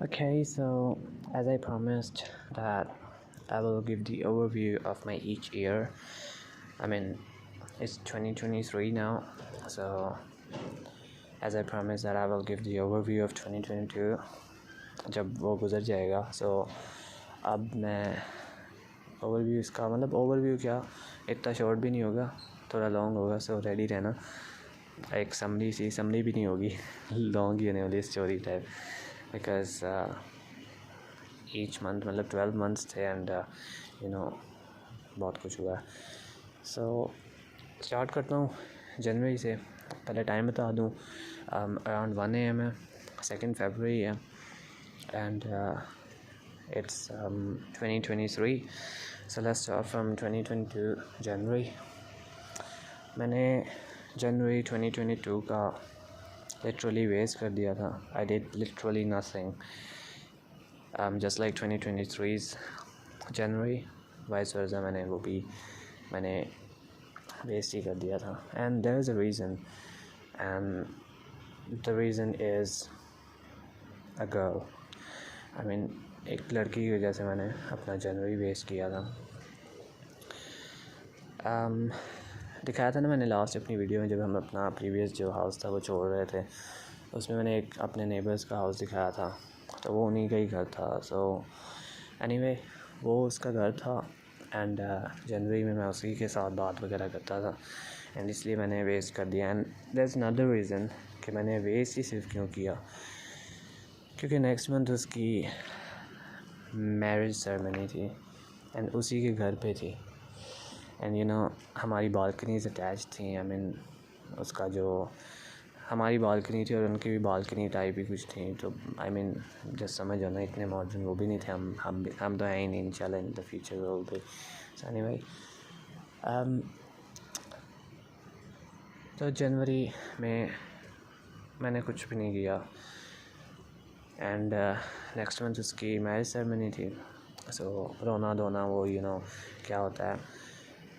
Okay, so as I promised that I will give the overview of my each year. I mean, it's 2023 now, so as I promised that I will give the overview of 2022 जब वो गुज़र जाएगा. So अब मैं overview इसका मतलब overview क्या, इतना शॉर्ट भी नहीं होगा, थोड़ा लॉन्ग होगा. सो रेडी रहना. एक समरी भी नहीं होगी, लॉन्ग ही होने वाली story type, because each month मतलब 12 मंथ्स थे एंड बहुत कुछ हुआ. सो स्टार्ट करता हूँ जनवरी से. पहले टाइम बता दूँ, अराउंड 1 AM है, 2 फरवरी है and it's 2023. So let's start from 2022 जनवरी. मैंने जनवरी 2022 का लिटरली वेस्ट कर दिया था. I did literally nothing. Just like 2023's January, vice versa मैंने वेस्ट ही कर दिया था. And there is a reason, and the reason is a girl. I mean, एक लड़की की वजह से मैंने अपना जनवरी वेस्ट किया था. दिखाया था ना मैंने लास्ट अपनी वीडियो में, जब हम अपना प्रीवियस जो हाउस था वो छोड़ रहे थे, उसमें मैंने एक अपने नेबर्स का हाउस दिखाया था, तो वो उन्हीं का ही घर था. सो एनीवे, वो उसका घर था एंड जनवरी में मैं उसी के साथ बात वगैरह करता था एंड इसलिए मैंने वेस्ट कर दिया. And there is another reason कि मैंने वेस्ट ही सिर्फ क्यों किया, क्योंकि नेक्स्ट मंथ उसकी मैरिज सेरेमनी थी एंड उसी के घर पे थी. एंड हमारी बालकनीज अटैच थी. आई मीन उसका जो हमारी बालकनी थी और उनकी भी बालकनी टाइप ही कुछ थी. तो आई मीन जस्ट समझ जाना, इतने मॉडर्न वो भी नहीं थे. हम तो हैं ही नहीं, इंशाल्लाह in the future will be. So anyway, तो जनवरी में मैंने कुछ भी नहीं किया एंड नेक्स्ट मंथ उसकी मैरिज सेरेमनी थी. सो रोना धोना वो क्या होता है,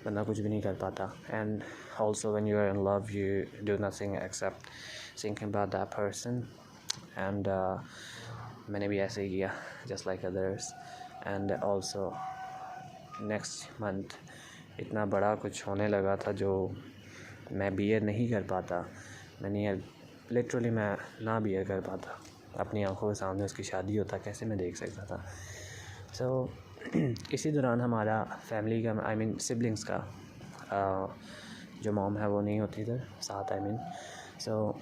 बंदा कुछ भी नहीं कर पाता. And also when you are in love you do nothing except thinking about that person. And मैंने भी ऐसे ही किया, just like others. And also next month इतना बड़ा कुछ होने लगा था जो मैं बियर नहीं कर पाता. लिटरली मैं ना बियर कर पाता. अपनी आंखों के सामने उसकी शादी होता, कैसे मैं देख सकता था. सो इसी दौरान हमारा फैमिली का, आई मीन सिबलिंग्स का, जो मॉम है वो नहीं होती इधर साथ. आई मीन सो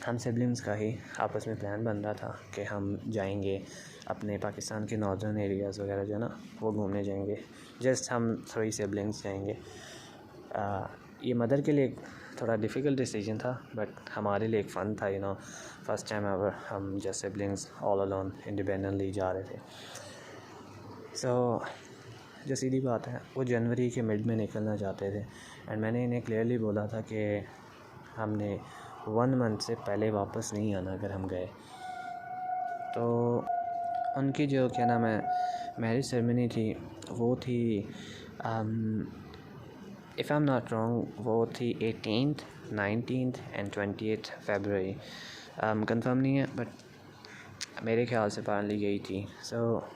हम सिबलिंग्स का ही आपस में प्लान बन रहा था कि हम जाएंगे अपने पाकिस्तान के नॉर्दर्न एरियाज़ वगैरह जो ना, वो घूमने जाएंगे. जस्ट हम 3 सिबलिंग्स जाएंगे. ये मदर के लिए थोड़ा डिफ़िकल्ट डिसीजन था, बट हमारे लिए एक फ़न था. फर्स्ट टाइम एवर हम just siblings all alone independently जा रहे थे. सो जो सीधी बात है, वो जनवरी के मिड में निकलना चाहते थे एंड मैंने इन्हें क्लियरली बोला था कि हमने 1 मंथ से पहले वापस नहीं आना अगर हम गए. तो उनकी जो क्या नाम है मैरिज सेरेमनी थी, वो थी if I am not wrong, वो थी 18th, 19th and 20th February. Confirm नहीं है, बट मेरे ख्याल से पारली गई थी. सो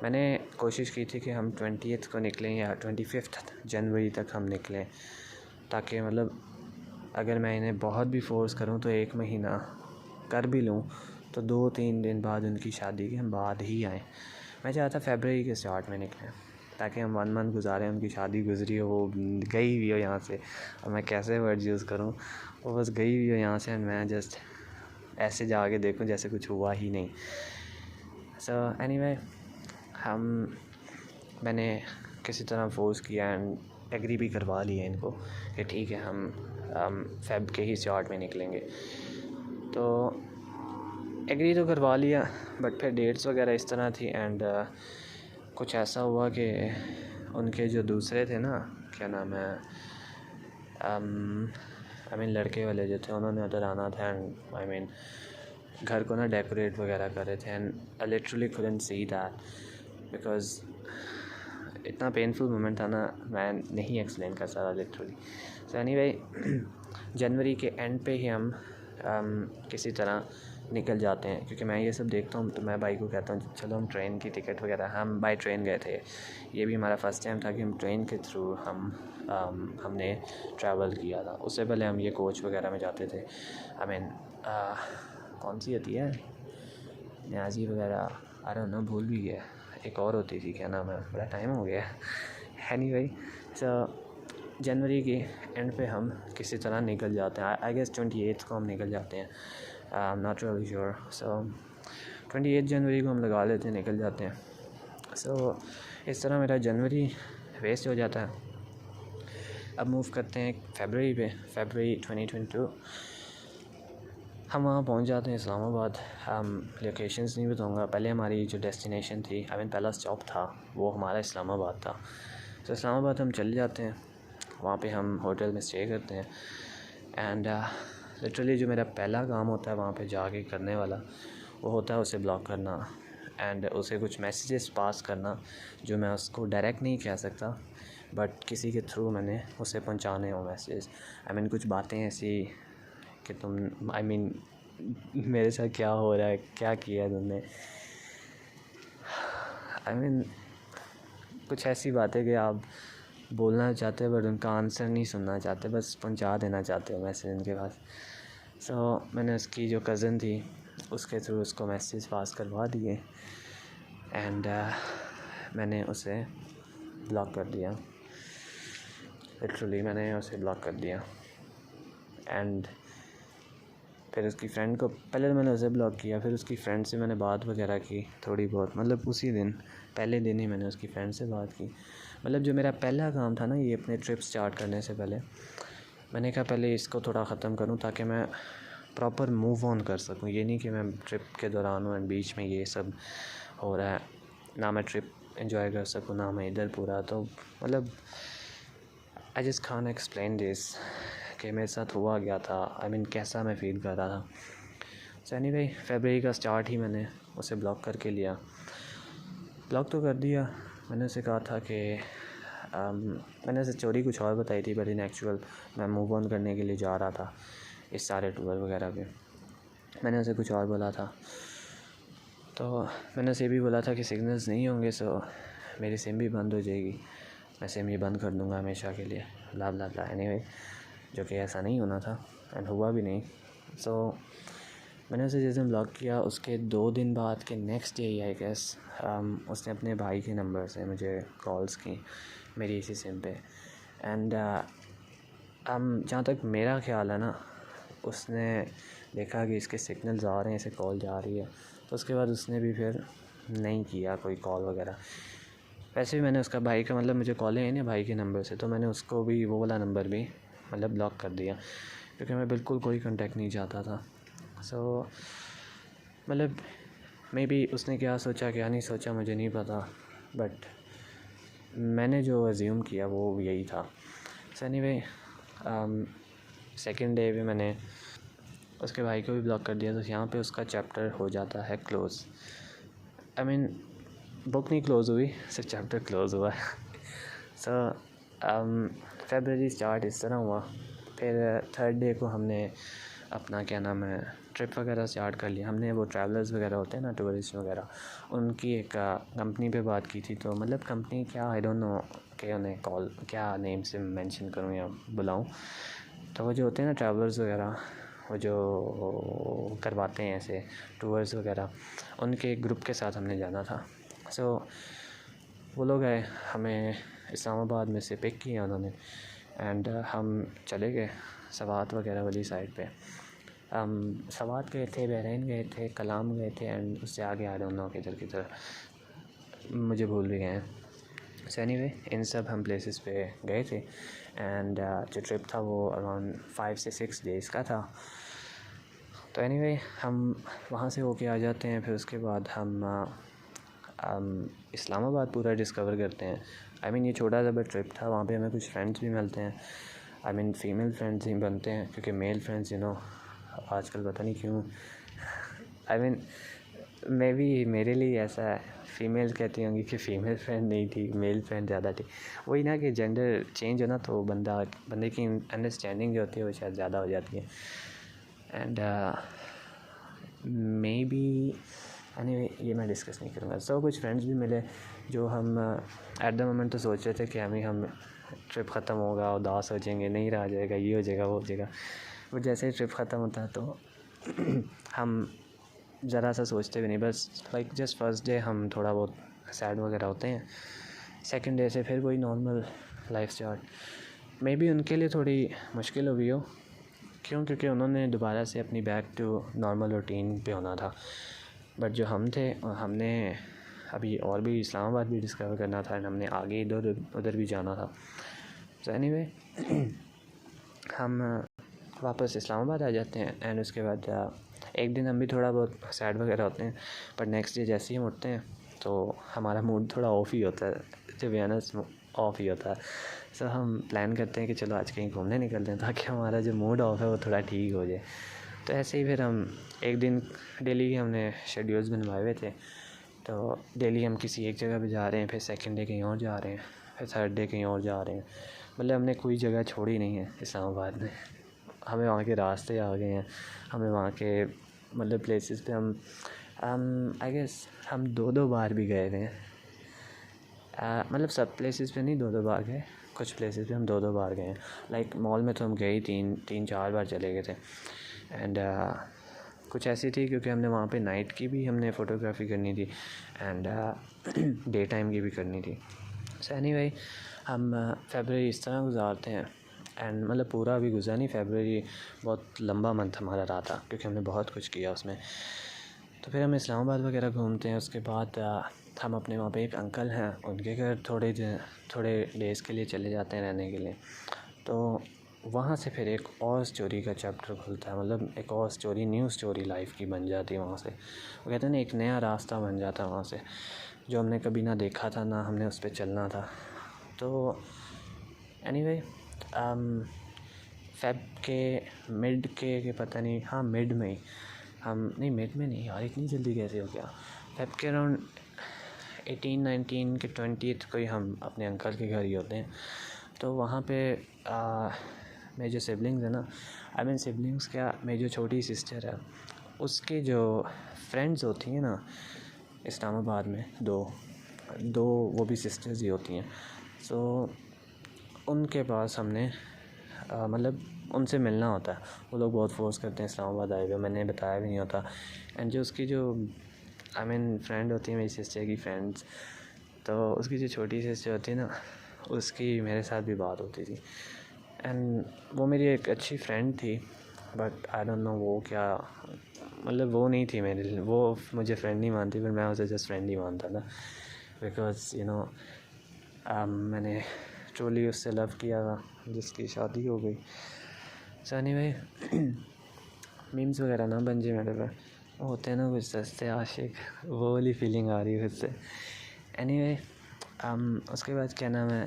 मैंने कोशिश की थी कि हम 20th को निकलें या 25th जनवरी तक हम निकलें, ताकि मतलब अगर मैं इन्हें बहुत भी फोर्स करूं तो 1 महीना कर भी लूं तो 2-3 दिन बाद उनकी शादी के हम बाद ही आएँ. मैं चाहता फरवरी के स्टार्ट में निकलें ताकि हम 1 मंथ गुजारें, उनकी शादी गुजरी हो, वो गई हुई हो यहाँ से. और मैं कैसे वर्ड यूज़ करूँ, वो बस गई हुई हो यहाँ से एंड मैं जस्ट ऐसे जाके देखूँ जैसे कुछ हुआ ही नहीं. सो एनीवे, मैंने किसी तरह फोर्स किया एंड एग्री भी करवा लिया इनको कि ठीक है हम फेब के ही स्टार्ट में निकलेंगे. तो एग्री तो करवा लिया, बट फिर डेट्स वगैरह इस तरह थी एंड कुछ ऐसा हुआ कि उनके जो दूसरे थे ना, क्या नाम है, आई मीन लड़के वाले जो थे, उन्होंने उधर आना था एंड आई मीन घर को ना डेकोरेट वगैरह कर रहे थे and I literally couldn't see that because इतना पेनफुल मोमेंट था ना, मैं नहीं एक्सप्लेन कर सकता लिटरली. सो एनीवे, जनवरी के एंड पे ही हम किसी तरह निकल जाते हैं, क्योंकि मैं ये सब देखता हूँ तो मैं भाई को कहता हूँ चलो हम ट्रेन की टिकट वगैरह, हम बाई ट्रेन गए थे। ये भी हमारा फ़र्स्ट टाइम था कि हम ट्रेन के थ्रू हमने ट्रैवल किया था। उससे पहले हम ये कोच वगैरह में जाते थे। आई मीन कौन सी होती है, न्याजी वगैरह, आई डोंट नो, भूल भी गया। एक और होती थी, क्या नाम है, बड़ा टाइम हो गया। एनीवे, सो जनवरी के एंड पे हम किसी तरह निकल जाते हैं। आई गेस 28 को हम निकल जाते हैं, I am not really sure. So 28 जनवरी को हम लगा लेते हैं, निकल जाते हैं। सो इस तरह मेरा जनवरी वेस्ट हो जाता है। अब मूव करते हैं फरवरी पे, फरवरी 2022। हम वहाँ पहुँच जाते हैं इस्लामाबाद। लोकेशंस नहीं बताऊँगा, पहले हमारी जो डेस्टिनेशन थी, आई मीन पहला स्टॉप था, वो हमारा इस्लामाबाद था। तो इस्लामाबाद हम चले जाते हैं, वहाँ पे हम होटल में स्टे करते हैं। एंड लिटरली जो मेरा पहला काम होता है वहाँ पे जाके करने वाला, वो होता है उसे ब्लॉक करना एंड उसे कुछ मैसेजेस पास करना, जो मैं उसको डायरेक्ट नहीं कह सकता, बट किसी के थ्रू मैंने उसे पहुँचाने हो मैसेज। आई मीन कुछ बातें ऐसी कि तुम, आई मीन मेरे साथ क्या हो रहा है, क्या किया तुमने, आई मीन कुछ ऐसी बातें कि आप बोलना चाहते हो बट उनका आंसर नहीं सुनना चाहते, बस पहुंचा देना चाहते हो मैसेज उनके पास। सो मैंने उसकी जो कज़न थी उसके थ्रू उसको मैसेज पास करवा दिए एंड मैंने उसे ब्लॉक कर दिया। लिटरली मैंने उसे ब्लॉक कर दिया। एंड फिर उसकी फ्रेंड को, पहले तो मैंने उसे ब्लॉक किया, फिर उसकी फ्रेंड से मैंने बात वगैरह की थोड़ी बहुत, मतलब उसी दिन, पहले दिन ही मैंने उसकी फ्रेंड से बात की। मतलब जो मेरा पहला काम था ना, ये अपने ट्रिप स्टार्ट करने से पहले मैंने कहा पहले इसको थोड़ा ख़त्म करूं ताकि मैं प्रॉपर मूव ऑन कर सकूं। ये नहीं कि मैं ट्रिप के दौरान हूँ एंड बीच में ये सब हो रहा है, ना मैं ट्रिप एंजॉय कर सकूं ना मैं इधर पूरा। तो मतलब I just can't explain this कि मेरे साथ हुआ गया था, आई मीन कैसा मैं फ़ील कर रहा था। सो एनीवे, फरवरी का स्टार्ट ही मैंने उसे ब्लॉक करके लिया। ब्लॉक तो कर दिया। मैंने उसे कहा था कि मैंने उसे स्टोरी कुछ और बताई थी, बट इन एक्चुअल मैं मूव ऑन करने के लिए जा रहा था इस सारे टूर वगैरह पे। मैंने उसे कुछ और बोला था, तो मैंने उसे भी बोला था कि सिग्नल्स नहीं होंगे सो मेरी सिम भी बंद हो जाएगी, मैं सिम ही बंद कर दूँगा हमेशा के लिए, ब्ला ब्ला ब्ला। एनीवे, जो कि ऐसा नहीं होना था एंड हुआ भी नहीं। सो मैंने उसे जिस दिन ब्लॉक किया उसके 2 दिन बाद के नेक्स्ट डे आई गेस उसने अपने भाई के नंबर से मुझे कॉल्स की मेरी इसी सिम पे। एंड जहाँ तक मेरा ख्याल है ना, उसने देखा कि इसके सिग्नल्स आ रहे हैं, इसे कॉल जा रही है, तो उसके बाद उसने भी फिर नहीं किया कोई कॉल वगैरह। वैसे भी मैंने उसका भाई का, मतलब मुझे कॉलें हैं ना भाई के नंबर से, तो मैंने उसको भी वो वाला नंबर भी मतलब ब्लॉक कर दिया, क्योंकि मैं बिल्कुल कोई कांटेक्ट नहीं चाहता था। सो मतलब मे बी उसने क्या सोचा क्या नहीं सोचा मुझे नहीं पता, बट मैंने जो अज्यूम किया वो यही था। सो एनीवे, सेकेंड डे पे मैंने उसके भाई को भी ब्लॉक कर दिया, तो यहाँ पे उसका चैप्टर हो जाता है क्लोज़। आई मीन बुक नहीं क्लोज़ हुई, सिर्फ चैप्टर क्लोज़ हुआ। सो फरवरी स्टार्ट इस तरह हुआ। फिर थर्ड डे को हमने अपना क्या नाम है ट्रिप वगैरह स्टार्ट कर लिया। हमने वो ट्रैवलर्स वगैरह होते हैं ना, टूरिस्ट वगैरह, उनकी एक कंपनी पे बात की थी। तो मतलब कंपनी क्या, आई डोंट नो कि उन्हें कॉल क्या नेम से मेंशन करूँ या बुलाऊँ। तो वो जो होते हैं ना ट्रैवलर्स वगैरह, वो जो करवाते हैं ऐसे टूर्स वगैरह, उनके एक ग्रुप के साथ हमने जाना था। सो वो लोग आए, हमें इस्लामाबाद में से पिक किया उन्होंने एंड हम चले गए सवात वगैरह वाली साइड पे। सवात गए थे, बहरीन गए थे, कलाम गए थे एंड उससे आगे आ डोंट नो किधर मुझे भूल भी गए हैं। सो एनीवे, इन सब हम प्लेसेस पे गए थे एंड जो ट्रिप था वो अराउंड 5 से 6 डेज़ का था। तो एनीवे, हम वहाँ से होके आ जाते हैं। फिर उसके बाद हम इस्लामाबाद पूरा डिस्कवर करते हैं। आई मीन ये छोटा सा बट ट्रिप था, वहाँ पे हमें कुछ फ्रेंड्स भी मिलते हैं। आई मीन फ़ीमेल फ्रेंड्स ही बनते हैं, क्योंकि मेल फ्रेंड्स आजकल पता नहीं क्यों, आई मीन मे बी मेरे लिए ऐसा है, फ़ीमेल कहती होंगी कि फ़ीमेल फ्रेंड नहीं थी, मेल फ्रेंड ज़्यादा थी। वही ना कि जेंडर चेंज हो ना, तो बंदे की अंडरस्टैंडिंग जो होती है वो शायद ज़्यादा हो जाती है। एंड मे बी एनीवे ये मैं डिस्कस नहीं करूँगा। सो कुछ फ्रेंड्स भी मिले जो हम एट द मोमेंट तो सोच रहे थे कि हम ट्रिप ख़त्म होगा, उदास हो जाएंगे, नहीं रहा जाएगा, ये हो जाएगा, वो हो जाएगा। बट जैसे ही ट्रिप ख़त्म होता है तो हम ज़रा सा सोचते भी नहीं, बस लाइक जस्ट फर्स्ट डे हम थोड़ा बहुत सैड वगैरह होते हैं, सेकंड डे से फिर वही normal life start. May be उनके लिए थोड़ी मुश्किल हुई हो, क्योंकि उन्होंने दोबारा से अपनी बैक टू नॉर्मल रूटीन पे होना था। बट जो हम थे, हमने अभी और भी इस्लामाबाद भी डिस्कवर करना था एंड हमने आगे इधर उधर भी जाना था। तो एनीवे हम वापस इस्लामाबाद आ जाते हैं एंड उसके बाद एक दिन हम भी थोड़ा बहुत सैड वगैरह होते हैं, बट नेक्स्ट डे जैसे ही हम उठते हैं तो हमारा मूड थोड़ा ऑफ ही होता है, टू बी ऑनेस्ट ऑफ ही होता है। सो हम प्लान करते हैं कि चलो आज कहीं घूमने निकलते हैं ताकि हमारा जो मूड ऑफ है वो थोड़ा ठीक हो जाए। तो ऐसे ही फिर हम एक दिन डेली के हमने शेड्यूल्स बनवाए हुए थे, तो डेली हम किसी एक जगह पे जा रहे हैं, फिर सेकंड डे कहीं और जा रहे हैं, फिर थर्ड डे कहीं और जा रहे हैं। मतलब हमने कोई जगह छोड़ी नहीं है इस्लामाबाद में, हमें वहाँ के रास्ते आ गए हैं, हमें वहाँ के मतलब प्लेसेस पे हम आई गेस हम 2-2 बार भी गए हुए हैं। मतलब सब प्लेसेस पे नहीं 2-2 बार गए, कुछ प्लेसेस पे हम 2-2 बार गए हैं। लाइक मॉल में तो हम गए ही 3-4 बार चले गए थे एंड कुछ ऐसी थी क्योंकि हमने वहाँ पे नाइट की भी हमने फ़ोटोग्राफी करनी थी एंड डे टाइम की भी करनी थी। सो एनीवे हम फरवरी इस तरह गुजारते हैं एंड मतलब पूरा भी गुजरा नहीं, फरवरी बहुत लंबा मंथ हमारा रहा था क्योंकि हमने बहुत कुछ किया उसमें। तो फिर हम इस्लामाबाद वगैरह घूमते हैं, उसके बाद हम अपने वहाँ पे एक अंकल हैं उनके घर थोड़े डेज़ के लिए चले जाते हैं रहने के लिए। तो वहाँ से फिर एक और स्टोरी का चैप्टर खुलता है, मतलब एक और स्टोरी, न्यू स्टोरी लाइफ की बन जाती है वहाँ से। वो कहते हैं ना, एक नया रास्ता बन जाता है वहाँ से, जो हमने कभी ना देखा था ना हमने उस पर चलना था। तो एनीवे फेब के मिड के पता नहीं, हाँ मिड में ही हम, नहीं मिड में नहीं यार, इतनी जल्दी कैसे हो गया, फेब के अराउंड 18-19 के 20th को ही हम अपने अंकल के घर ही होते हैं। तो वहाँ पे मेरे जो सिबलिंग्स है ना, आई मीन सिबलिंग्स क्या, मेरी जो छोटी सिस्टर है उसकी जो फ्रेंड्स होती हैं ना इस्लामाबाद में, दो वो भी सिस्टर्स ही होती हैं। सो उनके पास हमने मतलब उनसे मिलना होता है। वो लोग बहुत फोर्स करते हैं इस्लामाबाद आए हुए, मैंने बताया भी नहीं होता। एंड जो उसकी जो आई मीन फ्रेंड होती है मेरी सिस्टर की फ्रेंड्स, तो उसकी जो छोटी सिस्टर होती है ना, उसकी मेरे साथ भी बात होती थी एंड वो मेरी एक अच्छी फ्रेंड थी। बट आई डोंट नो वो क्या, मतलब वो नहीं थी मेरे लिए, वो मुझे फ्रेंड नहीं मानती, पर मैं उसे जस्ट फ्रेंड ही मानता था बिकॉज यू नो मैंने ट्रूली उससे लव किया था जिसकी शादी हो गई। सो एनीवे मीम्स वगैरह ना बन जाए मेरे पे, होते हैं ना कुछ सस्ते आशिक, वो वाली फीलिंग आ रही है खुद से। एनीवे उसके बाद क्या नाम है,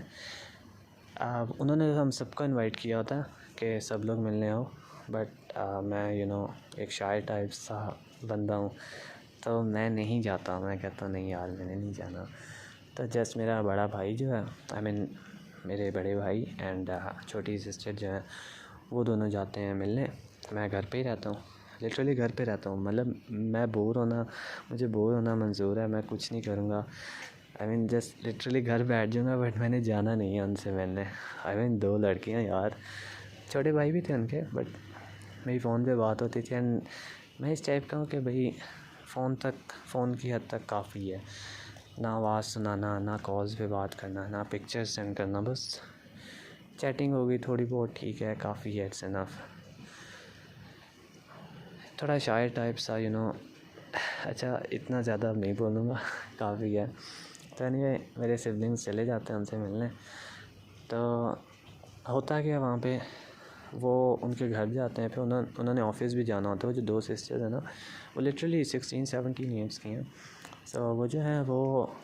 उन्होंने हम सबको इनवाइट किया होता कि सब लोग मिलने आओ, बट मैं एक शाय टाइप सा बंदा हूँ, तो मैं नहीं जाता। मैं कहता हूँ नहीं यार मैंने नहीं जाना। तो जस्ट मेरा बड़ा भाई जो है, आई मीन मेरे बड़े भाई एंड छोटी सिस्टर जो है, वो दोनों जाते हैं मिलने। मैं घर पे ही रहता हूँ, लिटरली घर पे रहता हूँ। मतलब मुझे बोर होना मंजूर है, मैं कुछ नहीं करूँगा। आई मीन जस्ट लिटरली घर बैठ जाऊँगा, बट मैंने जाना नहीं है उनसे मिलने। आई मीन 2 लड़कियाँ यार, छोटे भाई भी थे उनके, बट मेरी फ़ोन पे बात होती थी एंड मैं इस टाइप का हूँ कि भाई फ़ोन की हद तक काफ़ी है। ना आवाज़ सुनाना, ना कॉल्स पे बात करना, ना पिक्चर्स सेंड करना, बस चैटिंग हो गई थोड़ी बहुत, ठीक है, काफ़ी है, इट्स इनफ। थोड़ा शायर टाइप सा अच्छा इतना ज़्यादा नहीं बोलूँगा काफ़ी है। तो एनीवे मेरे सिबलिंग्स चले जाते हैं उनसे मिलने। तो होता क्या वहाँ पे, वो उनके घर जाते हैं, फिर उन्होंने ऑफिस भी जाना होता है। वो जो 2 सिस्टर्स हैं ना, वो लिटरली 16-17 ईयर्स की हैं। सो वो जो है वो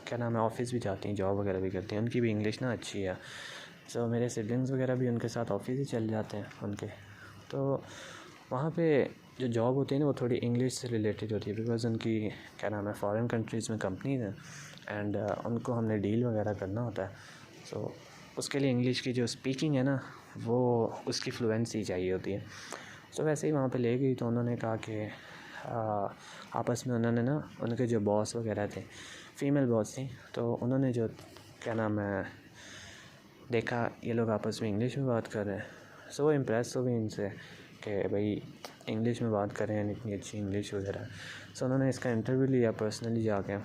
क्या नाम है, ऑफिस भी जाती हैं, जॉब वगैरह भी करती हैं, उनकी भी इंग्लिश ना अच्छी है। सो मेरे सिबलिंग्स वगैरह भी उनके साथ ऑफिस ही चल जाते हैं उनके। तो वहाँ पे जो जॉब होती है ना, वो थोड़ी इंग्लिश से रिलेटेड होती है, बिकॉज़ उनकी क्या नाम है, फॉरेन कंट्रीज़ में कंपनीज़ हैं एंड उनको हमने डील वगैरह करना होता है। सो उसके लिए इंग्लिश की जो स्पीकिंग है ना, वो उसकी फ्लुएंसी चाहिए होती है। सो वैसे ही वहाँ पे ले गई, तो उन्होंने कहा कि आपस में उन्होंने ना, उनके जो बॉस वगैरह थे, फ़ीमेल बॉस थी, तो उन्होंने जो क्या नाम है देखा ये लोग आपस में इंग्लिश में बात कर रहे हैं, सो वो इम्प्रेस हो गई इनसे कि भाई इंग्लिश में बात कर रहे हैं, इतनी अच्छी इंग्लिश वगैरह। सो उन्होंने इसका इंटरव्यू लिया पर्सनली जाके,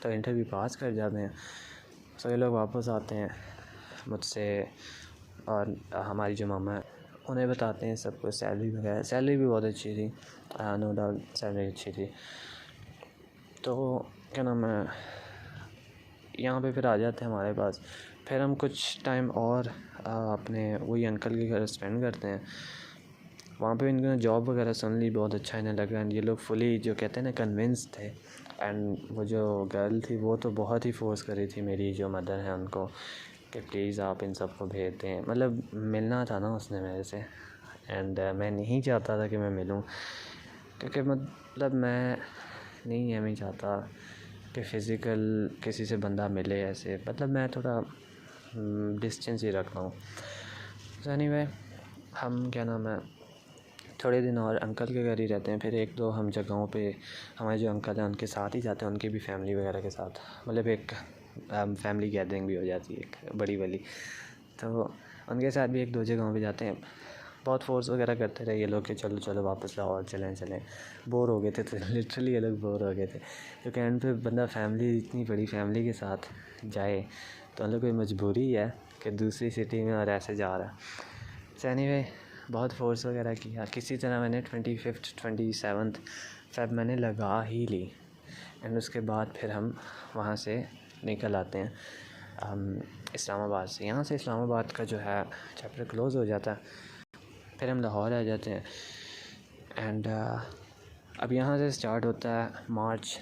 तो इंटरव्यू पास कर जाते हैं। सो ये लोग वापस आते हैं मुझसे और हमारी जो मामा है उन्हें बताते हैं सबको सैलरी वगैरह। सैलरी भी बहुत अच्छी थी, नो डाउट सैलरी अच्छी थी। तो क्या नाम है यहाँ पे फिर आ जाते हैं हमारे पास। फिर हम कुछ टाइम और अपने वही अंकल के घर स्पेंड करते हैं। वहाँ पे इनका जॉब वगैरह सुन ली, बहुत अच्छा इन्हें लगा। एंड ये लोग फुली जो कहते हैं ना कन्विंस थे। एंड वो जो गर्ल थी वो तो बहुत ही फोर्स कर रही थी मेरी जो मदर है उनको कि प्लीज़ आप इन सबको भेज दें। मतलब मिलना था ना उसने मेरे से, एंड मैं नहीं चाहता था कि मैं मिलूं, क्योंकि मतलब मैं नहीं हमें चाहता कि फ़िज़िकल किसी से बंदा मिले ऐसे। मतलब मैं थोड़ा डिस्टेंस ही रखता हूँ। तो एनीवे हम क्या नाम है थोड़े दिन और अंकल के घर ही रहते हैं। फिर एक दो हम जगहों पे हमारे जो अंकल हैं उनके साथ ही जाते हैं, उनकी भी फैमिली वगैरह के साथ। मतलब एक फैमिली गैदरिंग भी हो जाती है एक बड़ी वाली। तो उनके साथ भी एक दो जगहों पे जाते हैं। बहुत फोर्स वगैरह करते रहे ये लोग कि चलो चलो वापस लाहौर चलें। बोर हो गए थे, तो लिटरली ये लोग बोर हो गए थे, क्योंकि एंड पे बंदा फैमिली, इतनी बड़ी फैमिली के साथ जाए तो मतलब कोई मजबूरी है कि दूसरी सिटी में और ऐसे जा रहा है। सो एनीवे बहुत फोर्स वगैरह किया, किसी तरह मैंने 25 27 फ़रवरी मैंने लगा ही ली। एंड उसके बाद फिर हम वहाँ से निकल आते हैं इस्लामाबाद से। यहाँ से इस्लामाबाद का जो है चैप्टर क्लोज़ हो जाता है। फिर हम लाहौर आ जाते हैं। एंड अब यहाँ से स्टार्ट होता है मार्च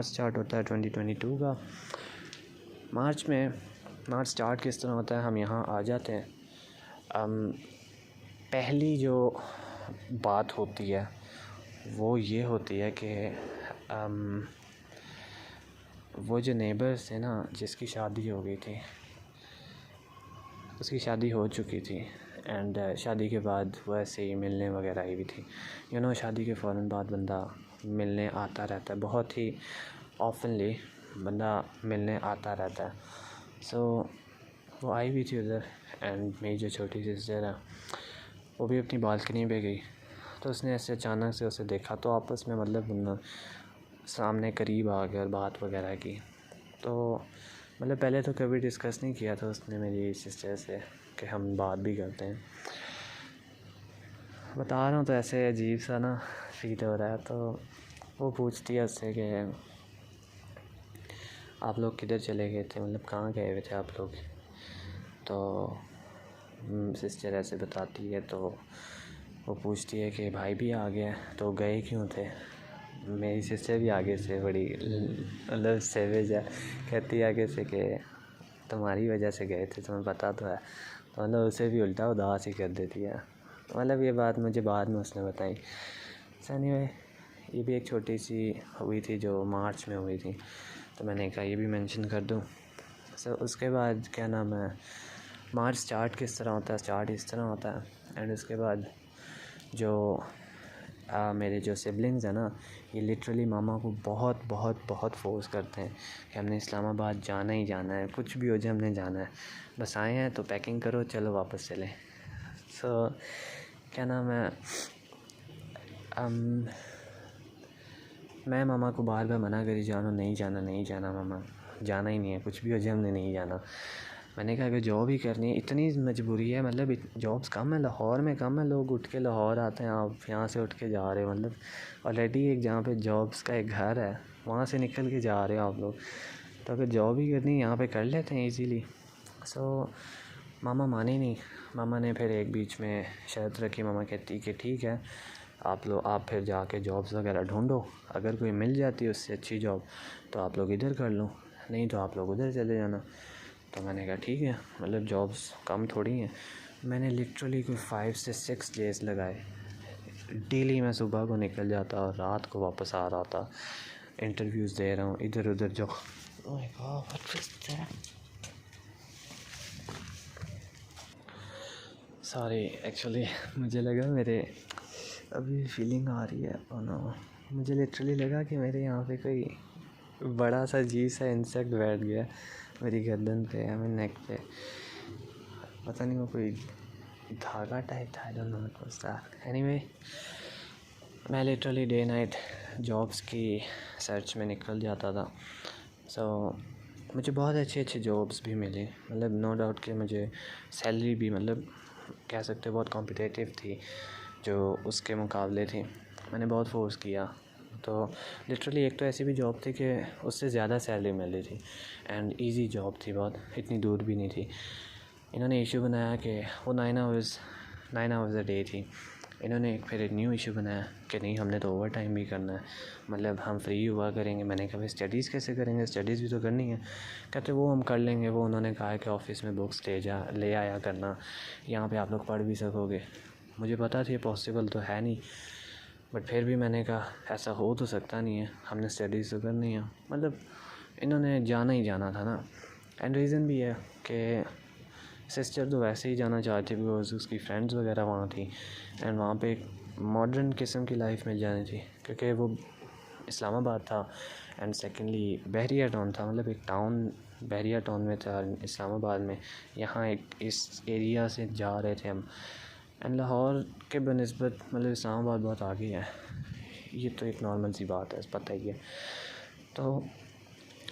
स्टार्ट होता है 2022 का। मार्च स्टार्ट किस तरह होता है, हम यहाँ आ जाते हैं। पहली जो बात होती है वो ये होती है कि वो जो नेबर्स थे ना, जिसकी शादी हो गई थी, उसकी शादी हो चुकी थी। एंड शादी के बाद वो ऐसे ही मिलने वगैरह आई भी थी। शादी के फ़ौरन बाद बंदा मिलने आता रहता है, बहुत ही ऑफनली बंदा मिलने आता रहता है। सो वो आई भी थी उधर। एंड मेरी जो छोटी सिस्टर है वो भी अपनी बालकनी पे गई, तो उसने ऐसे अचानक से उसे देखा, तो आपस में मतलब सामने करीब आ गए और बात वगैरह की। तो मतलब पहले तो कभी डिस्कस नहीं किया था उसने मेरी सिस्टर से कि हम बात भी करते हैं। बता रहा हूँ तो ऐसे अजीब सा ना फील हो रहा है। तो वो पूछती है उससे कि आप लोग किधर चले गए थे, मतलब कहाँ गए हुए थे आप लोग। तो सिस्टर ऐसे बताती है, तो वो पूछती है कि भाई भी आ गया, तो गए क्यों थे। मेरी सिस्टर भी आगे से बड़ी मतलब सेवेज है, कहती है आगे से कि तुम्हारी वजह से गए थे, तुम्हें पता तो है। तो मतलब उसे भी उल्टा उदास ही कर देती है। मतलब ये बात मुझे बाद में उसने बताई। एनीवे ये भी एक छोटी सी हुई थी जो मार्च में हुई थी, तो मैंने कहा ये भी मेंशन कर दूँ। सो उसके बाद क्या नाम है मार्च स्टार्ट किस तरह होता है, स्टार्ट इस तरह होता है। एंड उसके बाद जो मेरे जो सिबलिंग्स हैं ना, ये लिटरली मामा को बहुत बहुत बहुत फोर्स करते हैं कि हमने इस्लामाबाद जाना ही जाना है, कुछ भी हो जाए हमने जाना है, बस आए हैं तो पैकिंग करो चलो वापस चलें। सो क्या नाम है मैं मामा को बार बार मना करी जा रहा हूँ, नहीं जाना मामा, जाना ही नहीं है, कुछ भी हो जाए हमने नहीं जाना। मैंने कहा अगर जॉब ही करनी है, इतनी मजबूरी है, मतलब जॉब्स कम है लाहौर में, कम है लोग उठ के लाहौर आते हैं, आप यहाँ से उठ के जा रहे हो, मतलब ऑलरेडी एक जहाँ पे जॉब्स का एक घर है वहाँ से निकल के जा रहे हो आप लोग। तो अगर जॉब ही करनी है यहाँ पे कर लेते हैं इजीली। सो मामा माने नहीं। मामा ने फिर एक बीच में शर्त रखी। मामा कहती कि ठीक है आप फिर जाके जॉब्स वगैरह ढूंढो, अगर कोई मिल जाती है उससे अच्छी जॉब तो आप लोग इधर कर लो, नहीं तो आप लोग उधर चले जाना। तो मैंने कहा ठीक है, मतलब जॉब्स कम थोड़ी हैं। मैंने लिटरली कोई 5 से 6 डेज़ लगाए। डेली मैं सुबह को निकल जाता और रात को वापस आ रहा था, इंटरव्यूज़ दे रहा हूँ इधर उधर जो सॉरी एक्चुअली मुझे लगा मेरे अभी फीलिंग आ रही है। ओह नो, मुझे लिटरली लगा कि मेरे यहाँ पे कोई बड़ा सा अजीब सा इंसेक्ट बैठ गया मेरी गर्दन पे या मेरे नेक पे। पता नहीं वो कोई धागा टाइप था, आई don't know what was that. Anyway, मैं लिटरली डे नाइट जॉब्स की सर्च में निकल जाता था। मुझे बहुत अच्छे जॉब्स भी मिले, मतलब नो डाउट कि मुझे सैलरी भी मतलब कह सकते बहुत कॉम्पिटिटिव थी जो उसके मुकाबले थी। मैंने बहुत फोर्स किया, तो लिटरली एक तो ऐसी भी जॉब थी कि उससे ज़्यादा सैलरी मिल रही थी एंड इजी जॉब थी, बहुत इतनी दूर भी नहीं थी। इन्होंने इशू बनाया कि वो 9 आवर्स अ डे थी। इन्होंने फिर एक न्यू इशू बनाया कि नहीं, हमने तो ओवर टाइम भी करना है, मतलब हम फ्री हुआ करेंगे। मैंने कहा स्टडीज़ कैसे करेंगे, स्टडीज़ भी तो करनी है। कहते वो हम कर लेंगे, वो उन्होंने कहा कि ऑफिस में बुक्स ले आया करना, यहाँ पे आप लोग पढ़ भी सकोगे। मुझे पता था ये पॉसिबल तो है नहीं, बट फिर भी मैंने कहा ऐसा हो तो सकता नहीं है, हमने स्टडीज़ तो करनी है। मतलब इन्होंने जाना ही जाना था ना। एंड रीज़न भी है कि सिस्टर तो वैसे ही जाना चाहती थी बिकॉज उसकी फ्रेंड्स वगैरह वहाँ थी एंड वहाँ पे एक मॉडर्न किस्म की लाइफ मिल जानी थी, क्योंकि वो इस्लामाबाद था एंड सेकेंडली बहरिया टाउन था, मतलब एक टाउन बहरिया टाउन में था इस्लामाबाद में। यहाँ एक इस एरिया से जा रहे थे हम, एंड लाहौर के बनस्बत मतलब इस्लामाबाद बहुत आगे है, ये तो एक नॉर्मल सी बात है, पता ही है। तो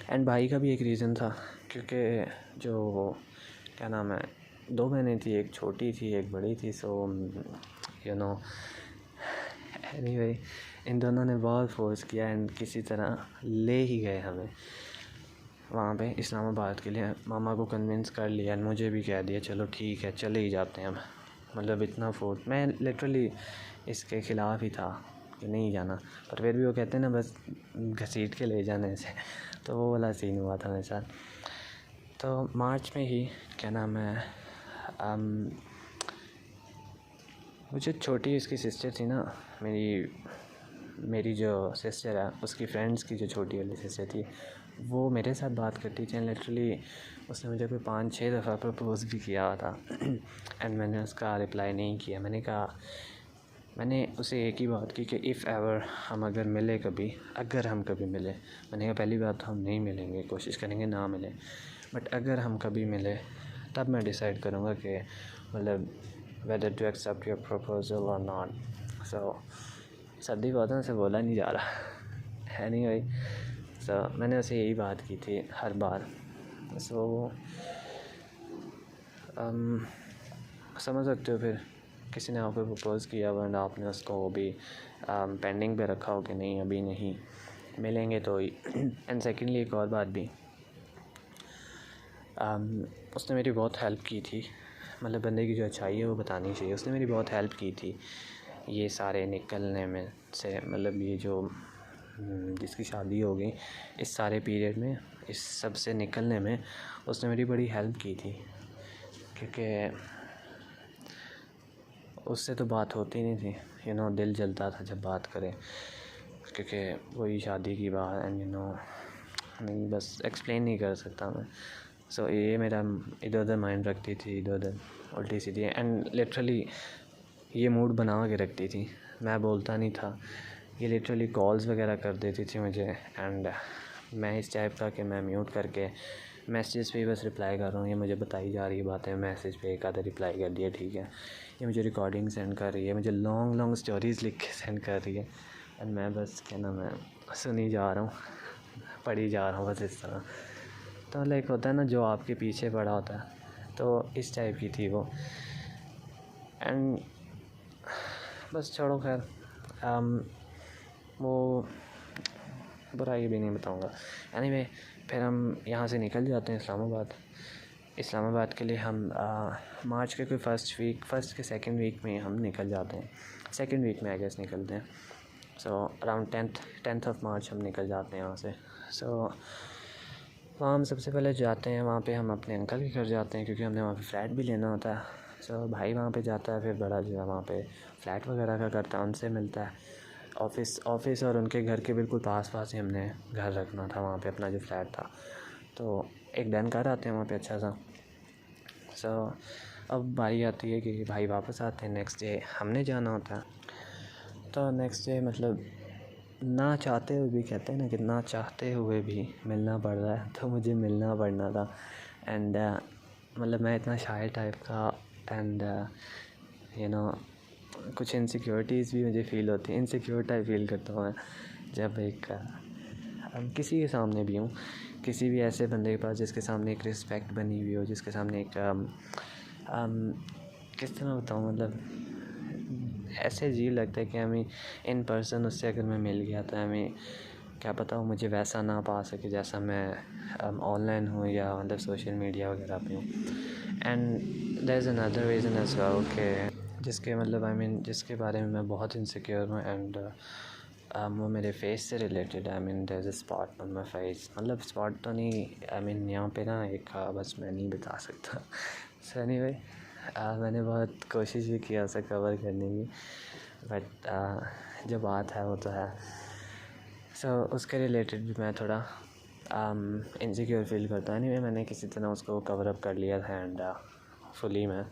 एंड भाई का भी एक रीज़न था, क्योंकि जो क्या नाम है, 2 बहनें थी, एक छोटी थी एक बड़ी थी। सो यू नो, एनीवे इन दोनों ने बहुत फोर्स किया एंड किसी तरह ले ही गए हमें वहाँ पे इस्लामाबाद के लिए। मामा को कन्विंस कर लिया एंड मुझे भी कह दिया चलो ठीक है चले ही जाते हैं हम। मतलब इतना फोर्स, मैं लिटरली इसके ख़िलाफ़ ही था कि नहीं जाना, पर फिर भी वो कहते हैं ना बस घसीट के ले जाने से, तो वो वाला सीन हुआ था मेरे साथ। तो मार्च में ही क्या नाम है, मुझे छोटी उसकी सिस्टर थी ना, मेरी जो सिस्टर है उसकी फ्रेंड्स की जो छोटी वाली सिस्टर थी, वो मेरे साथ बात करती थी। लिटरली उसने मुझे कोई 5-6 दफ़ा प्रपोज़ भी किया था एंड मैंने उसका रिप्लाई नहीं किया। मैंने उसे एक ही बात की कि इफ़ एवर हम अगर मिले कभी, अगर हम कभी मिले, मैंने कहा पहली बात तो हम नहीं मिलेंगे, कोशिश करेंगे ना मिले, बट अगर हम कभी मिले तब मैं डिसाइड करूँगा कि मतलब whether to accept your proposal or not. So सर्दी बहुत से बोला नहीं जा रहा है नहीं भाई। मैंने उसे यही बात की थी हर बार। समझ सकते हो, फिर किसी ने आपको प्रपोज़ किया वरना आपने उसको भी पेंडिंग पे रखा हो कि नहीं अभी नहीं, मिलेंगे तो ही। एंड सेकेंडली एक और बात भी, उसने मेरी बहुत हेल्प की थी, मतलब बंदे की जो अच्छाई है वो बतानी चाहिए। उसने मेरी बहुत हेल्प की थी ये सारे निकलने में से, मतलब ये जो जिसकी शादी हो गई इस सारे पीरियड में, इस सब से निकलने में उसने मेरी बड़ी हेल्प की थी, क्योंकि उससे तो बात होती नहीं थी। दिल जलता था जब बात करें, क्योंकि वही शादी की बात एंड नहीं, बस एक्सप्लेन नहीं कर सकता मैं। ये मेरा इधर उधर माइंड रखती थी, इधर उधर उल्टी सीधी, एंड लिटरली ये मूड बना के रखती थी। मैं बोलता नहीं था, ये लिटरली कॉल्स वगैरह कर देती थी मुझे, एंड मैं इस टाइप का कि मैं म्यूट करके मैसेज पे बस रिप्लाई कर रहा हूँ, ये मुझे बताई जा रही है बातें, मैसेज पे एक आधा रिप्लाई कर दिया ठीक है। ये मुझे रिकॉर्डिंग सेंड कर रही है, मुझे लॉन्ग स्टोरीज़ लिख के सेंड कर रही है, एंड मैं बस क्या नाम है सुनी जा रहा हूँ, पढ़ी जा रहा हूँ बस इस तरह। तो लाइक होता है ना जो आपके पीछे पड़ा होता है, तो इस टाइप की थी वो। एंड बस छोड़ो, खैर वो बुराई भी नहीं बताऊँगा। एनीवे फिर हम यहाँ से निकल जाते हैं इस्लामाबाद के लिए। हम मार्च के कोई फर्स्ट के सेकंड वीक में हम निकल जाते हैं, सेकंड वीक में आई गेस निकलते हैं। अराउंड 10th ऑफ मार्च हम निकल जाते हैं यहाँ से। वहाँ हम सबसे पहले जाते हैं, वहाँ पे हम अपने अंकल के घर जाते हैं, क्योंकि हमने वहाँ पे फ्लैट भी लेना होता है। भाई वहाँ पे जाता है, फिर बड़ा जो है वहाँ पे फ्लैट वगैरह का करता है, उनसे मिलता है। ऑफिस और उनके घर के बिल्कुल पास ही हमने घर रखना था वहाँ पे, अपना जो फ्लैट था, तो एक डन कर आते हैं वहाँ पे अच्छा सा। अब बारी आती है कि भाई वापस आते हैं, नेक्स्ट डे हमने जाना होता है। तो नेक्स्ट डे मतलब ना चाहते हुए भी, कहते हैं ना कि ना चाहते हुए भी मिलना पड़ रहा है, तो मुझे मिलना पड़ना था। एंड मतलब मैं इतना शाय टाइप का, एंड यू नो कुछ इनसिक्योरिटीज़ भी मुझे फ़ील होती हैं, इनसिक्योर टाइप फ़ील करता हूँ मैं जब एक किसी के सामने भी हूँ, किसी भी ऐसे बंदे के पास जिसके सामने एक रिस्पेक्ट बनी हुई हो, जिसके सामने एक किस तरह बताऊँ, मतलब ऐसे अजीब लगता है कि हमें इन पर्सन उससे अगर मैं मिल गया तो हमें क्या पता हो मुझे वैसा ना पा सके जैसा मैं ऑनलाइन हूँ या मतलब सोशल मीडिया वगैरह पे हूँ। And there is another reason as well के जिसके मतलब जिसके बारे में मैं बहुत इनसिक्योर हूँ। एंड वो मेरे फेस से related, there is a spot on my face, मतलब स्पॉट तो नहीं, यहाँ पे ना एक बस मैं नहीं बता सकता। सो एनीवे मैंने बहुत कोशिश भी किया उसे कवर करने की, बट जो बात है वो तो है। सो उसके रिलेटेड भी मैं थोड़ा इनसिक्योर फील करता हूँ। एनीवे मैंने किसी तरह उसको कवर अप कर लिया था एंड फुली मैं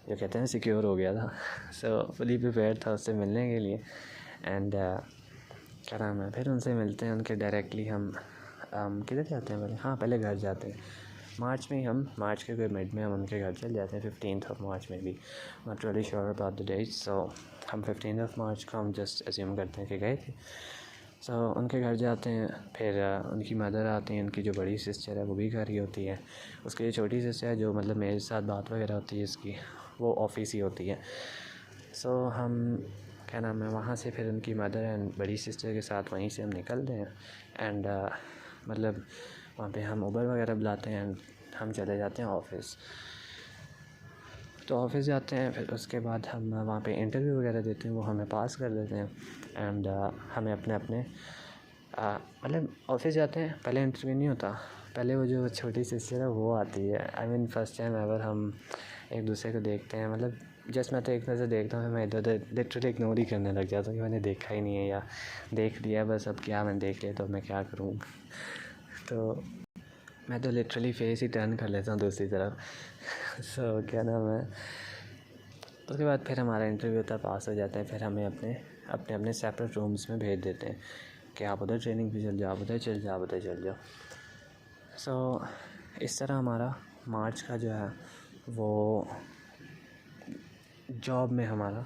जो कहते हैं सिक्योर हो गया था। सो फुली प्रिपेयर था उससे मिलने के लिए। एंड क्या नाम है, फिर उनसे मिलते हैं, उनके डायरेक्टली हम किधर जाते हैं पहले घर जाते हैं। मार्च के कोई मिड में हम उनके घर चले जाते हैं, 15 मार्च में भी, not really sure about the date. So हम 15 मार्च को हम जस्ट एज्यूम करते हैं कि गए थे। सो उनके घर जाते हैं, फिर उनकी मदर आती हैं, उनकी जो बड़ी सिस्टर है वो भी घर ही होती है, उसकी जो छोटी सिस्टर है जो मतलब मेरे साथ बात वगैरह होती है इसकी, वो ऑफिस ही होती है। सो हम क्या नाम है वहाँ से फिर उनकी मदर एंड बड़ी सिस्टर के साथ वहीं से हम निकलते हैं। एंड मतलब वहाँ पे हम उबर वगैरह बुलाते हैं एंड हम चले जाते हैं ऑफिस। तो ऑफिस जाते हैं, फिर उसके बाद हम वहाँ पे इंटरव्यू वगैरह देते हैं, वो हमें पास कर देते हैं। एंड हमें अपने मतलब ऑफिस जाते हैं, पहले इंटरव्यू नहीं होता, पहले वो जो छोटी सिस्टर है वो आती है। फर्स्ट टाइम एवर हम एक दूसरे को देखते हैं, मतलब जस्ट मैं तो एक नज़र देखता हूँ, मैं इधर उधर लिटरली इग्नोर ही करने लग जाता हूँ कि मैंने देखा ही नहीं है या देख लिया बस, अब क्या मैंने देख लिया तो मैं क्या करूँ। तो मैं तो लिटरली फेस ही टर्न कर लेता हूँ दूसरी तरफ। सो क्या नाम है, उसके बाद फिर हमारा इंटरव्यू होता है, पास हो जाता है, फिर हमें अपने सेपरेट रूम्स में भेज देते हैं कि आप उधर ट्रेनिंग पे चल जाओ, आप उधर चल जाओ, आप उधर चल जाओ। सो इस तरह हमारा मार्च का जो है वो जॉब में हमारा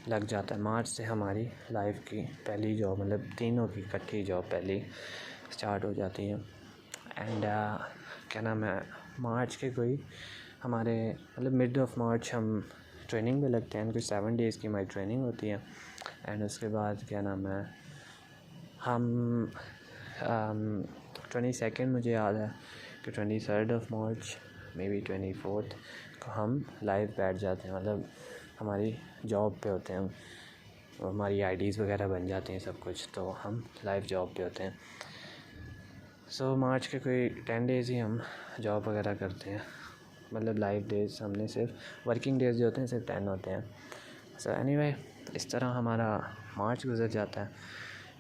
लग जाता है। मार्च से हमारी लाइफ की पहली जॉब, मतलब तीनों की इकट्ठी जॉब पहली स्टार्ट हो जाती है। एंड क्या नाम है, मार्च के कोई हमारे मतलब मिड ऑफ मार्च हम ट्रेनिंग पे लगते हैं, कोई 7 डेज़ की हमारी ट्रेनिंग होती है। एंड उसके बाद क्या नाम है, हम 22 मुझे याद है कि 23 ऑफ मार्च मे बी 24 को हम लाइव बैठ जाते हैं, मतलब हमारी जॉब पे होते हैं हम, हमारी आईडीज़ वगैरह बन जाती हैं सब कुछ, तो हम लाइव जॉब पे होते हैं। सो मार्च के कोई 10 डेज़ ही हम जॉब वगैरह करते हैं, मतलब लाइव डेज़ हमने सिर्फ वर्किंग डेज़ जो होते हैं सिर्फ 10 होते हैं। सो एनीवे इस तरह हमारा मार्च गुजर जाता है।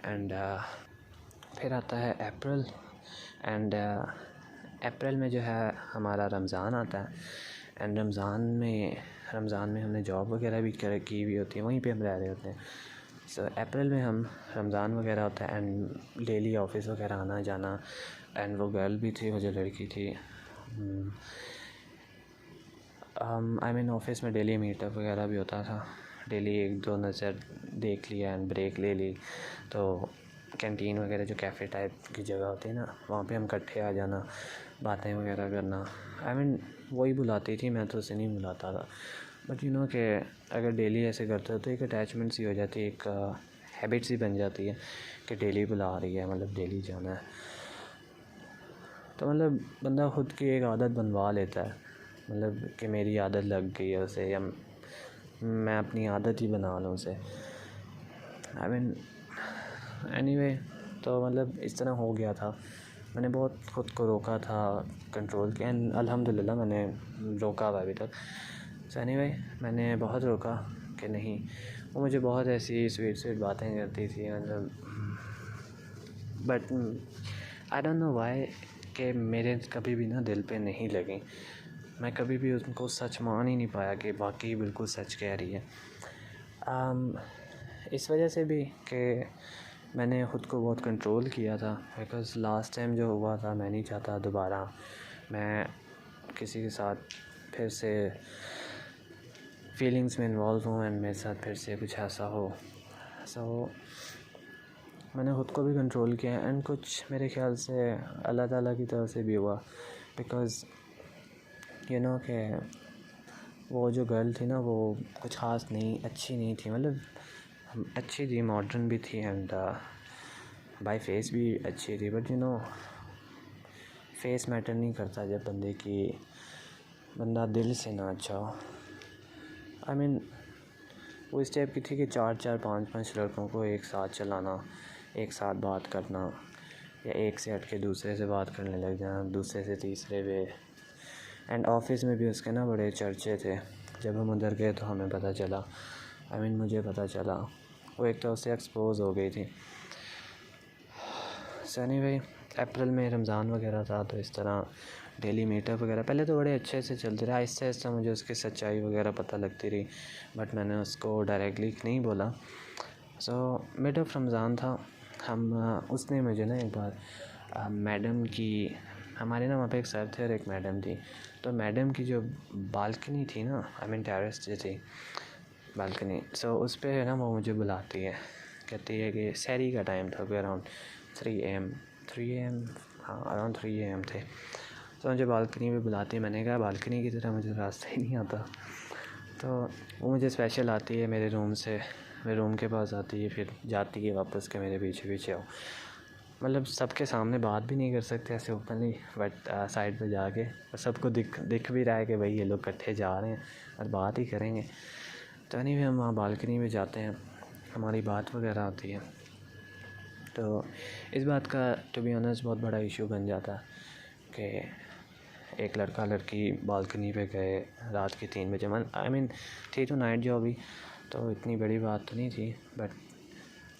एंड फिर आता है अप्रैल। एंड अप्रैल में जो है हमारा रमज़ान आता है। एंड रमज़ान में हमने जॉब वगैरह भी की हुई होती है, वहीं पे हम रह रहे होते हैं। सो अप्रैल में हम रमज़ान वगैरह होता है एंड डेली ऑफिस वगैरह आना जाना। एंड वो गर्ल भी थी, वो जो लड़की थी, ऑफिस में डेली मीटअप वगैरह भी होता था, डेली 1-2 नज़र देख लिया एंड ब्रेक ले ली, तो कैंटीन वगैरह जो कैफ़े टाइप की जगह होती है ना, वहाँ पे हम इकट्ठे आ जाना, बातें वगैरह करना। वही बुलाती थी, मैं तो उसे नहीं बुलाता था, बट यू नो कि अगर डेली ऐसे करते हो तो एक अटैचमेंट सी हो जाती है, एक हैबिट सी बन जाती है कि डेली बुला रही है, मतलब डेली जाना है। तो मतलब बंदा ख़ुद की एक आदत बनवा लेता है, मतलब कि मेरी आदत लग गई है उसे, या मैं अपनी आदत ही बना लूँ उसे। एनीवे तो मतलब इस तरह हो गया था। मैंने बहुत ख़ुद को रोका था, कंट्रोल किया, एंड अल्हम्दुलिल्लाह मैंने रोका हुआ अभी तक। सो एनीवे मैंने बहुत रोका कि नहीं, वो मुझे बहुत ऐसी स्वीट बातें करती थी, मतलब but I don't know why कि मेरे कभी भी ना दिल पे नहीं लगी। मैं कभी भी उनको सच मान ही नहीं पाया कि वाकई बिल्कुल सच कह रही है। इस वजह से भी कि मैंने ख़ुद को बहुत कंट्रोल किया था, बिकॉज़ लास्ट टाइम जो हुआ था मैं नहीं चाहता दोबारा मैं किसी के साथ फिर से फीलिंग्स में इन्वॉल्व हूँ एंड मेरे साथ फिर से कुछ ऐसा हो। मैंने ख़ुद को भी कंट्रोल किया एंड कुछ मेरे ख़्याल से अल्लाह ताला की तरफ से भी हुआ, बिकॉज़ यू नो कि वो जो गर्ल थी ना वो कुछ ख़ास नहीं अच्छी नहीं थी, मतलब अच्छी थी, मॉडर्न भी थी एंड बाय फेस भी अच्छी थी, बट फेस मैटर नहीं करता जब बंदा दिल से ना अच्छा हो। आई मीन वो इस टाइप की थी कि 4-4 5-5 लड़कों को एक साथ चलाना, एक साथ बात करना, या एक से हट के दूसरे से बात करने लग जाना, दूसरे से तीसरे पे। एंड ऑफिस में भी उसके ना बड़े चर्चे थे। जब हम उधर गए तो हमें पता चला, मुझे पता चला वो एक तो उससे एक्सपोज हो गई थी। सो एनीवे, अप्रैल में रमज़ान वगैरह था, तो इस तरह डेली मीटअप वगैरह पहले तो बड़े अच्छे से चलते रहे। आहिस्ता आहिस्ता मुझे उसकी सच्चाई वगैरह पता लगती रही, बट मैंने उसको डायरेक्टली नहीं बोला। सो मिड ऑफ रमज़ान था, उसने मुझे ना एक बार मैडम की, हमारे ना वहाँ पे एक सर थे और एक मैडम थी, तो मैडम की जो बालकनी थी ना, टेरेस जो थी बालकनी, सो उस पर ना वो मुझे बुलाती है, कहती है कि सहरी का टाइम था, कोई अराउंड 3 AM, हाँ अराउंड 3 AM थे। तो मुझे बालकनी में बुलाती है। मैंने कहा बालकनी की तरह मुझे रास्ता ही नहीं आता, तो वो मुझे स्पेशल आती है मेरे रूम के पास आती है, फिर जाती है वापस के मेरे पीछे पीछे आओ। मतलब सबके सामने बात भी नहीं कर सकते ऐसे ओपनली, बट साइड पे जाके सबको दिख भी रहा है कि भाई ये लोग इकट्ठे जा रहे हैं और बात ही करेंगे। तो एनीवे हम वहाँ बालकनी में जाते हैं, हमारी बात वगैरह आती है। तो इस बात का टू बी ऑनेस्ट बहुत बड़ा इशू बन जाता है कि एक लड़का लड़की बालकनी पे गए रात के 3 बजे। थी तो नाइट जॉब ही, तो इतनी बड़ी बात तो नहीं थी, बट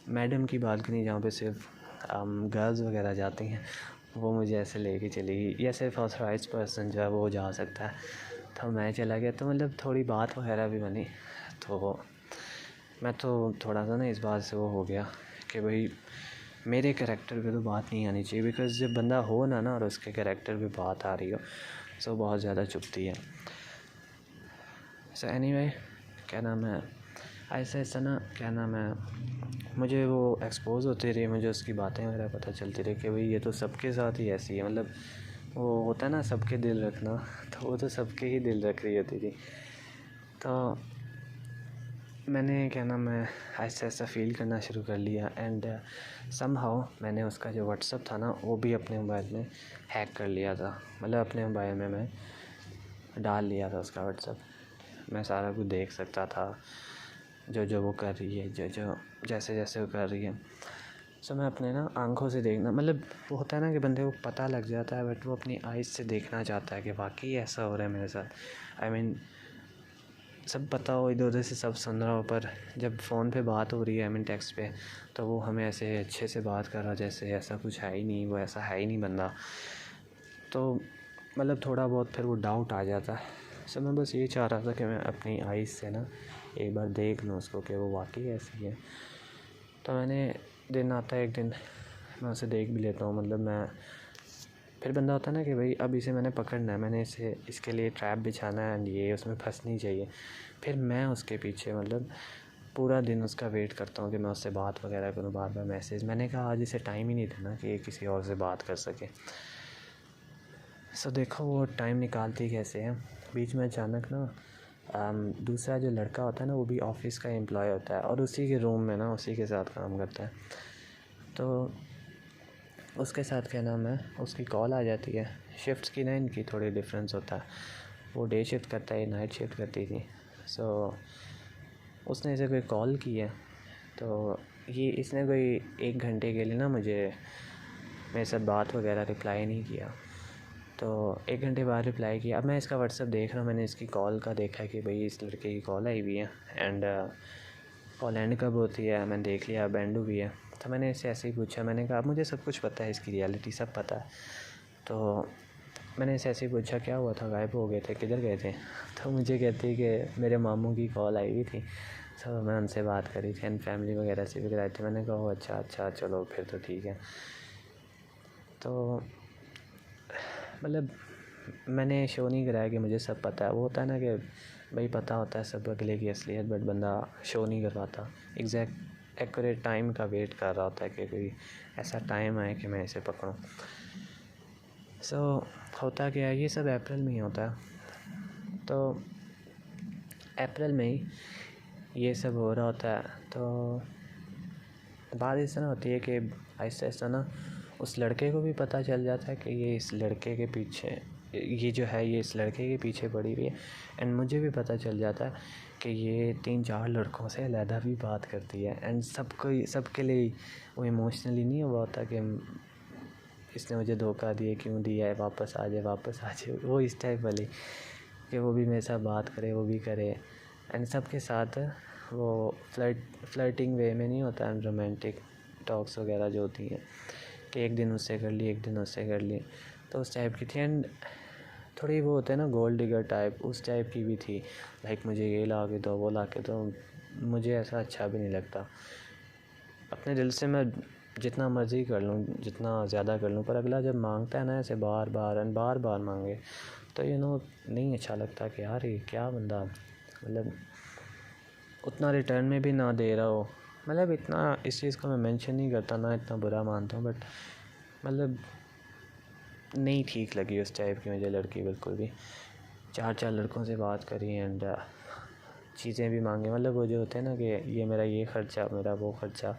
मैडम की बालकनी जहाँ पे सिर्फ गर्ल्स वगैरह जाती हैं, वो मुझे ऐसे लेके चली गई, या सिर्फ ऑथराइज्ड पर्सन जो है वो जा सकता है। तो मैं चला गया, तो मतलब थोड़ी बात वगैरह भी बनी। तो मैं तो थोड़ा सा ना इस बात से वो हो गया कि भाई मेरे कैरेक्टर पे तो बात नहीं आनी चाहिए, बिकॉज़ जब बंदा हो ना और उसके कैरेक्टर पे बात आ रही हो, सो बहुत ज़्यादा चुभती है। सो एनीवे, क्या नाम है, ऐसा ना क्या नाम है, मुझे वो एक्सपोज होती रही, मुझे उसकी बातें वगैरह पता चलती रही कि भाई ये तो सबके साथ ही ऐसी है। मतलब वो होता है ना सबके दिल रखना, तो वो तो सबके ही दिल रख रही होती थी। तो मैंने क्या नाम है ऐसा ऐसा फ़ील करना शुरू कर लिया, एंड समहाउ मैंने उसका जो व्हाट्सअप था ना वो भी अपने मोबाइल में हैक कर लिया था। मतलब अपने मोबाइल में मैं डाल लिया था उसका व्हाट्सअप, मैं सारा कुछ देख सकता था, जो वो कर रही है, जो जैसे वो कर रही है। सो मैं अपने ना आँखों से देखना, मतलब वो होता है ना कि बंदे को पता लग जाता है, बट वो अपनी आइज़ से देखना चाहता है कि वाकई ऐसा हो रहा है मेरे साथ। सब पता हो, इधर उधर से सब सुन रहा हो, पर जब फ़ोन पे बात हो रही है टेक्स्ट पे, तो वो हमें ऐसे अच्छे से बात कर रहा जैसे ऐसा कुछ है ही नहीं, वो ऐसा है ही नहीं बंदा। तो मतलब थोड़ा बहुत फिर वो डाउट आ जाता है। सो मैं बस ये चाह रहा था कि मैं अपनी आइज़ से ना एक बार देख लूँ उसको कि वो वाकई ऐसी है। तो दिन आता है एक दिन मैं उसे देख भी लेता हूँ। मतलब मैं फिर बंदा होता है ना कि भाई अब इसे मैंने पकड़ना है, मैंने इसके लिए ट्रैप बिछाना है एंड ये उसमें फंसनी चाहिए। फिर मैं उसके पीछे मतलब पूरा दिन उसका वेट करता हूँ कि मैं उससे बात वगैरह करूँ, बार बार मैसेज। मैंने कहा आज इसे टाइम ही नहीं देना कि ये किसी और से बात कर सके। सो देखो वो टाइम निकालती कैसे है। बीच में अचानक ना दूसरा जो लड़का होता है ना वो भी ऑफिस का एम्प्लॉय होता है और उसी के रूम में ना उसी के साथ काम करता है। तो उसके साथ क्या नाम है उसकी कॉल आ जाती है। शिफ्ट्स की ना इनकी थोड़ी डिफरेंस होता है, वो डे शिफ्ट करता है, नाइट शिफ्ट करती थी। सो उसने इसे कोई कॉल की है, तो इसने कोई 1 घंटे के लिए ना मेरे साथ बात वगैरह रिप्लाई नहीं किया। तो 1 घंटे बाद रिप्लाई किया। अब मैं इसका व्हाट्सएप देख रहा हूँ, मैंने इसकी कॉल का देखा कि भाई इस लड़के की कॉल आई हुई है एंड कॉल एंड कब होती है मैंने देख लिया, अब एंड हुई है। तो मैंने इससे ऐसे ही पूछा, मैंने कहा मुझे सब कुछ पता है, इसकी रियलिटी सब पता है। तो मैंने इसे ऐसे ही पूछा क्या हुआ था, गायब हो गए थे, किधर गए थे? तो मुझे कहती है कि मेरे मामू की कॉल आई हुई थी, तो मैं उनसे बात करी थी एंड फैमिली वगैरह से भी कराई थी। मैंने कहा अच्छा अच्छा चलो फिर तो ठीक है। तो मतलब मैंने शो नहीं कराया कि मुझे सब पता है। वो होता है ना कि भाई पता होता है सब अगले की असलियत, बट बंदा शो नहीं कर पाता। एग्जैक्ट एक्यूरेट टाइम का वेट कर रहा होता है कि कोई ऐसा टाइम आए कि मैं इसे पकड़ूं। होता क्या है, ये सब अप्रैल में ही होता है। तो अप्रैल में ही ये सब हो रहा होता है। तो बात इस तरह होती है कि आहिस्ता आहिस्ता ना उस लड़के को भी पता चल जाता है कि ये इस लड़के के पीछे, ये जो है ये इस लड़के के पीछे पड़ी हुई है। एंड मुझे भी पता चल जाता है कि ये 3-4 लड़कों से अलहदा भी बात करती है। एंड सबके लिए वो इमोशनली नहीं हुआ होता कि इसने मुझे धोखा दिया, क्यों दिया है, वापस आ जाए। वो इस टाइप वाली कि वो भी मेरे साथ बात करे, वो भी करे। एंड सबके साथ वो फ्लर्टिंग वे में नहीं होता है, रोमांटिक टॉक्स वगैरह जो होती हैं कि एक दिन उससे कर ली, एक दिन उससे कर ली, तो उस टाइप की थी। एंड थोड़ी वो होते हैं ना गोल्ड डिगर टाइप, उस टाइप की भी थी। लाइक मुझे ये ला के दो, वो ला के दो। मुझे ऐसा अच्छा भी नहीं लगता। अपने दिल से मैं जितना मर्ज़ी कर लूँ, जितना ज़्यादा कर लूँ, पर अगला जब मांगता है ना ऐसे बार बार मांगे, तो नहीं अच्छा लगता कि यार ये क्या बंदा, मतलब उतना रिटर्न में भी ना दे रहा हो। मतलब इतना इस चीज़ को मैं मेंशन नहीं करता, ना इतना बुरा मानता हूँ, बट मतलब नहीं ठीक लगी उस टाइप की मुझे लड़की बिल्कुल भी। 4-4 लड़कों से बात करी एंड चीज़ें भी मांगे। मतलब वो जो होते हैं ना कि ये मेरा ये ख़र्चा, मेरा वो ख़र्चा,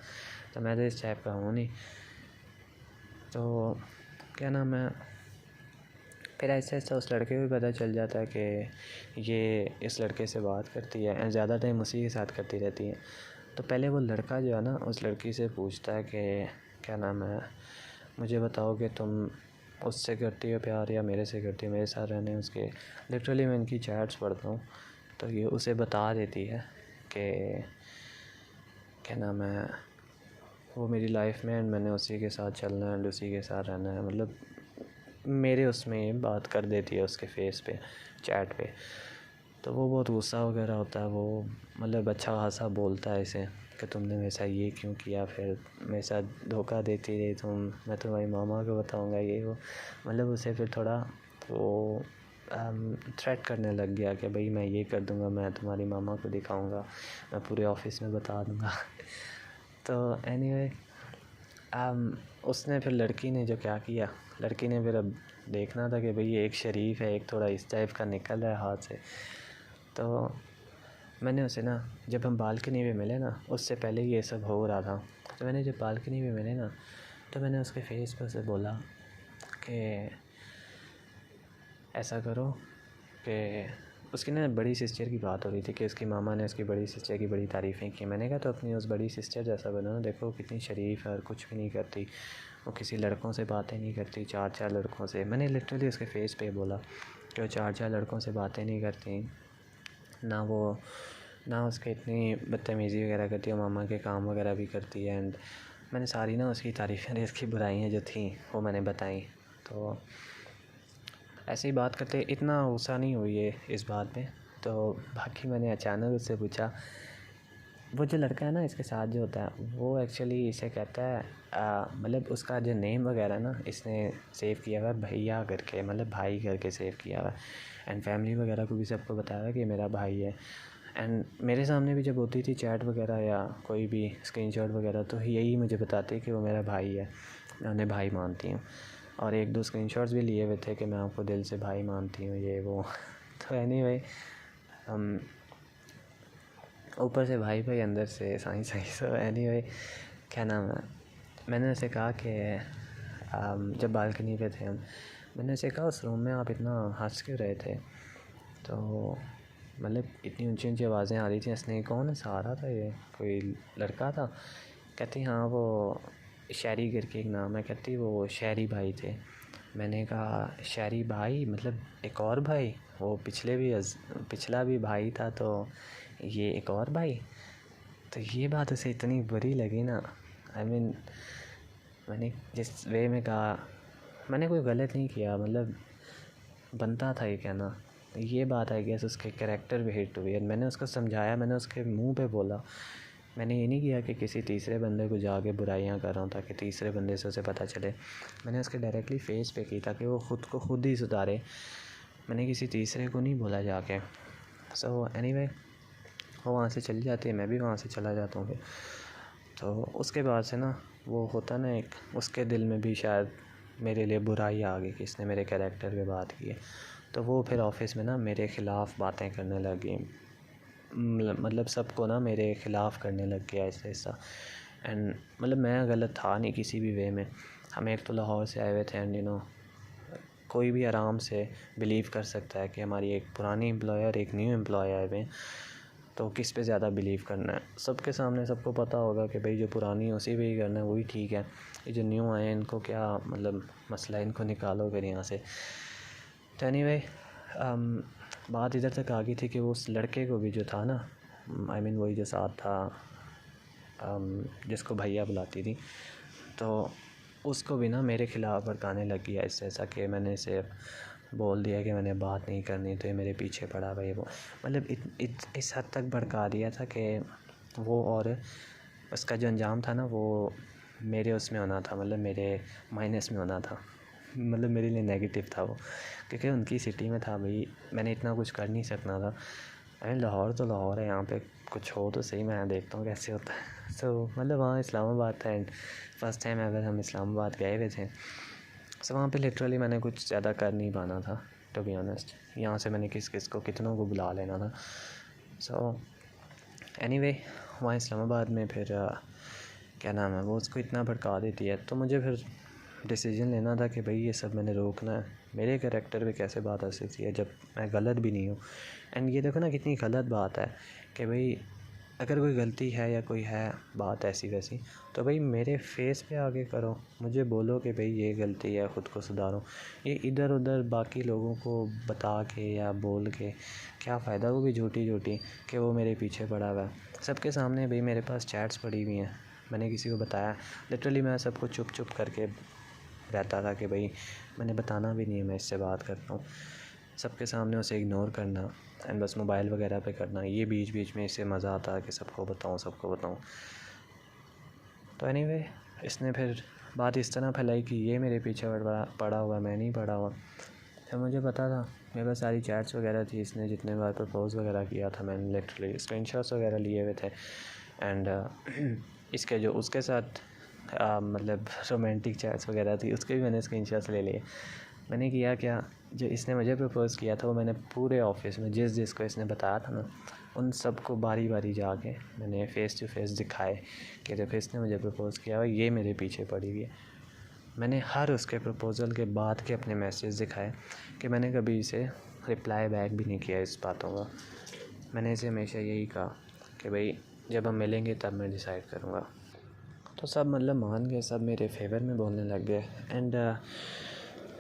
तो मैं तो इस टाइप का हूँ नहीं। तो क्या नाम है, फिर ऐसे ऐसा उस लड़के को भी पता चल जाता है कि ये इस लड़के से बात करती है एंड ज़्यादा टाइम उसी के साथ करती रहती है। तो पहले वो लड़का जो है ना उस लड़की से पूछता है कि क्या नाम है, मुझे बताओ कि तुम उससे करती हो प्यार या मेरे से करती हो, मेरे साथ रहने उसके। लिटरली मैं इनकी चैट्स पढ़ता हूँ तो ये उसे बता देती है कि क्या नाम है, वो मेरी लाइफ में एंड मैंने उसी के साथ चलना है एंड उसी के साथ रहना है। मतलब मेरे उसमें बात कर देती है उसके फेस पे, चैट पे। तो वो बहुत गुस्सा वगैरह होता है। वो मतलब अच्छा खासा बोलता है इसे कि तुमने मेरे साथ ये क्यों किया, फिर मेरे साथ धोखा देती रही तुम, मैं तुम्हारी मामा को बताऊंगा ये वो। मतलब उसे फिर थोड़ा वो थ्रेट करने लग गया कि भाई मैं ये कर दूंगा, मैं तुम्हारी मामा को दिखाऊंगा, मैं पूरे ऑफिस में बता दूंगा। तो एनीवे उसने फिर लड़की ने जो क्या किया, लड़की ने फिर अब देखना था कि भाई ये एक शरीफ है, एक थोड़ा इस टाइप का निकल रहा है हाथ से। तो मैंने उसे ना, जब हम बालकनी में मिले ना, उससे पहले ये सब हो रहा था, तो मैंने जब बालकनी में मिले ना, तो मैंने उसके फेस पे उसे बोला कि ऐसा करो कि उसकी ना बड़ी सिस्टर की बात हो रही थी कि उसकी मामा ने उसकी बड़ी सिस्टर की बड़ी तारीफ़ें की। मैंने कहा तो अपनी उस बड़ी सिस्टर जैसा बनो ना, देखो कितनी शरीफ है और कुछ भी नहीं करती, वो किसी लड़कों से बातें नहीं करती, 4-4 लड़कों से। मैंने लिटरली उसके फेस पे बोला कि वो 4-4 लड़कों से बातें नहीं करती, ना उसके इतनी बदतमीज़ी वगैरह करती है, मामा के काम वगैरह भी करती है। एंड मैंने सारी ना उसकी तारीफ़ें, उसकी बुराइयाँ जो थी वो मैंने बताई। तो ऐसे ही बात करते इतना गुस्सा नहीं हुई है इस बात में। तो बाकी मैंने अचानक उससे पूछा, वो जो लड़का है ना इसके साथ जो होता है वो एक्चुअली इसे कहता है मतलब उसका जो नेम वगैरह ना इसने सेव किया हुआ है भैया करके, मतलब भाई करके सेव किया हुआ है। एंड फैमिली वगैरह को भी सबको बताया है कि मेरा भाई है। एंड मेरे सामने भी जब होती थी चैट वगैरह या कोई भी स्क्रीनशॉट वगैरह, तो यही मुझे बताते कि वो मेरा भाई है, मैं उन्हें भाई मानती हूँ। और 1-2 स्क्रीनशॉट्स भी लिए हुए थे कि मैं आपको दिल से भाई मानती हूँ, ये वो। तो एनीवे हम ऊपर से भाई भाई, अंदर से साईं साईं। सो एनीवे क्या नाम है, मैंने उसे कहा कि जब बालकनी पे थे हम, मैंने उसे कहा उस रूम में आप इतना हंस क्यों रहे थे। तो मतलब इतनी ऊंची ऊंची आवाज़ें आ रही थी, हंसने। कौन हंसा आ रहा था, ये कोई लड़का था। कहती हाँ वो शहरी करके एक नाम है, कहती वो शहरी भाई थे। मैंने कहा शहरी भाई मतलब एक और भाई, वो पिछला भी भाई था तो ये एक और भाई। तो ये बात उसे इतनी बुरी लगी ना, आई मीन मैंने जिस वे में कहा, मैंने कोई गलत नहीं किया, मतलब बनता था ये कहना ये बात आई गेस उसके कैरेक्टर पे हिट हुई, और मैंने उसको समझाया, मैंने उसके मुंह पे बोला। मैंने ये नहीं किया कि किसी तीसरे बंदे को जाके बुराइयां कर रहा हूँ ताकि तीसरे बंदे से उसे पता चले। मैंने उसके डायरेक्टली फेस पे की ताकि वो ख़ुद को खुद ही सुधारे। मैंने किसी तीसरे को नहीं बोला जाके। सो एनीवे, वो वहाँ से चली जाती है, मैं भी वहाँ से चला जाता हूँ फिर। तो उसके बाद से ना वो होता ना एक, उसके दिल में भी शायद मेरे लिए बुराई आ गई कि इसने मेरे कैरेक्टर पे बात की है। तो वो फिर ऑफिस में ना मेरे ख़िलाफ़ बातें करने लगी, मतलब सबको ना मेरे ख़िलाफ़ करने लग गया ऐसा ऐसा। एंड मतलब मैं गलत था नहीं किसी भी वे में। हम एक तो लाहौर से आए हुए थे, एंड कोई भी आराम से बिलीव कर सकता है कि हमारी एक पुरानी एम्प्लॉयर एक न्यू एम्प्लॉय आए हुए हैं, तो किस पे ज़्यादा बिलीव करना है। सबके सामने सबको पता होगा कि भाई जो पुरानी है उसी पे ही करना है, वही ठीक है। ये जो न्यू आए हैं इनको क्या मतलब मसला, इनको निकालो फिर यहाँ से। तो एनीवे, बात इधर तक आ गई थी कि वो उस लड़के को भी जो था ना, आई मीन वही जो साथ था, जिसको भैया बुलाती थी, तो उसको भी ना मेरे ख़िलाफ़ भड़काने लग गया ऐसा ऐसा कि मैंने इसे बोल दिया कि मैंने बात नहीं करनी, तो ये मेरे पीछे पड़ा भाई। वो मतलब इस हद तक भड़का दिया था कि वो, और उसका जो अंजाम था ना वो मेरे उसमें होना था, मतलब मेरे माइनस में होना था, मतलब मेरे लिए नेगेटिव था वो, क्योंकि उनकी सिटी में था भाई। मैंने इतना कुछ कर नहीं सकना था। अरे लाहौर तो लाहौर है, यहाँ पे कुछ हो तो सही, मैं देखता हूँ कैसे होता है। सो मतलब वहाँ इस्लामाबाद था, एंड फर्स्ट टाइम अगर हम इस्लामाबाद गए हुए थे। सो वहाँ पे लिटरली मैंने कुछ ज़्यादा कर नहीं पाना था, टू बी ऑनेस्ट। यहाँ से मैंने किस किस को कितनों को बुला लेना था। सो एनीवे, वहाँ इस्लामाबाद में फिर क्या नाम है, वो उसको इतना भड़का देती है, तो मुझे फिर डिसीजन लेना था कि भाई ये सब मैंने रोकना है। मेरे कैरेक्टर पे कैसे बात आ सकती है जब मैं गलत भी नहीं हूँ। एंड ये देखो ना कितनी गलत बात है कि भाई अगर कोई गलती है या कोई है बात ऐसी वैसी, तो भाई मेरे फेस पे आगे करो, मुझे बोलो कि भाई ये गलती है, ख़ुद को सुधारो। ये इधर उधर बाकी लोगों को बता के या बोल के क्या फ़ायदा, वो भी झूठी झूठी कि वो मेरे पीछे पड़ा हुआ है। सबके सामने भाई मेरे पास चैट्स पड़ी हुई हैं, मैंने किसी को बताया, लिटरली मैं सबको चुप चुप करके रहता था कि भाई मैंने बताना भी नहीं है मैं इससे बात करता हूँ। सबके सामने उसे इग्नोर करना एंड बस मोबाइल वगैरह पे करना, ये बीच बीच में इससे मज़ा आता है कि सबको बताऊँ। तो एनीवे, इसने फिर बात इस तरह फैलाई कि ये मेरे पीछे पड़ा हुआ, मैं नहीं पड़ा हुआ। तो मुझे पता था, मेरे पास सारी चैट्स वगैरह थी, इसने जितने बार प्रपोज़ वगैरह किया था मैंने लिटरली स्क्रीनशॉट्स वगैरह लिए हुए थे। एंड इसके जो उसके साथ मतलब रोमांटिक चैट्स वगैरह थी, उसके भी मैंने स्क्रीनशॉट्स ले लिए। मैंने किया क्या, जो इसने मुझे प्रपोज़ किया था वो मैंने पूरे ऑफिस में जिसको इसने बताया था ना, उन सबको बारी बारी जाके मैंने फ़ेस टू फेस दिखाए कि देखो इसने मुझे प्रपोज़ किया और ये मेरे पीछे पड़ी हुई है। मैंने हर उसके प्रपोज़ल के बाद के अपने मैसेज दिखाए कि मैंने कभी इसे रिप्लाई बैक भी नहीं किया इस बातों का। मैंने इसे हमेशा यही कहा कि भाई जब हम मिलेंगे तब मैं डिसाइड करूँगा। तो सब मतलब मान गए, सब मेरे फेवर में बोलने लग गए। एंड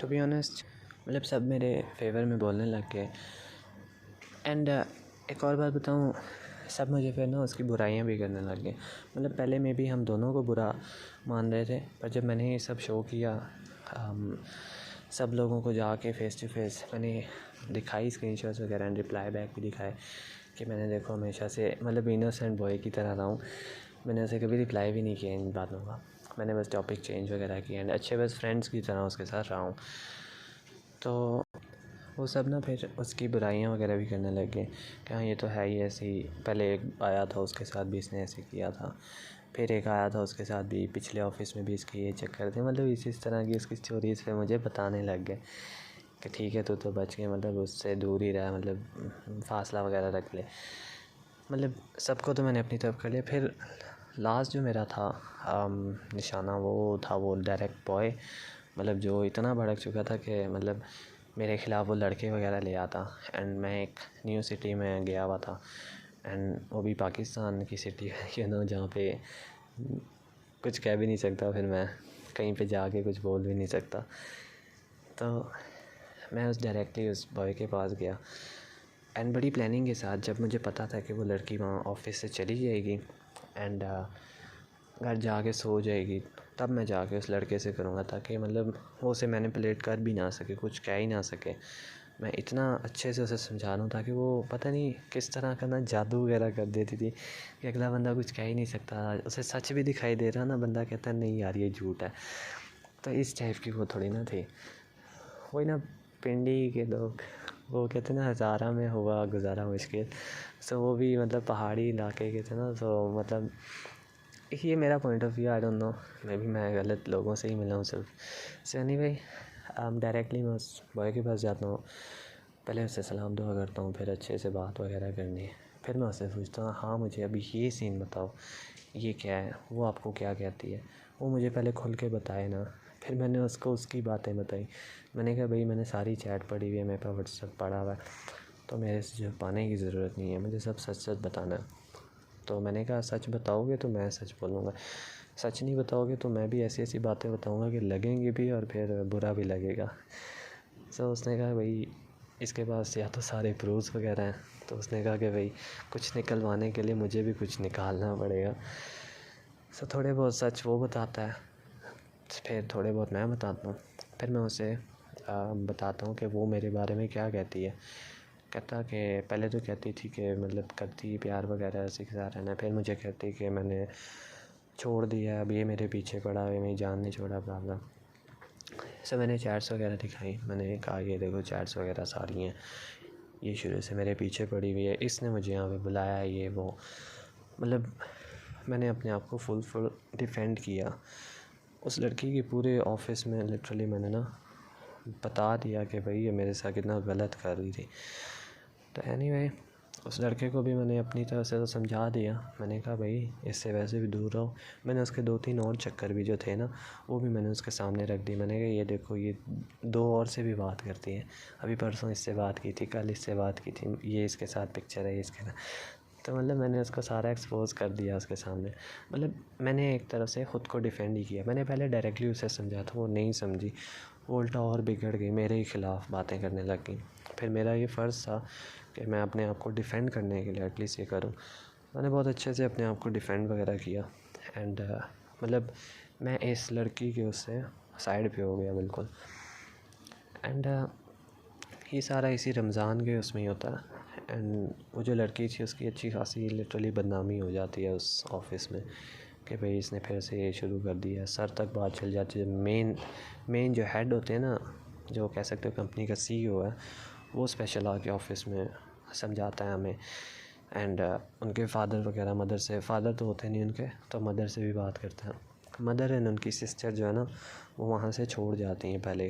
टू बी ऑनेस्ट, मतलब सब मेरे फेवर में बोलने लग गए। एंड एक और बात बताऊँ, सब मुझे फिर ना उसकी बुराइयां भी करने लग गए। मतलब पहले में भी हम दोनों को बुरा मान रहे थे, पर जब मैंने ये सब शो किया, सब लोगों को जाके फ़ेस टू फेस मैंने दिखाई स्क्रीनशॉट्स वगैरह एंड रिप्लाई बैक भी दिखाए कि मैंने देखो हमेशा से मतलब इनोसेंट बॉय की तरह रहा हूँ। मैंने उसे कभी रिप्लाई भी नहीं किया इन बातों का, मैंने बस टॉपिक चेंज वगैरह किया एंड अच्छे बस फ्रेंड्स की तरह उसके साथ रहा हूँ। तो वो सब ना फिर उसकी बुराइयां वगैरह भी करने लग गए कि हाँ ये तो है ही ऐसे ही। पहले एक आया था उसके साथ भी इसने ऐसे किया था, फिर एक आया था उसके साथ भी पिछले ऑफिस में भी इसके ये चक्कर थे। मतलब इस तरह की उसकी स्टोरीज़ पे मुझे बताने लग गए कि ठीक है तू तो बच गए, मतलब उससे दूर ही रहा, मतलब फासला वगैरह रख ले। मतलब सबको तो मैंने अपनी तरफ कर लिया। फिर लास्ट जो मेरा था निशाना, वो था वो डायरेक्ट बॉय, मतलब जो इतना भड़क चुका था कि मतलब मेरे ख़िलाफ़ वो लड़के वगैरह ले आता। एंड मैं एक न्यू सिटी में गया हुआ था, एंड वो भी पाकिस्तान की सिटी है जहाँ पे कुछ कह भी नहीं सकता, फिर मैं कहीं पे जाके कुछ बोल भी नहीं सकता। तो मैं डायरेक्टली उस बॉय के पास गया एंड बड़ी प्लानिंग के साथ, जब मुझे पता था कि वो लड़की वहाँ ऑफिस से चली जाएगी एंड घर जाके सो जाएगी, तब मैं जाके उस लड़के से करूँगा ताकि मतलब वो उसे मैनिपुलेट कर भी ना सके, कुछ कह ही ना सके। मैं इतना अच्छे से उसे समझा रहा हूँ ताकि वो पता नहीं किस तरह का ना जादू वगैरह कर देती थी कि अगला बंदा कुछ कह ही नहीं सकता, उसे सच भी दिखाई दे रहा ना, बंदा कहता है नहीं यार ये झूठ है। तो इस टाइप की वो थोड़ी ना थी। वही ना, पिंडी के लोग वो कहते ना हज़ारा में हुआ गुजारा मुश्किल। सो वो भी मतलब पहाड़ी इलाके के थे ना, तो मतलब ये मेरा point of view, I don't no, मैं गलत लोगों से ही मिला हूँ सिर्फ। सो एनीवे डायरेक्टली मैं उस बॉय के पास जाता हूँ, पहले उससे सलाम दुआ करता हूँ, फिर अच्छे से बात वगैरह करनी है। फिर मैं उससे पूछता हूँ हाँ मुझे अभी ये सीन बताओ, ये क्या है, वो आपको क्या कहती है। वो मुझे पहले खुल के बताए ना। फिर मैंने उसको उसकी बातें बताई। मैंने कहा भाई मैंने सारी चैट पढ़ी हुई है, मेरे पास व्हाट्सएप पड़ा हुआ है, तो मेरे से छुपाने की ज़रूरत नहीं है, मुझे सब सच सच बताना है। तो मैंने कहा सच बताओगे तो मैं सच बोलूँगा, सच नहीं बताओगे तो मैं भी ऐसी ऐसी बातें बताऊँगा कि लगेंगी भी और फिर बुरा भी लगेगा। सो उसने कहा भाई इसके पास या तो सारे प्रूफ्स वगैरह हैं। तो उसने कहा कि भाई कुछ निकलवाने के लिए मुझे भी कुछ निकालना पड़ेगा। सो थोड़े बहुत सच वो बताता है, फिर थोड़े बहुत मैं बताता हूँ। फिर मैं उसे बताता हूँ कि वो मेरे बारे में क्या कहती है। कहता कि पहले तो कहती थी कि मतलब करती प्यार वगैरह ऐसे के साथ रहना, फिर मुझे कहती कि मैंने छोड़ दिया, अब ये मेरे पीछे पड़ा है, मेरी जान नहीं छोड़ा, प्रॉब्लम। सो मैंने चैट्स वगैरह दिखाई, मैंने कहा ये देखो चैट्स वगैरह सारी हैं, ये शुरू से मेरे पीछे पड़ी हुई है, इसने मुझे यहाँ पे बुलाया है, ये वो, मतलब मैंने अपने आप को फुल डिफेंड किया। उस लड़की की पूरे ऑफिस में लिटरली मैंने ना बता दिया कि भाई ये मेरे साथ कितना गलत कर रही थी। तो एनीवे उस लड़के को भी मैंने अपनी तरफ से तो समझा दिया। मैंने कहा भाई इससे वैसे भी दूर रहो। मैंने उसके 2-3 और चक्कर भी जो थे ना वो भी मैंने उसके सामने रख दी। मैंने कहा ये देखो ये 2 और से भी बात करती है, अभी परसों इससे बात की थी, कल इससे बात की थी, ये इसके साथ पिक्चर है, ये इसके साथ। तो मतलब मैंने उसको सारा एक्सपोज़ कर दिया उसके सामने। मतलब मैंने एक तरफ से ख़ुद को डिफेंड ही किया। मैंने पहले डायरेक्टली उसे समझा था, वो नहीं समझी, वो उल्टा और बिगड़ गई, मेरे ही ख़िलाफ़ बातें करने लग गई। फिर मेरा ये फ़र्ज़ था कि मैं अपने आप को डिफ़ेंड करने के लिए एटलीस्ट ये करूँ। मैंने बहुत अच्छे से अपने आप को डिफ़ेंड वगैरह किया एंड मतलब मैं इस लड़की के उससे साइड पे हो गया बिल्कुल। एंड ये सारा इसी रमज़ान के उसमें ही होता है। एंड वो जो लड़की थी उसकी अच्छी खासी लिटरली बदनामी हो जाती है उस ऑफ़िस में कि भाई इसने फिर से ये शुरू कर दिया, सर तक बात चल जाती है। मेन जो हेड होते हैं ना, जो कह सकते हो कंपनी का CEO है, वो स्पेशल आके ऑफिस में समझाता है हमें। एंड उनके फादर वगैरह, मदर से, फादर तो होते नहीं उनके, तो मदर से भी बात करते हैं। मदर एंड उनकी सिस्टर जो है ना वो वहाँ से छोड़ जाती हैं पहले।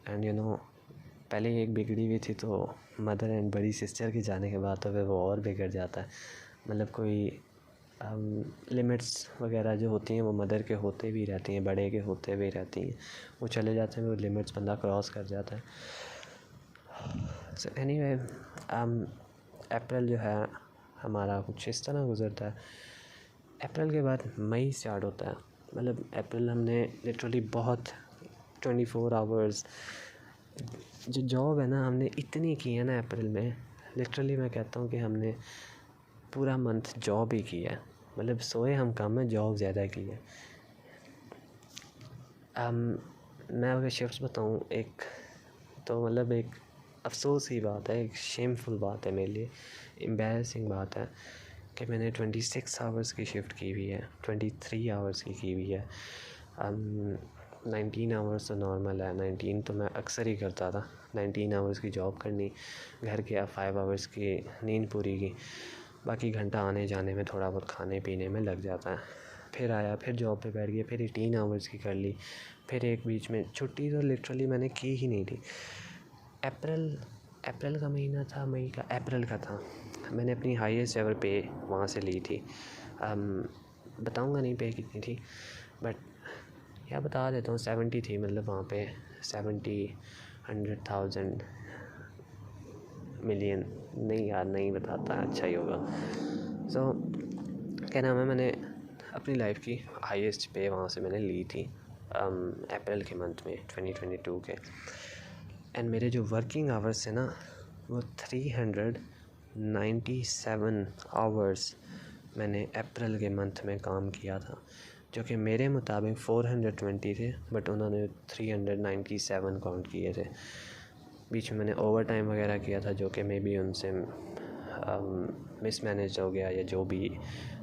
एंड यू नो पहले एक बिगड़ी हुई थी, तो मदर एंड बड़ी सिस्टर के जाने के बाद तो फिर वो और बिगड़ जाता है। मतलब कोई लिमिट्स वगैरह जो होती हैं वो मदर के होते भी रहती हैं, बड़े के होते भी रहती हैं, वो चले जाते हैं, वो लिमिट्स बंदा क्रॉस कर जाता है। सो एनीवे अप्रैल जो है हमारा कुछ इस तरह गुजरता है। अप्रैल के बाद मई स्टार्ट होता है। मतलब अप्रैल हमने लिटरली बहुत 24 आवर्स जो जॉब है ना हमने इतनी की है ना अप्रैल में, लिटरली मैं कहता हूँ कि हमने पूरा मंथ जॉब ही की है। मतलब सोए हम कम है, जॉब ज़्यादा की है। मैं अगर शिफ्ट्स बताऊँ एक, तो मतलब एक अफसोस की बात है, एक शेमफुल बात है मेरे लिए, एम्बैरसिंग बात है कि मैंने 26 आवर्स की शिफ्ट की हुई है, 23 आवर्स की हुई है। 19 आवर्स तो नॉर्मल है, 19 तो मैं अक्सर ही करता था। 19 आवर्स की जॉब करनी, घर के 5 आवर्स की नींद पूरी की, बाकी घंटा आने जाने में, थोड़ा बहुत खाने पीने में लग जाता है। फिर आया, फिर जॉब पे बैठ गया, फिर 18 आवर्स की कर ली, फिर एक बीच में छुट्टी तो लिटरली मैंने की ही नहीं थी। अप्रैल का महीना था, मई का, अप्रैल का था, मैंने अपनी हाईएस्ट एवर पे वहाँ से ली थी। बताऊँगा नहीं पे कितनी थी, बट या बता देता हूँ 70 थी। मतलब वहाँ पे 70, 100,000, मिलियन, नहीं यार नहीं बताता, अच्छा ही होगा। सो क्या नाम है, मैंने अपनी लाइफ की हाईएस्ट पे वहाँ से मैंने ली थी अप्रैल के मंथ में 2022 के। एंड मेरे जो वर्किंग आवर्स थे ना वो 397 आवर्स मैंने अप्रैल के मंथ में काम किया था, जो कि मेरे मुताबिक 420 थे, बट उन्होंने 397 काउंट किए थे। बीच में मैंने ओवर टाइम वगैरह किया था, जो कि मे बी उनसे मिसमैनेज हो गया या जो भी,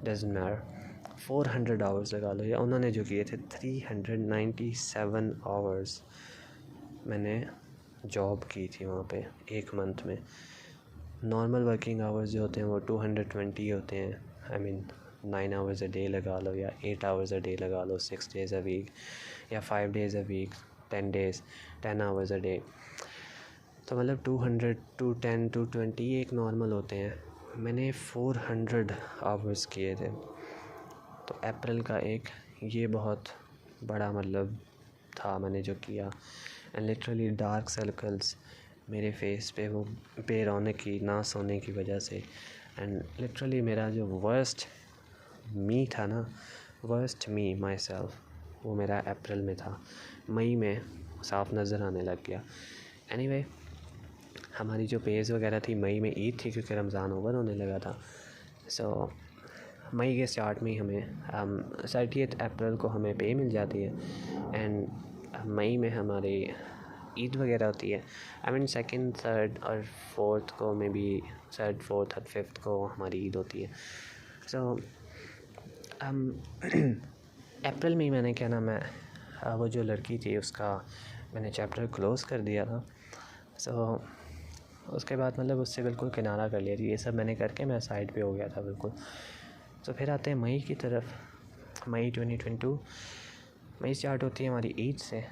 डजंट मैटर। 400 आवर्स लगा लो, या उन्होंने जो किए थे 397 आवर्स मैंने जॉब की थी वहाँ पे एक मंथ में। नॉर्मल वर्किंग आवर्स जो होते हैं वो 220 होते हैं। I mean 9 hours a day लगा लो, या 8 आवर्स अ डे लगा लो, 6 डेज़ अ वीक, या 5 days a week, 10 days, 10 hours a day. तो मतलब 200, 210, 220 एक नॉर्मल होते हैं। मैंने 400 आवर्स किए थे। तो अप्रैल का एक ये बहुत बड़ा मतलब था मैंने जो किया। एंड लिटरली डार्क सर्कल्स मेरे फेस पे, वो बेरौनकी, ना सोने की वजह से। एंड लिटरली मेरा जो वर्स्ट मी था ना, वर्स्ट मी माई सेल्फ, वो मेरा अप्रैल में था। मई में साफ नज़र आने लग गया। एनीवे, हमारी जो पेज वगैरह थी, मई में ईद थी क्योंकि रमज़ान ओवर होने लगा था। सो मई के स्टार्ट में ही हमें 30 अप्रैल को हमें पे मिल जाती है। एंड मई में हमारी ईद वगैरह होती है। आई मीन 2nd, 3rd और 4th को, मे बी 3rd, 4th और 5th को हमारी ईद होती है। सो अप्रैल में ही मैंने, क्या नाम है, वो जो लड़की थी उसका मैंने चैप्टर क्लोज़ कर दिया था। सो उसके बाद मतलब उससे बिल्कुल किनारा कर लिया थी। ये सब मैंने करके मैं साइड पे हो गया था बिल्कुल। तो फिर आते हैं मई की तरफ। मई 2022 मई स्टार्ट होती है हमारी ईद से।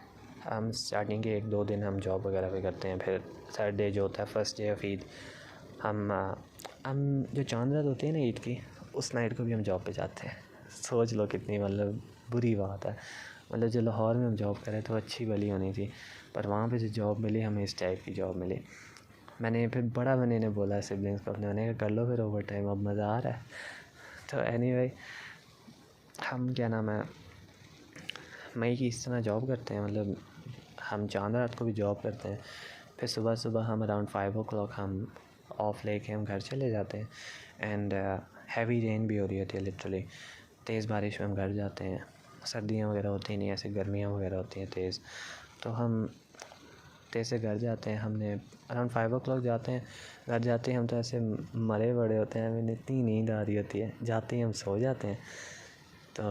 हम स्टार्टिंग के 1-2 दिन हम जॉब वगैरह भी करते हैं। फिर 3rd डे जो होता है, फर्स्ट डे ऑफ ईद, हम जो चांद रात होती है ना ईद की, उस नाइट को भी हम जॉब पे जाते हैं। सोच लो कितनी मतलब बुरी बात है। मतलब जो लाहौर में हम जॉब करें तो अच्छी भली होनी थी, पर वहाँ पे जो जॉब मिली हमें इस टाइप की जॉब मिली। मैंने फिर बड़ा बने ने बोला सिबलिंग्स को अपने, मैंने कहा कर लो फिर ओवर टाइम, अब मज़ा आ रहा है। तो एनीवे, हम, क्या नाम है, मई की इस तरह जॉब करते हैं। मतलब हम चांद रात को भी जॉब करते हैं। फिर सुबह सुबह हम अराउंड 5 o'clock हम ऑफ़ लेके हम घर चले जाते हैं। एंड हैवी रेन भी हो रही होती है, लिटरली तेज़ बारिश में हम घर जाते हैं। सर्दियाँ वगैरह होती नहीं, ऐसे गर्मियाँ वगैरह होती हैं तेज़। तो हम तेज़ से घर जाते हैं। हमने अराउंड 5 o'clock जाते हैं। घर जाते ही हम तो ऐसे मरे बड़े होते हैं, हमें इतनी नींद आ रही होती है, जाते ही हम सो जाते हैं। तो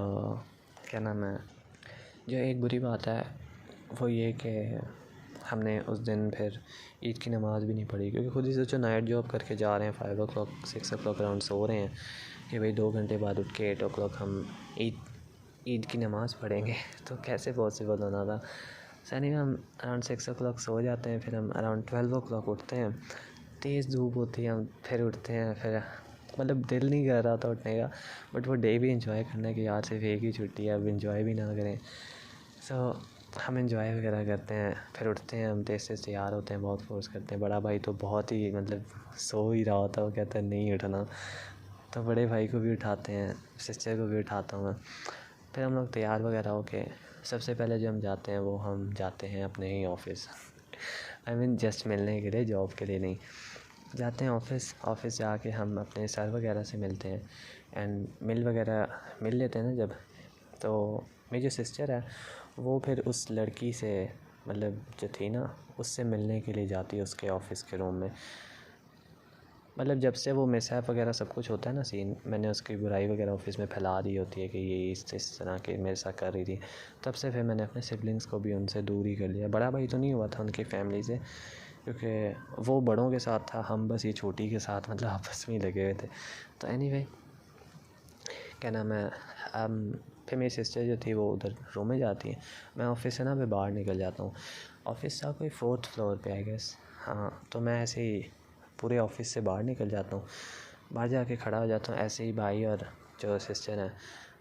क्या नाम है, जो एक बुरी बात है वो ये कि हमने उस दिन फिर ईद की नमाज़ भी नहीं पढ़ी, क्योंकि खुद ही सोचो नाइट जॉब करके जा रहे हैं, 5 o'clock 6 o'clock अराउंड सो रहे हैं कि भाई 2 घंटे बाद उठ के 8 o'clock हम ईद की नमाज़ पढ़ेंगे। तो कैसे पॉसिबल होना था। सनी में हम अराउंड 6 o'clock सो जाते हैं। फिर हम अराउंड 12 o'clock उठते हैं। तेज़ धूप होती है, हम फिर उठते हैं। फिर मतलब दिल नहीं कर रहा था उठने का, बट वो डे भी इंजॉय करना है कि यार सिर्फ एक ही छुट्टी है, अब इंजॉय भी ना करें। सो हम इंजॉय वगैरह करते हैं। फिर उठते हैं, हम तेज़ से तैयार होते हैं, बहुत फोर्स करते हैं। बड़ा भाई तो बहुत ही मतलब सो ही रहा होता है, वो कहता है नहीं उठना, तो बड़े भाई को भी उठाते हैं, सिस्टर को भी उठाता हूँ मैं। फिर हम लोग तैयार वगैरह होके, सबसे पहले जो हम जाते हैं वो हम जाते हैं अपने ही ऑफ़िस। आई मीन जस्ट मिलने के लिए, जॉब के लिए नहीं। जाते हैं ऑफ़िस जाके हम अपने सर वगैरह से मिलते हैं। एंड मिल लेते हैं ना जब, तो मेरी जो सिस्टर है वो फिर उस लड़की से, मतलब जो थी ना, उससे मिलने के लिए जाती है उसके ऑफ़िस के रूम में। मतलब जब से वो मिसहैप वगैरह सब कुछ होता है ना सीन, मैंने उसकी बुराई वगैरह ऑफ़िस में फैला दी होती है कि ये इस तरह के मेरे साथ कर रही थी, तब से फिर मैंने अपने सिबलिंग्स को भी उनसे दूर ही कर लिया। बड़ा भाई तो नहीं हुआ था उनकी फ़ैमिली से, क्योंकि वो बड़ों के साथ था, हम बस ये छोटी के साथ मतलब आपस में ही लगे हुए थे। तो एनीवे, क्या नाम है, फिर मेरी सिस्टर जो थी वो उधर रूम में जाती है, मैं ऑफ़िस से ना मैं बाहर निकल जाता हूँ। ऑफ़िस था कोई 4th फ्लोर पे आई गेस, हाँ। तो मैं ऐसे ही पूरे ऑफ़िस से बाहर निकल जाता हूँ, बाहर जाके खड़ा हो जाता हूँ। ऐसे ही भाई और जो सिस्टर है,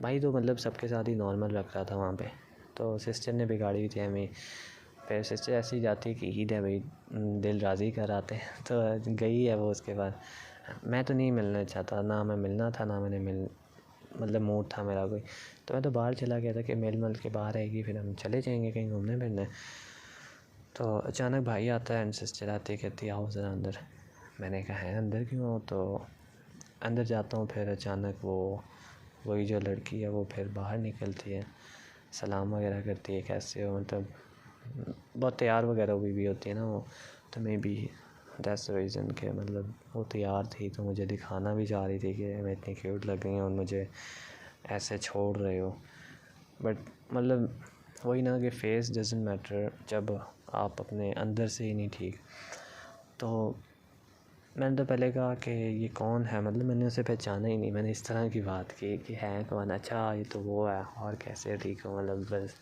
भाई तो मतलब सबके साथ ही नॉर्मल रख रहा था वहाँ पे, तो सिस्टर ने बिगाड़ी हुई थी हमें। फिर सिस्टर ऐसे ही जाती है कि ईद है भाई, दिल राज़ी कर आते हैं, तो गई है वो। उसके बाद मैं तो नहीं मिलना चाहता, ना मैं मिलना था, ना मैंने मतलब मूड था मेरा कोई। तो मैं तो बाहर चला गया था कि मिल के बाहर आएगी, फिर हम चले जाएंगे कहीं घूमने फिरने। तो अचानक भाई आता है एंड सिस्टर आती है, कहती है आओ ज़रा अंदर। मैंने कहा है अंदर क्यों हो, तो अंदर जाता हूँ। फिर अचानक वही जो लड़की है वो फिर बाहर निकलती है, सलाम वगैरह करती है, कैसे हो, मतलब बहुत तैयार वगैरह हुई भी होती है ना वो। तो may be that's the reason कि मतलब वो तैयार थी तो मुझे दिखाना भी चाह रही थी कि मैं इतनी क्यूट लग रही हूँ और मुझे ऐसे छोड़ रहे हो। बट मतलब वही ना कि फेस डजंट मैटर जब आप अपने अंदर से ही नहीं ठीक। तो मैंने तो पहले कहा कि ये कौन है, मतलब मैंने उसे पहचाना ही नहीं। मैंने इस तरह की बात की कि है कौन, अच्छा ये तो वो है और कैसे ठीक हो, मतलब बस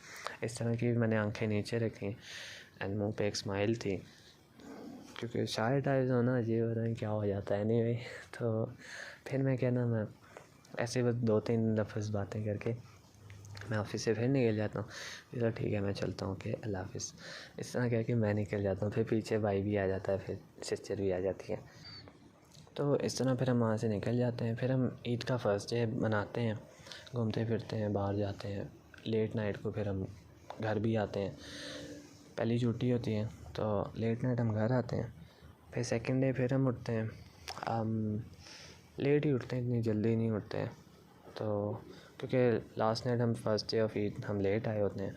इस तरह की। मैंने आंखें नीचे रखी एंड मुंह पे एक स्माइल थी, क्योंकि शायद टाइज हो ना अजीब होता है क्या हो जाता है एनीवे। तो फिर मैं ऐसे बस 2-3 लफ्ज़ बातें करके मैं ऑफिस से फिर निकल जाता हूँ। फिर ठीक है मैं चलता हूँ कि अल्लाह हाफ़िज़, इस तरह कह के मैं निकल जाता हूँ। फिर पीछे भाई भी आ जाता है, फिर सिस्टर भी आ जाती है। तो इस तरह फिर हम वहाँ से निकल जाते हैं। फिर हम ईद का फर्स्ट डे मनाते हैं, घूमते फिरते हैं, बाहर जाते हैं। लेट नाइट को फिर हम घर भी आते हैं। पहली छुट्टी होती है तो लेट नाइट हम घर आते हैं। फिर सेकंड डे फिर हम उठते हैं, हम लेट ही उठते हैं, इतनी जल्दी नहीं उठते हैं। तो क्योंकि लास्ट नाइट हम फर्स्ट डे ऑफ ईद हम लेट आए होते हैं।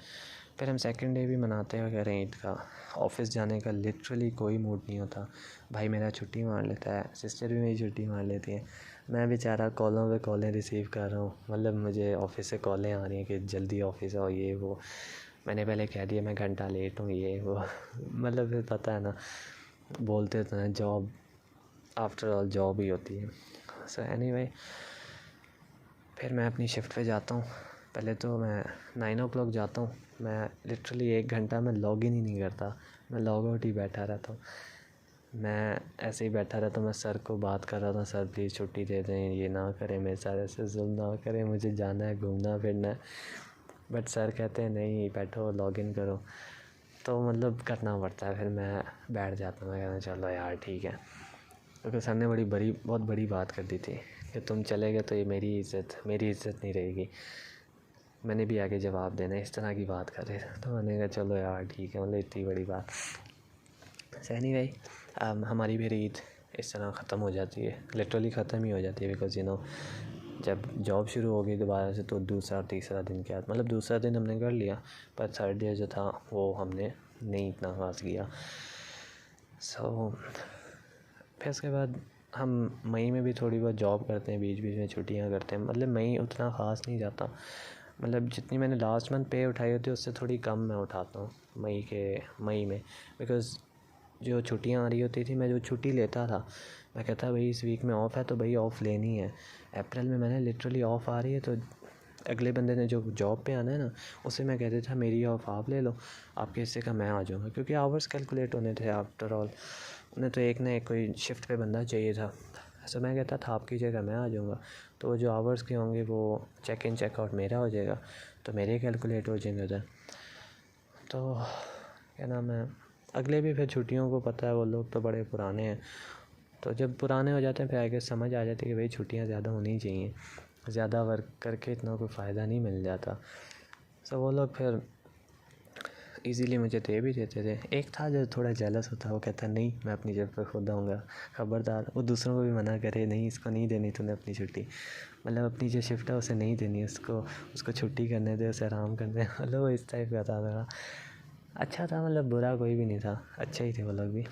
फिर हम सेकंड डे भी मनाते हैं वगैरह ईद का। ऑफ़िस जाने का लिटरली कोई मूड नहीं होता। भाई मेरा छुट्टी मार लेता है, सिस्टर भी मेरी छुट्टी मार लेती है। मैं बेचारा कॉलों पे कॉलें रिसीव कर रहा हूँ, मतलब मुझे ऑफ़िस से कॉलें आ रही हैं कि जल्दी ऑफ़िस आओ, ये वो। मैंने पहले कह दिया मैं घंटा लेट हूँ, ये वो मतलब फिर पता है ना, बोलते तो हैं जॉब आफ्टर ऑल जॉब ही होती है। सो एनीवे फिर मैं अपनी शिफ्ट पे जाता हूँ। पहले तो मैं 9 o'clock जाता हूँ। मैं लिटरली 1 घंटा मैं लॉग इन ही नहीं करता, मैं लॉग आउट ही बैठा रहता हूँ। मैं ऐसे ही बैठा रहता हूँ। मैं सर को बात कर रहा था, सर प्लीज़ छुट्टी दे दें, ये ना करें मेरे साथ, ऐसे जुल्म ना करें, मुझे जाना है, घूमना फिरना है। बट सर कहते हैं नहीं बैठो लॉग इन करो, तो मतलब करना पड़ता है। फिर मैं बैठ जाता हूँ, मैं कहता चलो यार ठीक है, क्योंकि सर ने बहुत बड़ी बात कर दी थी कि तुम चले गए तो ये मेरी इज़्ज़त नहीं रहेगी। मैंने भी आगे जवाब देना, इस तरह की बात कर रहे थे। तो मैंने कहा चलो यार ठीक है, मतलब इतनी बड़ी बात। सही भाई हमारी भी ईद इस तरह ख़त्म हो जाती है, लिटरली ख़त्म ही हो जाती है। बिकॉज़ जब जॉब शुरू हो गई दोबारा से तो दूसरा तीसरा दिन के बाद, मतलब दूसरा दिन हमने कर लिया, पर थर्ड डे जो था वो हमने नहीं इतना खास किया। फिर उसके बाद हम मई में भी थोड़ी बहुत जॉब करते हैं, बीच बीच में छुट्टियां करते हैं। मतलब मई उतना ख़ास नहीं जाता, मतलब जितनी मैंने लास्ट मंथ पे उठाई होती है उससे थोड़ी कम मैं उठाता हूँ मई में। बिकॉज़ जो छुट्टियां आ रही होती थी, मैं जो छुट्टी लेता था, मैं कहता भाई इस वीक में ऑफ़ है तो भाई ऑफ़ लेनी है। अप्रैल में मैंने लिटरली ऑफ़ आ रही है तो अगले बंदे ने जो जॉब पे आना है ना, उसे मैं कहता था मेरी ऑफ़ आप ले लो, आपके हिस्से का मैं आ जाऊँगा, क्योंकि आवर्स कैलकुलेट होने थे आफ्टर ऑल। उन्हें तो एक ना एक कोई शिफ्ट पे बंदा चाहिए था। सो मैं कहता था आपकी जगह मैं आ जाऊँगा, तो वो जो आवर्स के होंगे वो चेक इन चेक आउट मेरा हो जाएगा, तो मेरे कैलकुलेट हो जाएंगे उधर। तो क्या नाम है, अगले भी फिर छुट्टियों को पता है, वो लोग तो बड़े पुराने हैं, तो जब पुराने हो जाते हैं फिर आगे समझ आ जाती है कि भाई छुट्टियाँ ज़्यादा होनी चाहिए, ज़्यादा वर्क करके इतना कोई फ़ायदा नहीं मिल जाता। सो वो लोग फिर इजीली मुझे दे भी देते थे। एक था जो थोड़ा जेलस होता, वो कहता नहीं मैं अपनी जगह पर खुद आऊँगा, खबरदार। वो दूसरों को भी मना करे नहीं इसको नहीं देनी तूने अपनी छुट्टी, मतलब अपनी जो शिफ्ट है उसे नहीं देनी, उसको छुट्टी करने दे, उसे आराम करने दे। मतलब वो इस टाइप का था थोड़ा। अच्छा था, मतलब बुरा कोई भी नहीं था, अच्छे ही थे वो लोग भी।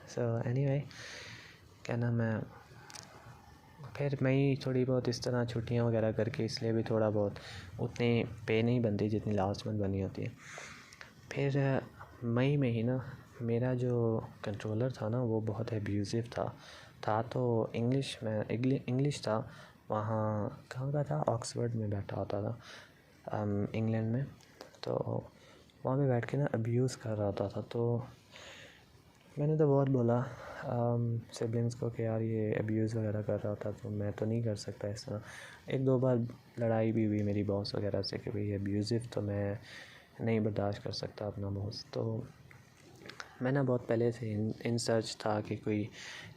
सो एनीवे क्या नाम है, फिर मैं ही थोड़ी बहुत इस तरह छुट्टियाँ वगैरह करके, इसलिए भी थोड़ा बहुत उतनी पे नहीं बनती जितनी लास्ट मंथ बनी होती है। फिर मई में ही ना मेरा जो कंट्रोलर था ना वो बहुत एब्यूज़िव था तो इंग्लिश था। वहाँ कहाँ का था, ऑक्सफोर्ड में बैठा होता था इंग्लैंड में। तो वहाँ पे बैठ के ना अब्यूज़ कर रहा था। तो मैंने तो बहुत बोला सिबलिंग्स को कि यार ये अब्यूज़ वगैरह कर रहा था, तो मैं तो नहीं कर सकता इस तरह। 1-2 बार लड़ाई भी हुई मेरी बॉस वगैरह से कि भाई अब्यूज़िव तो मैं नहीं बर्दाश्त कर सकता अपना बॉस। तो मैं ना बहुत पहले से इन सर्च था कि कोई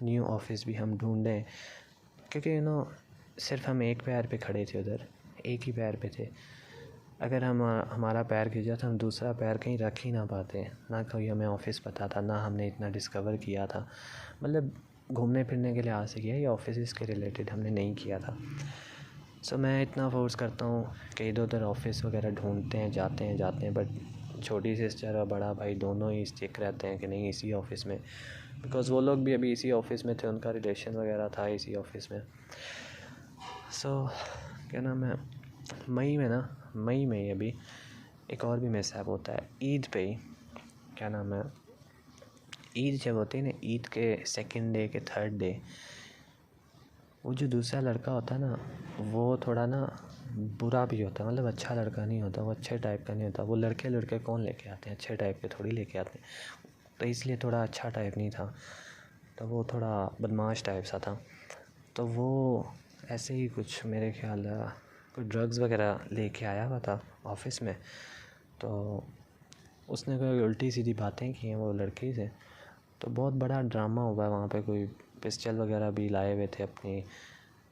न्यू ऑफिस भी हम ढूंढें, क्योंकि सिर्फ हम एक पैर पे खड़े थे उधर, एक ही पैर पे थे। अगर हमारा पैर गिर जाता हम दूसरा पैर कहीं रख ही ना पाते, ना कोई हमें ऑफिस पता था, ना हमने इतना डिस्कवर किया था। मतलब घूमने फिरने के लिहाज से किया, ये ऑफिस के रिलेटेड हमने नहीं किया था। सो मैं इतना फोर्स करता हूँ कि इधर उधर ऑफिस वगैरह ढूंढते हैं, जाते हैं, बट छोटी सिस्टर और बड़ा भाई दोनों ही स्टिक रहते हैं कि नहीं इसी ऑफ़िस में, बिकॉज़ वो लोग भी अभी इसी ऑफ़िस में थे, उनका रिलेशन वगैरह था इसी ऑफ़िस में। क्या नाम है, मई में ही अभी एक और भी मिसहैप होता है ईद पे ही। क्या नाम है, ईद जब होती है ना, ईद के सेकंड डे के थर्ड डे, वो जो दूसरा लड़का होता है ना, वो थोड़ा ना बुरा भी होता है, मतलब अच्छा लड़का नहीं होता, वो अच्छे टाइप का नहीं होता। वो लड़के कौन लेके आते हैं, अच्छे टाइप के थोड़ी लेके आते हैं, तो इसलिए थोड़ा अच्छा टाइप नहीं था, तो वो थोड़ा बदमाश टाइप सा था। तो वो ऐसे ही कुछ मेरे ख्याल कोई ड्रग्स वगैरह लेके आया हुआ था ऑफ़िस में, तो उसने कोई उल्टी सीधी बातें की हैं वो लड़के से, तो बहुत बड़ा ड्रामा हुआ है वहाँ पे। कोई पिस्टल वगैरह भी लाए हुए थे अपनी,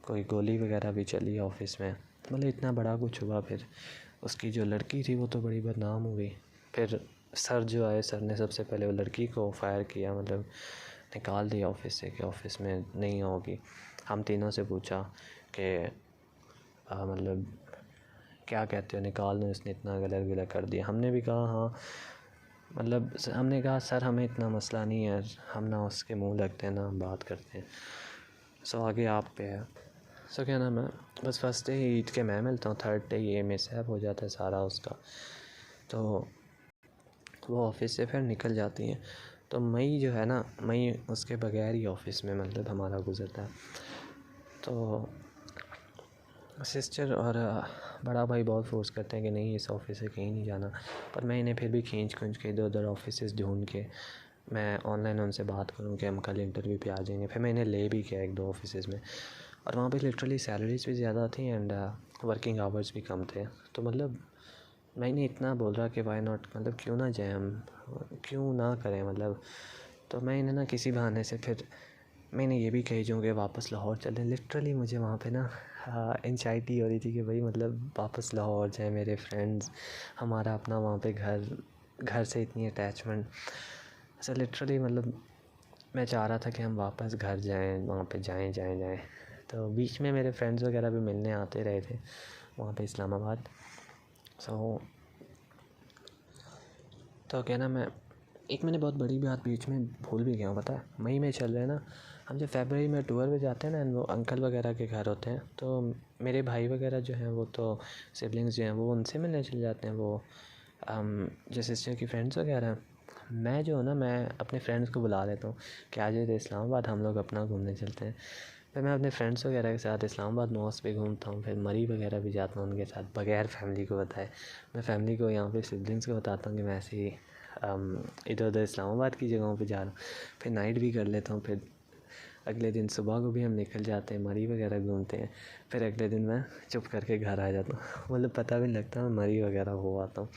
कोई गोली वगैरह भी चली ऑफ़िस में, मतलब इतना बड़ा कुछ हुआ। फिर उसकी जो लड़की थी वो तो बड़ी बदनाम हुई। फिर सर जो आए, सर ने सबसे पहले वो लड़की को फायर किया, मतलब निकाल दिया ऑफ़िस से कि ऑफ़िस में नहीं होगी। हम तीनों से पूछा कि मतलब क्या कहते हो, निकाल दो, इसने इतना गलत गलत कर दिया। हमने भी कहा हाँ, मतलब हमने कहा सर हमें इतना मसला नहीं है, हम ना उसके मुंह लगते हैं ना हम बात करते हैं, सो आगे आप पे है। सो क्या नाम है, बस फर्स्ट डे ही ईद के मैं मिलता हूँ, थर्ड डे ये मिसहैप हो जाता है सारा उसका, तो वो ऑफ़िस से फिर निकल जाती हैं। तो मई जो है ना, मई उसके बगैर ही ऑफ़िस में मतलब हमारा गुजरता है। तो सिस्टर और बड़ा भाई बहुत फोर्स करते हैं कि नहीं इस ऑफ़िस से कहीं नहीं जाना, पर मैं इन्हें फिर भी खींच के इधर उधर ऑफिसेज़ ढूंढ के मैं ऑनलाइन उनसे बात करूं कि हम कल इंटरव्यू पे आ जाएंगे। फिर मैं इन्हें ले भी किया एक दो ऑफिसेज़ में, और वहाँ पे लिटरली सैलरीज भी ज़्यादा थी एंड वर्किंग आवर्स भी कम थे। तो मतलब मैं इन्हें इतना बोल रहा कि वाई नॉट, मतलब क्यों ना जाए हम, क्यों ना करें मतलब। तो मैं इन्हें ना किसी बहाने से फिर मैंने ये भी कही जो कि वापस लाहौर चलें। लिटरली मुझे वहाँ पे ना एंग्जाइटी हो रही थी कि भाई मतलब वापस लाहौर जाए, मेरे फ्रेंड्स, हमारा अपना वहाँ पे घर से इतनी अटैचमेंट, ऐसा लिटरली मतलब मैं चाह रहा था कि हम वापस घर जाएं, वहाँ पे जाएं। तो बीच में मेरे फ्रेंड्स वगैरह भी मिलने आते रहे थे वहाँ पे इस्लामाबाद। तो क्या नाम है, एक मैंने बहुत बड़ी बात बीच में भूल भी गया हूँ, पता है। मई में चल रहे हैं ना, हम जब फरवरी में टूर पे जाते हैं ना, वो अंकल वगैरह के घर होते हैं, तो मेरे भाई वगैरह जो हैं वो तो सिबलिंग्स जो हैं वो उनसे मिलने चले जाते हैं, वो जो सिस्टर की फ्रेंड्स वगैरह हैं। मैं जो हूँ ना, मैं अपने फ्रेंड्स को बुला लेता हूँ कि आ जाए इस्लामाबाद, हम लोग अपना घूमने चलते हैं। फिर मैं अपने फ्रेंड्स वगैरह के साथ इस्लामाबाद मॉस्क पे घूमता हूँ, फिर मरी वगैरह भी जाता हूँ उनके साथ, बगैर फैमिली को बताए। मैं फैमिली को, यहाँ पे सिबलिंग्स को बताता हूँ कि मैं ऐसे ही इधर उधर इस्लामाबाद की जगहों पे जा रहा हूँ। फिर नाइट भी कर लेता हूँ, फिर अगले दिन सुबह को भी हम निकल जाते हैं, मरी वगैरह घूमते हैं। फिर अगले दिन मैं चुप करके घर आ जाता हूँ मतलब पता भी नहीं लगता, मैं मरी वगैरह हो आता हूँ।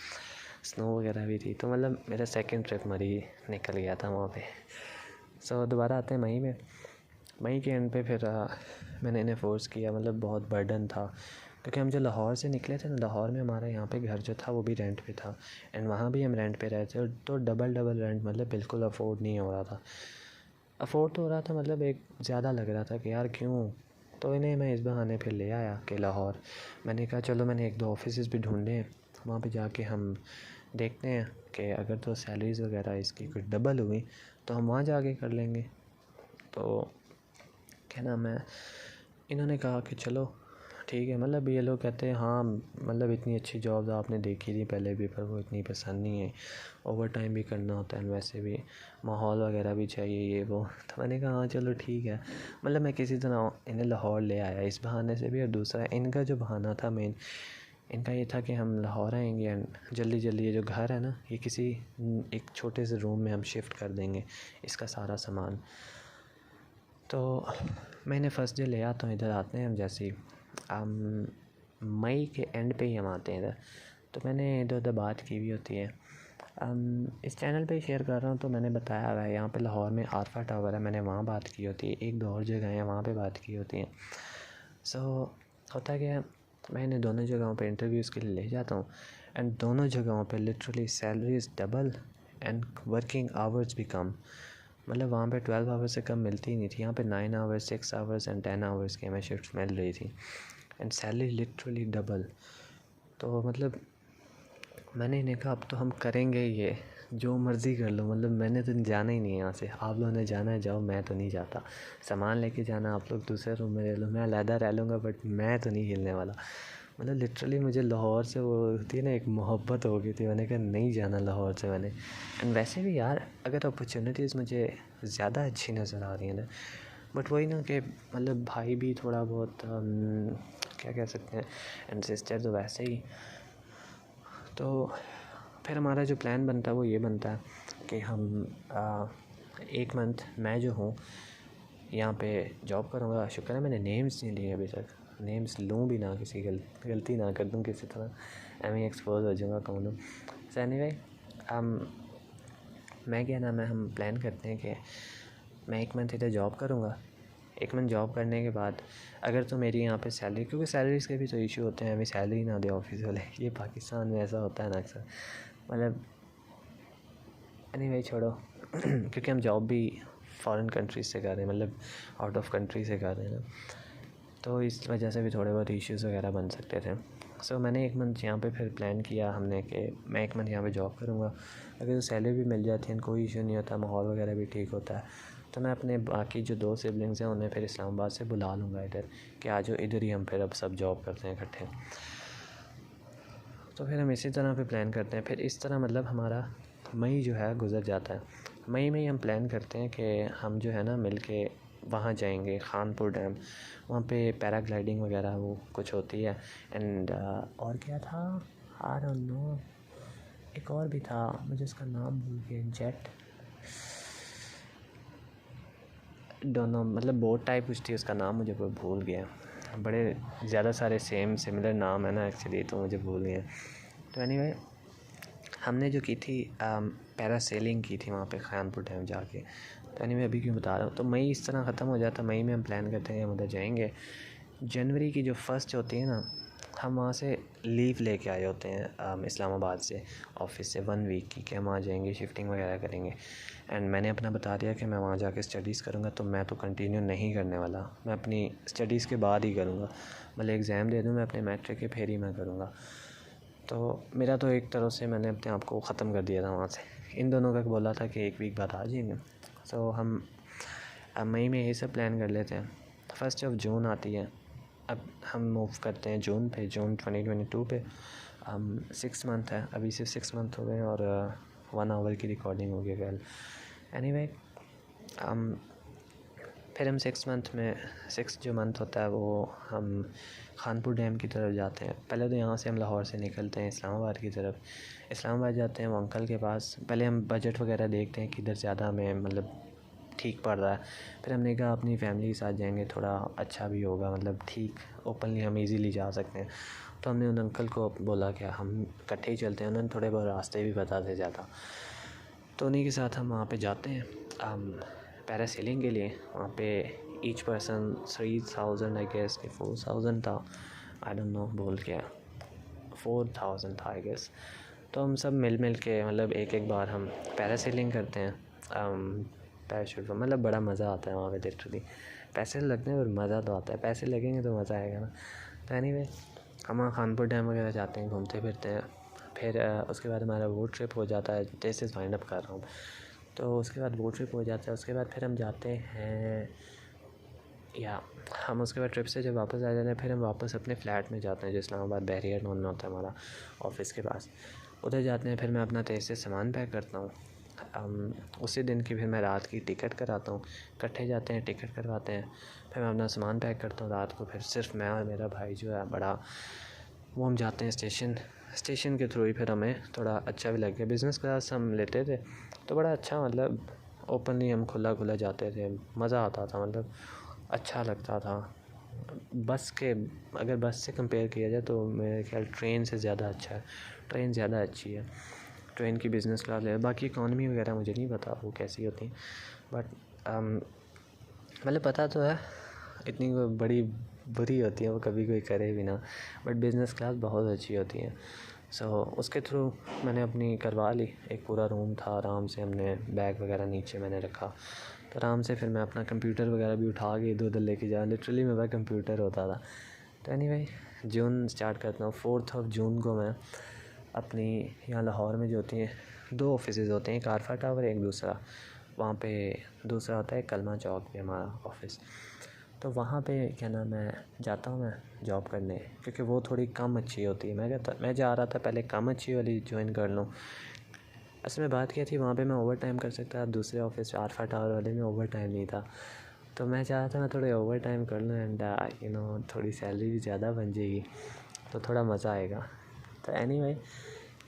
स्नो वगैरह भी थी, तो मतलब मेरा सेकंड ट्रिप मरी निकल गया था वहाँ पे। सो दोबारा आते हैं मई के एंड पे। फिर मैंने इन्हें फ़ोर्स किया, मतलब बहुत बर्डन था, क्योंकि हम जो लाहौर से निकले थे ना, लाहौर में हमारा यहाँ पे घर जो था वो भी रेंट पे था, एंड वहाँ भी हम रेंट पे रहे थे, तो डबल रेंट, मतलब बिल्कुल अफोर्ड नहीं हो रहा था। अफोर्ड तो हो रहा था, मतलब एक ज़्यादा लग रहा था कि यार क्यों। तो इन्हें मैं इस बहाने फिर ले आया कि लाहौर, मैंने कहा चलो मैंने एक दो ऑफिस भी ढूंढे हैं, वहाँ पे जाके हम देखते हैं कि अगर तो सैलरीज़ वगैरह इसकी कुछ डबल हुई तो हम वहाँ जाके कर लेंगे। तो क्या नाम है, इन्होंने कहा कि चलो ठीक है। मतलब ये लोग कहते हैं हाँ, मतलब इतनी अच्छी जॉब्स आपने देखी थी पहले भी, पर वो इतनी पसंद नहीं है, ओवर टाइम भी करना होता है, वैसे भी माहौल वगैरह भी चाहिए ये वो। तो मैंने कहा हाँ चलो ठीक है। मतलब मैं किसी तरह इन्हें लाहौर ले आया इस बहाने से भी, और दूसरा इनका जो बहाना था मेन, इनका ये था कि हम लाहौर आएंगे एंड जल्दी जल्दी ये जो घर है ना, ये किसी एक छोटे से रूम में हम शिफ्ट कर देंगे इसका सारा सामान। तो मैंने फ़र्स्ट डे ले आता हूँ, इधर आते हैं हम जैसे ही मई के एंड पे ही हम आते हैं इधर। तो मैंने इधर उधर बात की भी होती है, इस चैनल पे शेयर कर रहा हूँ। तो मैंने बताया हुआ है यहाँ पे लाहौर में आरफा टावर है, मैंने वहाँ बात की होती है, एक दो और जगह हैं वहाँ पे बात की होती है। सो होता क्या है, मैं इन्हें दोनों जगहों पे इंटरव्यूज़ के लिए ले जाता हूँ, एंड दोनों जगहों पे literally salaries double and working hours भी कम। मतलब वहाँ पे 12 आवर्स से कम मिलती ही नहीं थी, यहाँ पे 9 आवर्स, 6 आवर्स एंड 10 आवर्स की हमें शिफ्ट मिल रही थी, एंड सैलरी लिटरली डबल। तो मतलब मैंने इन्हें कहा अब तो हम करेंगे ये, जो मर्ज़ी कर लो, मतलब मैंने तो जाना ही नहीं है यहाँ से, आप लोगों ने जाना है जाओ, मैं तो नहीं जाता। सामान लेके जाना आप लोग दूसरे रूम में रह लो, मैं अलहदा रह लूँगा, बट मैं तो नहीं हिलने वाला। मतलब लिटरली मुझे लाहौर से वो होती है ना एक मोहब्बत हो गई थी, मैंने कहा नहीं जाना लाहौर से मैंने। एंड वैसे भी यार अगर अपॉर्चुनिटीज़ मुझे ज़्यादा अच्छी नज़र आ रही हैं ना, बट वही ना कि मतलब भाई भी थोड़ा बहुत क्या कह सकते हैं, एंड सिस्टर तो वैसे ही। तो फिर हमारा जो प्लान बनता है वो ये बनता है कि हम 1 मंथ मैं जो हूँ यहाँ पे जॉब करूँगा। शुक्र है मैंने नेम्स नहीं लिए अभी तक, नेम्स लूँ भी ना, किसी गलती ना कर दूँ किसी तरह, एम ही एक्सपोज हो जाऊँगा कौन हूँ। सो एनीवे मैं क्या नाम है, हम प्लान करते हैं कि मैं 1 मंथ इधर जॉब करूँगा। 1 मंथ जॉब करने के बाद अगर तो मेरी यहाँ पे सैलरी, क्योंकि सैलरीज़ के भी तो इशू होते हैं, हमें सैलरी ना दे ऑफिस वाले, ये पाकिस्तान में ऐसा होता है ना अक्सर, मतलब एनीवे छोड़ो क्योंकि हम जॉब भी फॉरेन कंट्रीज से कर रहे हैं, मतलब आउट ऑफ कंट्री से कर रहे हैं ना, तो इस वजह से भी थोड़े बहुत इश्यूज़ वगैरह बन सकते थे। सो मैंने 1 मंथ यहाँ पे फिर प्लान किया हमने कि मैं 1 मंथ यहाँ पे जॉब करूँगा। अगर तो सैलरी भी मिल जाती है, कोई इशू नहीं होता, माहौल वगैरह भी ठीक होता है, तो मैं अपने बाकी जो 2 सिबलिंग्स हैं उन्हें फिर इस्लामाबाद से बुला लूँगा इधर कि आ जाओ इधर ही, हम फिर अब सब जॉब करते हैं इकट्ठे। तो फिर हम इसी तरह पे प्लान करते हैं। फिर इस तरह मतलब हमारा मई जो है गुज़र जाता है। मई में ही हम प्लान करते हैं कि हम जो है ना मिल के वहाँ जाएंगे खानपुर डैम, वहाँ पे पैराग्लाइडिंग वगैरह वो कुछ होती है। एंड और क्या था, आई डोंट नो, एक और भी था, मुझे उसका नाम भूल गया, जेट डोंट मतलब बोट टाइप कुछ थी, उसका नाम मुझे भूल गया। बड़े ज़्यादा सारे सिमिलर नाम है ना एक्चुअली, तो मुझे भूल गया। तो एनीवे हमने जो की थी पैरासेलिंग की थी वहाँ पे खानपुर डैम जाके। तो एनीवे अभी क्यों बता रहा हूँ, तो मई इस तरह ख़त्म हो जाता। मई में हम प्लान करते हैं हम उधर जाएंगे। जनवरी की जो फर्स्ट होती है ना, हम वहाँ से लीव लेके आए होते हैं इस्लामाबाद से, ऑफिस से 1 वीक की, कि हम वहाँ जाएंगे शिफ्टिंग वगैरह करेंगे। एंड मैंने अपना बता दिया कि मैं वहाँ जाके स्टडीज़ करूँगा, तो मैं तो कंटिन्यू नहीं करने वाला, मैं अपनी स्टडीज़ के बाद ही करूँगा, मतलब एग्ज़ाम दे दूँ मैं अपने मैट्रिक के, फिर ही मैं करूँगा। तो मेरा तो एक तरह से मैंने अपने आप को ख़त्म कर दिया था वहाँ से। इन दोनों का बोला था कि 1 वीक बाद आ जाएंगे। सो हम अब मई में ये सब प्लान कर लेते हैं। फर्स्ट ऑफ जून आती है, अब हम मूव करते हैं जून पे, जून 2022 पे। 6 मंथ है अभी, सिर्फ 6 मंथ हो गए और 1 आवर की रिकॉर्डिंग हो गई कल। एनीवे फिर हम 6 मंथ में 6 जो मंथ होता है वो हम खानपुर डैम की तरफ जाते हैं। पहले तो यहाँ से हम लाहौर से निकलते हैं इस्लामाबाद की तरफ। इस्लामाबाद जाते हैं वो अंकल के पास, पहले हम बजट वगैरह देखते हैं किधर ज़्यादा हमें मतलब ठीक पड़ रहा है। फिर हमने कहा अपनी फैमिली के साथ जाएंगे, थोड़ा अच्छा भी होगा, मतलब ठीक ओपनली हम इजीली जा सकते हैं। तो हमने उन अंकल को बोला कि हम इकट्ठे ही चलते हैं, उन्होंने थोड़े बहुत रास्ते भी बता दे ज़्यादा। तो उन्हीं के साथ हम वहाँ पे जाते हैं पैरासेलिंग के लिए। वहाँ पे ईच पर्सन 3000 आई गेस कि 4000 था, आई डोंट नो बोल क्या, 4000 था आई गेस। तो हम सब मिल के मतलब एक बार हम पैरासेलिंग करते हैं पैराशूट पर। मतलब बड़ा मज़ा आता है वहाँ पे लिटरली, पैसे लगते हैं पर मज़ा तो आता है, पैसे लगेंगे तो मज़ा आएगा ना। तो एनीवे हम वहाँ खानपुर डैम वगैरह जाते हैं, घूमते फिरते हैं। फिर उसके बाद हमारा वो ट्रिप हो जाता है, जैसे वाइंड अप कर रहा हूँ। तो उसके बाद वो ट्रिप हो जाता है, उसके बाद फिर हम जाते हैं, या हम उसके बाद ट्रिप से जब वापस आ जाते हैं फिर हम वापस अपने फ़्लैट में जाते हैं जो इस्लामाबाद बैरियर नोन में होता है हमारा ऑफिस के पास। उधर जाते हैं, फिर मैं अपना तेज़ से सामान पैक करता हूँ। उसी दिन की फिर मैं रात की टिकट कराता हूँ, इकट्ठे जाते हैं टिकट करवाते हैं। फिर मैं अपना सामान पैक करता हूँ रात को, फिर सिर्फ मैं और मेरा भाई जो है बड़ा, वो हम जाते हैं स्टेशन के थ्रू ही। फिर हमें थोड़ा अच्छा भी लग गया, बिज़नेस क्लास हम लेते थे तो बड़ा अच्छा, मतलब ओपनली हम खुला जाते थे, मज़ा आता था, मतलब अच्छा लगता था। बस के, अगर बस से कंपेयर किया जाए तो मेरे ख्याल ट्रेन से ज़्यादा अच्छा है, ट्रेन ज़्यादा अच्छी है। ट्रेन की बिज़नेस क्लास ले, बाकी इकॉनमी वगैरह मुझे नहीं पता वो कैसी होती, बट मतलब पता तो है इतनी बड़ी बुरी होती है वो, कभी कोई करे भी ना, बट बिज़नेस क्लास बहुत अच्छी होती है। सो उसके थ्रू मैंने अपनी करवा ली, एक पूरा रूम था, आराम से हमने बैग वगैरह नीचे मैंने रखा, तो आराम से फिर मैं अपना कंप्यूटर वगैरह भी उठा के इधर उधर लेके जा, लिटरली मेरा कंप्यूटर होता था। तो एनीवे जून स्टार्ट करता हूँ। 4 जून को मैं अपनी यहाँ लाहौर में जो होती हैं 2 ऑफिसेज़ होते हैं, एक आरफा टावर, एक दूसरा वहाँ पे दूसरा होता है कलमा चौक पे हमारा ऑफिस। तो वहाँ पे क्या नाम है जाता हूँ मैं जॉब करने, क्योंकि वो थोड़ी कम अच्छी होती है। मैं जा रहा था पहले कम अच्छी वाली ज्वाइन कर लूँ। असल में बात क्या थी, वहाँ पे मैं ओवर टाइम कर सकता था, दूसरे ऑफिस आरफा टावर वाले में ओवर टाइम नहीं था। तो मैं चाह रहा था मैं थोड़े ओवर टाइम कर लूँ एंड थोड़ी सैलरी भी ज़्यादा बन जाएगी, तो थोड़ा मज़ा आएगा। तो एनीवे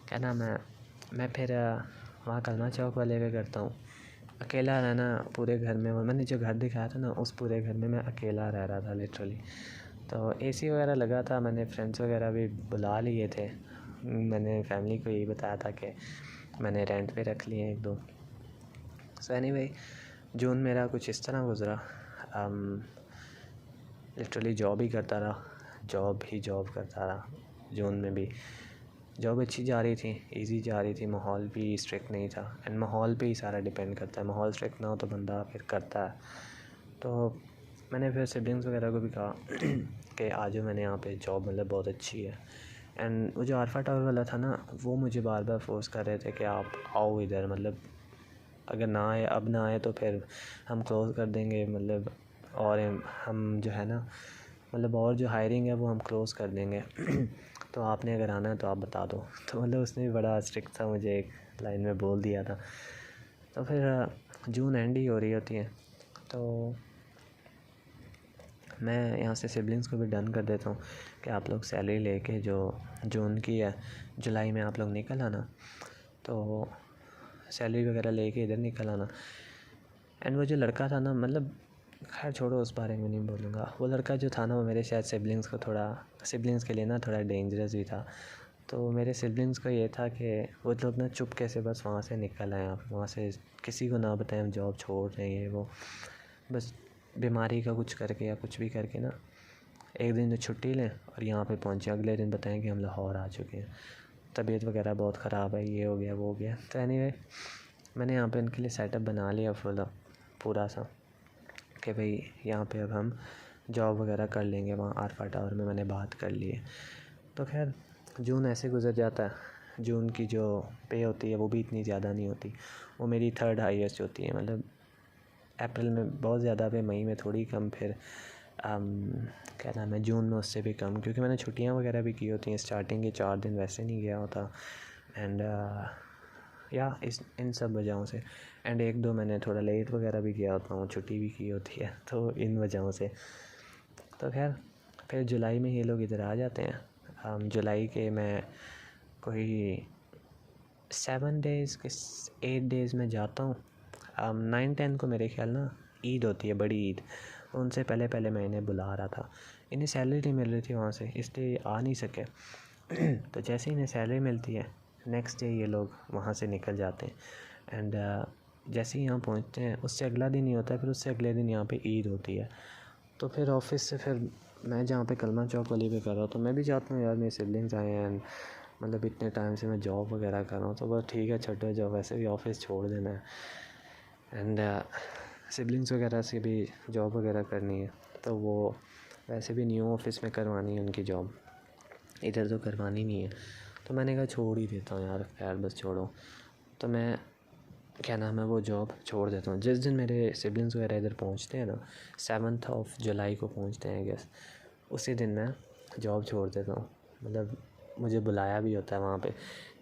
क्या नाम है मैं फिर वहाँ कलमा चौक वाले पे करता हूँ। अकेला रहना पूरे घर में, मैंने जो घर दिखाया था ना उस पूरे घर में मैं अकेला रह रहा था लिटरली। तो एसी वगैरह लगा था, मैंने फ्रेंड्स वगैरह भी बुला लिए थे, मैंने फैमिली को यही बताया था कि मैंने रेंट पे रख लिए 1-2। सो एनीवे जून मेरा कुछ इस तरह गुज़रा। लिटरली जॉब ही करता रहा, जॉब करता रहा। जून में भी जॉब अच्छी जा रही थी, इजी जा रही थी, माहौल भी स्ट्रिक्ट नहीं था। एंड माहौल पे ही सारा डिपेंड करता है, माहौल स्ट्रिक्ट ना हो तो बंदा फिर करता है। तो मैंने फिर सिबलिंग्स वगैरह को भी कहा कि आज मैंने यहाँ पे जॉब मतलब बहुत अच्छी है। एंड वो जो आरफा टावर वाला था ना, वो मुझे बार बार फोर्स कर रहे थे कि आप आओ इधर, मतलब अगर ना आए अब ना आए तो फिर हम क्लोज़ कर देंगे, मतलब और हम जो है ना मतलब और जो हायरिंग है वो हम क्लोज़ कर देंगे तो आपने अगर आना है तो आप बता दो। तो मतलब उसने भी बड़ा स्ट्रिक्ट था, मुझे एक लाइन में बोल दिया था। तो फिर जून एंड ही हो रही होती है, तो मैं यहाँ से सिबलिंग्स को भी डन कर देता हूँ कि आप लोग सैलरी लेके जो जून की है जुलाई में आप लोग निकल आना, तो सैलरी वगैरह लेके इधर निकल आना। एंड वो जो लड़का था ना, मतलब खैर छोड़ो उस बारे में नहीं बोलूँगा। वो लड़का जो था ना वो मेरे शायद सिबलिंग्स के लिए ना थोड़ा डेंजरस भी था। तो मेरे सिबलिंग्स को ये था कि वो लोग ना चुपके से बस वहाँ से निकल आए, आप वहाँ से किसी को ना बताएं हम जॉब छोड़ रहे हैं, वो बस बीमारी का कुछ करके या कुछ भी करके ना एक दिन जो छुट्टी लें और यहाँ पे पहुँचे, अगले दिन बताएं कि हम लाहौर आ चुके हैं, तबीयत वगैरह बहुत ख़राब है, ये हो गया वो हो गया। तो एनीवे मैंने यहाँ पे इनके लिए सेटअप बना लिया पूरा सा कि भाई यहाँ पे अब हम जॉब वगैरह कर लेंगे, वहाँ आरफा टावर में मैंने बात कर ली है। तो खैर जून ऐसे गुजर जाता है। जून की जो पे होती है वो भी इतनी ज़्यादा नहीं होती, वो मेरी 3rd हाईएस्ट होती है। मतलब अप्रैल में बहुत ज़्यादा पे, मई में थोड़ी कम, फिर क्या नाम है जून में उससे भी कम, क्योंकि मैंने छुट्टियां वगैरह भी की होती हैं। स्टार्टिंग के 4 दिन वैसे नहीं गया होता एंड या इन सब वजहों से। एंड 1-2 मैंने थोड़ा लेट वगैरह भी किया होता हूँ, छुट्टी भी की होती है, तो इन वजहों से। तो खैर फिर जुलाई में ये लोग इधर आ जाते हैं। जुलाई के मैं कोई 7 डेज़ के 8 डेज़ में जाता हूँ। 9-10 को मेरे ख्याल ना ईद होती है, बड़ी ईद। उनसे पहले मैं इन्हें बुला रहा था, इन्हें सैलरी नहीं मिल रही थी वहाँ से, इसलिए आ नहीं सके तो जैसे ही इन्हें सैलरी मिलती है नेक्स्ट डे ये लोग वहाँ से निकल जाते हैं। एंड जैसे ही यहाँ पहुँचते हैं उससे अगला दिन ही होता है, फिर उससे अगले दिन यहाँ पे ईद होती है। तो फिर ऑफिस से फिर मैं जहाँ पे कलमा चौक वाली पे कर रहा हूँ, तो मैं भी चाहता हूँ यार मेरे सिबलिंग्स आए हैं, मतलब इतने टाइम से मैं जॉब वगैरह कर रहा हूँ, तो बस ठीक है छठो जॉब, वैसे भी ऑफिस छोड़ देना है एंड सिबलिंग्स वगैरह से भी जॉब वगैरह करनी है, तो वो वैसे भी न्यू ऑफिस में करवानी है उनकी जॉब, इधर तो करवानी नहीं है। तो मैंने कहा छोड़ ही देता हूँ यार बस छोड़ो। तो मैं क्या नाम है वो जॉब छोड़ देता हूँ। जिस दिन मेरे सिबलिंग्स वगैरह इधर पहुँचते हैं ना, 7 जुलाई को पहुँचते हैं गेस, उसी दिन मैं जॉब छोड़ देता हूँ। मतलब मुझे बुलाया भी होता है वहाँ पे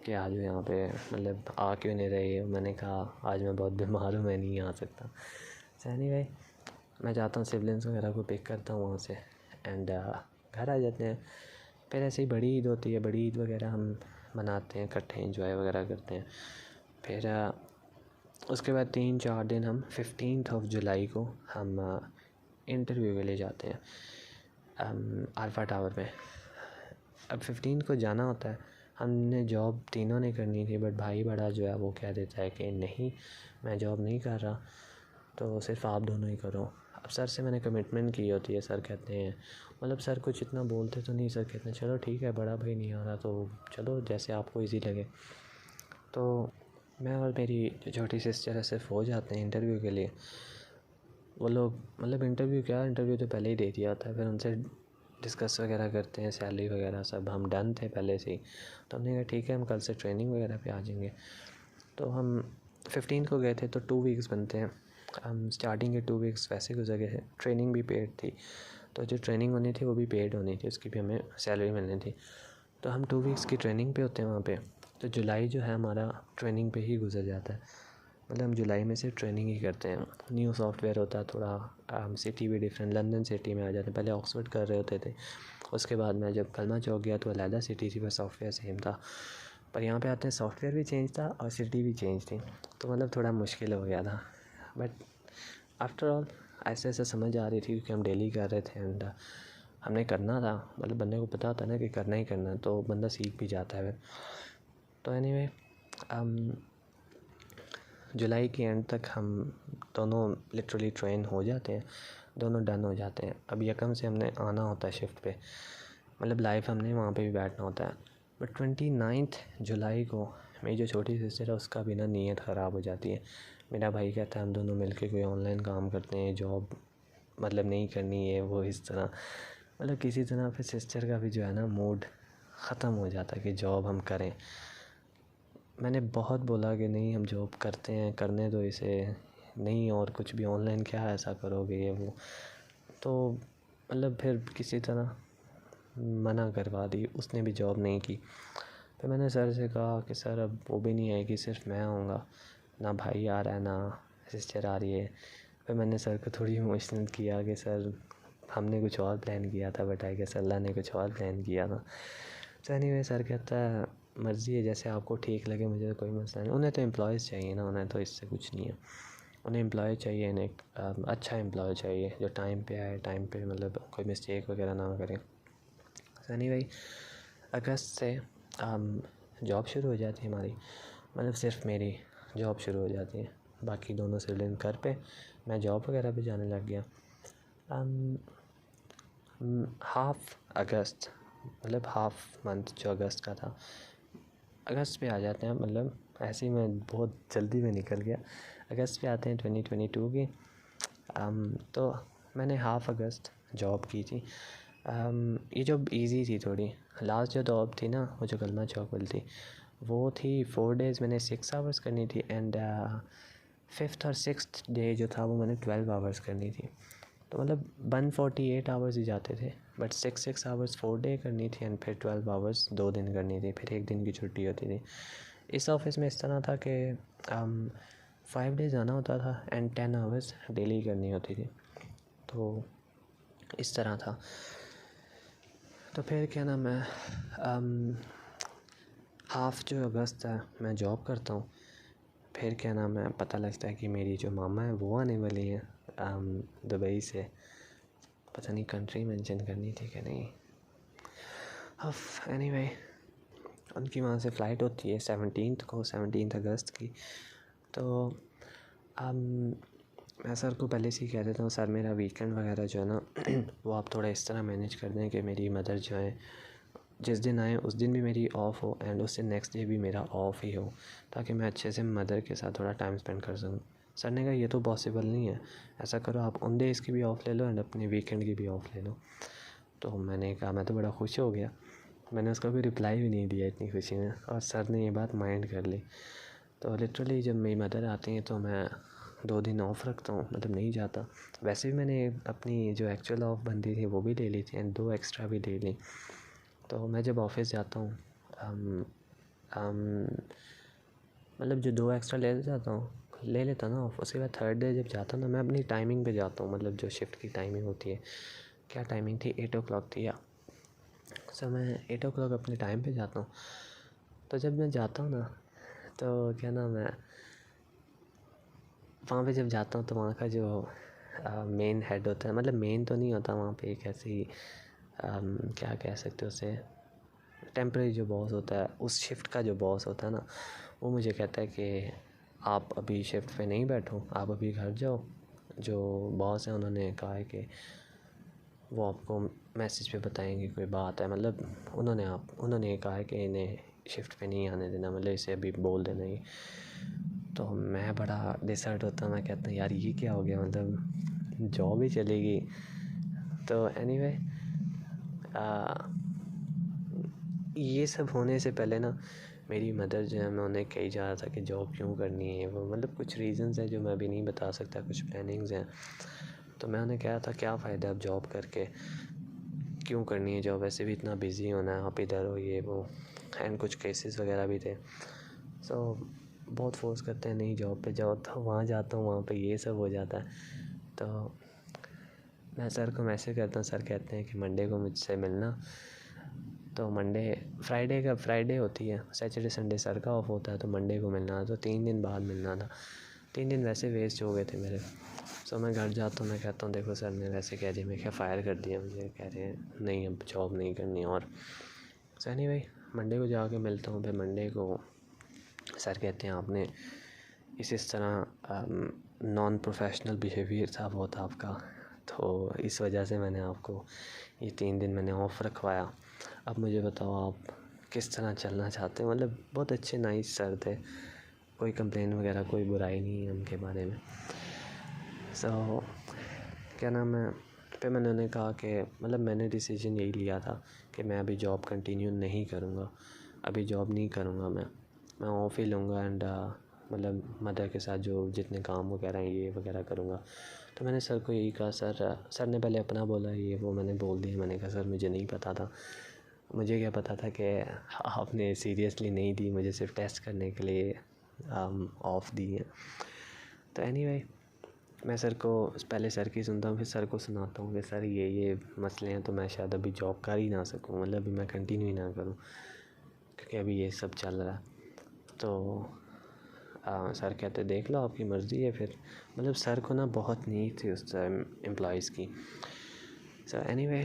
कि आज यहाँ पे, मतलब आ क्यों नहीं रही है। मैंने कहा आज मैं बहुत बीमार हूँ, मैं नहीं आ सकता। एनीवे मैं जाता हूँ, सिबलिंग्स वगैरह को पिक करता हूँ वहाँ से एंड घर आ जाते हैं। फिर ऐसे ही बड़ी ईद होती है, बड़ी ईद वगैरह हम मनाते हैं, इकट्ठे एंजॉय वगैरह करते हैं। फिर उसके बाद 3-4 दिन हम 15 जुलाई को हम इंटरव्यू के लिए जाते हैं आल्फा टावर में। अब 15 को जाना होता है, हमने जॉब तीनों ने करनी थी, बट भाई बड़ा जो है वो कह देता है कि नहीं मैं जॉब नहीं कर रहा, तो सिर्फ आप दोनों ही करो। अब सर से मैंने कमिटमेंट की होती है, सर कहते हैं, मतलब सर कुछ इतना बोलते तो नहीं, सर कहते हैं चलो ठीक है बड़ा भाई नहीं आ रहा तो चलो जैसे आपको इजी लगे। तो मैं और मेरी जो छोटी सिस्टर है सिर्फ हो जाते हैं इंटरव्यू के लिए। वो लोग मतलब इंटरव्यू तो पहले ही दे दिया होता है, फिर उनसे डिस्कस वगैरह करते हैं, सैलरी वगैरह सब हम डन थे पहले से ही। तो हमने कहा ठीक है, हम कल से ट्रेनिंग वगैरह पे आ जाएंगे। तो हम 15 को गए थे, तो 2 वीक्स बनते हैं। हम स्टार्टिंग के 2 वीक्स वैसे गुजर गए थे, ट्रेनिंग भी पेड थी, तो जो ट्रेनिंग होनी थी वो भी पेड होनी थी, उसकी भी हमें सैलरी मिलनी थी। तो हम 2 वीक्स की ट्रेनिंग पे होते हैं वहाँ पे। तो जुलाई जो है हमारा ट्रेनिंग पे ही गुजर जाता है, मतलब हम जुलाई में से ट्रेनिंग ही करते हैं। न्यू सॉफ्टवेयर होता है थोड़ा, सिटी भी डिफरेंट, लंदन सिटी में आ जाते हैं। पहले ऑक्सफोर्ड कर रहे होते थे, उसके बाद मैं जब कलमा चौक गया तो अलहदा सिटी थी, पर सॉफ्टवेयर सेम था। पर यहाँ पे आते हैं सॉफ्टवेयर भी चेंज था और सिटी भी चेंज थी, तो मतलब थोड़ा मुश्किल हो गया था। बट आफ्टर ऑल ऐसे ऐसे समझ आ रही थी, क्योंकि हम डेली कर रहे थे एंड हमने करना था, मतलब बंदे को पता होता है ना कि करना ही करना है, तो बंदा सीख भी जाता है फिर। तो एनीवे जुलाई के एंड तक हम दोनों लिटरली ट्रेन हो जाते हैं, दोनों डन हो जाते हैं। अब यकम से हमने आना होता है शिफ्ट पे, मतलब लाइव हमने वहाँ पे भी बैठना होता है। बट 29 जुलाई को मेरी जो छोटी सिस्टर है उसका भी ना नीयत ख़राब हो जाती है। मेरा भाई कहता है हम दोनों मिलके कोई ऑनलाइन काम करते हैं, जॉब मतलब नहीं करनी है वो, इस तरह मतलब किसी तरह फिर सिस्टर का भी जो है ना मूड ख़त्म हो जाता है कि जॉब हम करें। मैंने बहुत बोला कि नहीं हम जॉब करते हैं, करने दो इसे, नहीं और कुछ भी ऑनलाइन क्या ऐसा करोगे ये वो, तो मतलब फिर किसी तरह मना करवा दी, उसने भी जॉब नहीं की। फिर मैंने सर से कहा कि सर अब वो भी नहीं आएगी, सिर्फ मैं आऊँगा, ना भाई आ रहा है ना सिस्टर आ रही है। फिर मैंने सर को थोड़ी इमोशनल किया कि सर हमने कुछ और प्लान किया था, बट आई गेस अल्लाह ने कुछ और प्लान किया था। तो एनीवे सर कहता है मर्ज़ी है, जैसे आपको ठीक लगे, मुझे तो कोई मसला नहीं। उन्हें तो एम्प्लॉयज़ चाहिए ना, उन्हें तो इससे कुछ नहीं है, उन्हें एम्प्लॉय चाहिए, इन्हें एक अच्छा एम्प्लॉय चाहिए जो टाइम पे आए, टाइम पे मतलब कोई मिस्टेक वगैरह ना करे। एनीवे अगस्त से जॉब शुरू हो जाती है हमारी, मतलब सिर्फ मेरी जॉब शुरू हो जाती है, बाकी दोनों सिबलिंग घर पे, मैं जॉब वगैरह पे जाने लग गया। हाफ अगस्त मतलब हाफ मंथ जो अगस्त का था, अगस्त पे आ जाते हैं, मतलब ऐसे ही मैं बहुत जल्दी में निकल गया। अगस्त पे आते हैं 2022 की। तो मैंने हाफ अगस्त जॉब की थी। ये जॉब इजी थी थोड़ी। लास्ट जो जॉब थी ना, वो जो कलमा चौक वाली थी, वो थी 4 डेज़ मैंने 6 आवर्स करनी थी, एंड 5th और 6th डे जो था वो मैंने 12 आवर्स करनी थी। तो मतलब 148 आवर्स ही जाते थे, बट 6 आवर्स 4 डे करनी थी, एंड फिर 12 आवर्स 2 दिन करनी थी, फिर 1 दिन की छुट्टी होती थी। इस ऑफिस में इस तरह था कि 5 डेज़ आना होता था एंड 10 आवर्स डेली करनी होती थी, तो इस तरह था। तो फिर क्या नाम है, हाफ जो अगस्त है मैं जॉब करता हूँ। फिर क्या नाम है, पता लगता है कि मेरी जो मामा है वो आने वाली है दुबई से, पता नहीं कंट्री मेंशन करनी थी कि नहीं। अब एनीवे उनकी वहाँ से फ़्लाइट होती है 17 अगस्त की। तो मैं सर को पहले से ही कह देता हूँ, सर मेरा वीकेंड वगैरह जो है ना वो आप थोड़ा इस तरह मैनेज कर दें कि मेरी मदर जो है जिस दिन आए उस दिन भी मेरी ऑफ़ हो, एंड उससे नेक्स्ट डे भी मेरा ऑफ़ ही हो, ताकि मैं अच्छे से मदर के साथ थोड़ा टाइम स्पेंड कर सकूँ। सर ने कहा ये तो पॉसिबल नहीं है, ऐसा करो आप उन डेज़ की भी ऑफ़ ले लो एंड अपने वीकेंड की भी ऑफ़ ले लो। तो मैंने कहा, मैं तो बड़ा खुश हो गया, मैंने उसका कोई रिप्लाई भी नहीं दिया इतनी खुशी में, और सर ने ये बात माइंड कर ली। तो लिटरली जब मेरी मदर आती हैं तो मैं 2 दिन ऑफ़ रखता हूँ, मतलब नहीं जाता। वैसे भी मैंने अपनी जो एक्चुअल ऑफ़ बनती थी वो भी ले ली थी, एंड 2 एक्स्ट्रा भी ले ली। तो मैं जब ऑफिस जाता हूँ मतलब जो 2 एक्स्ट्रा ले लेता ना ऑफ, उसके बाद 3rd डे जब जाता ना, मैं अपनी टाइमिंग पे जाता हूँ, मतलब जो शिफ्ट की टाइमिंग होती है, क्या टाइमिंग थी, 8 o'clock थी या सो मैं 8 o'clock अपने टाइम पे जाता हूँ। तो जब मैं जाता हूँ ना, तो क्या नाम है, वहाँ पे जब जाता हूँ तो वहाँ का जो मेन हेड होता है, मतलब मेन तो नहीं होता वहाँ पे, एक ऐसी क्या कह सकते हो उसे, टेम्परेरी जो बॉस होता है, उस शिफ्ट का जो बॉस होता है ना, वो मुझे कहता है कि आप अभी शिफ्ट पे नहीं बैठो, आप अभी घर जाओ। जो बॉस है उन्होंने कहा है कि वो आपको मैसेज पे बताएंगे कोई बात है, मतलब उन्होंने ये कहा है कि इन्हें शिफ्ट पे नहीं आने देना, मतलब इसे अभी बोल देना ही। तो मैं बड़ा डिसर्ट होता हूँ, मैं कहता हूँ यार ये क्या हो गया, मतलब जॉब ही चलेगी। तो एनीवे ये सब होने से पहले ना मेरी मदर जो है, मैं उन्हें कही जा रहा था कि जॉब क्यों करनी है वो, मतलब कुछ रीज़न्स हैं जो मैं अभी नहीं बता सकता, कुछ प्लानिंग्स हैं। तो मैं उन्हें कहा था क्या फ़ायदा अब जॉब करके, क्यों करनी है जॉब, वैसे भी इतना बिज़ी होना है, आप इधर हो ये वो, एंड कुछ केसेस वगैरह भी थे। सो बहुत फोर्स करते हैं नहीं जॉब पे जाओ, तो वहाँ जाता हूँ, वहाँ पे ये सब हो जाता है। तो मैं सर को मैसेज करता हूँ, सर कहते हैं कि मंडे को मुझसे मिलना। तो फ्राइडे होती है, सैटरडे संडे सर का ऑफ होता है, तो मंडे को मिलना था, तो 3 दिन बाद मिलना था। 3 दिन वैसे वेस्ट हो गए थे मेरे। सो मैं घर जाता हूँ, मैं कहता हूँ देखो सर ने वैसे कह दिया, मैं क्या फ़ायर कर दिया मुझे, कह रहे हैं नहीं अब जॉब नहीं करनी। और सो एनीवे मंडे को जाके मिलता हूँ। फिर मंडे को सर कहते हैं आपने इस तरह नॉन प्रोफेशनल बिहेवियर था वो था आपका, तो इस वजह से मैंने आपको ये 3 दिन मैंने ऑफ़ रखवाया। अब मुझे बताओ आप किस तरह चलना चाहते हैं। मतलब बहुत अच्छे नाइस सर थे, कोई कंप्लेन वगैरह कोई बुराई नहीं है उनके बारे में। सो क्या नाम है, फिर मैंने उन्हें कहा कि मतलब मैंने डिसीजन यही लिया था कि मैं अभी जॉब कंटिन्यू नहीं करूँगा, अभी जॉब नहीं करूँगा, मैं ऑफ ही लूँगा एंड मतलब मदर के साथ जो जितने काम वगैरह हैं ये वगैरह करूँगा। तो मैंने सर को यही कहा। सर ने पहले अपना बोला ये वो, मैंने बोल दिया, मैंने कहा सर मुझे नहीं पता था, मुझे क्या पता था कि आपने सीरियसली नहीं दी, मुझे सिर्फ टेस्ट करने के लिए ऑफ़ दी है। तो एनीवे मैं सर को पहले सर की सुनता हूँ, फिर सर को सुनाता हूँ कि सर ये मसले हैं, तो मैं शायद अभी जॉब कर ही ना सकूँ, मतलब अभी मैं कंटिन्यू ही ना करूँ क्योंकि अभी ये सब चल रहा है। तो सर कहते देख लो आपकी मर्ज़ी है। फिर मतलब सर को ना बहुत नीड थी उस टाइम एम्प्लॉइज़ की। सो एनीवे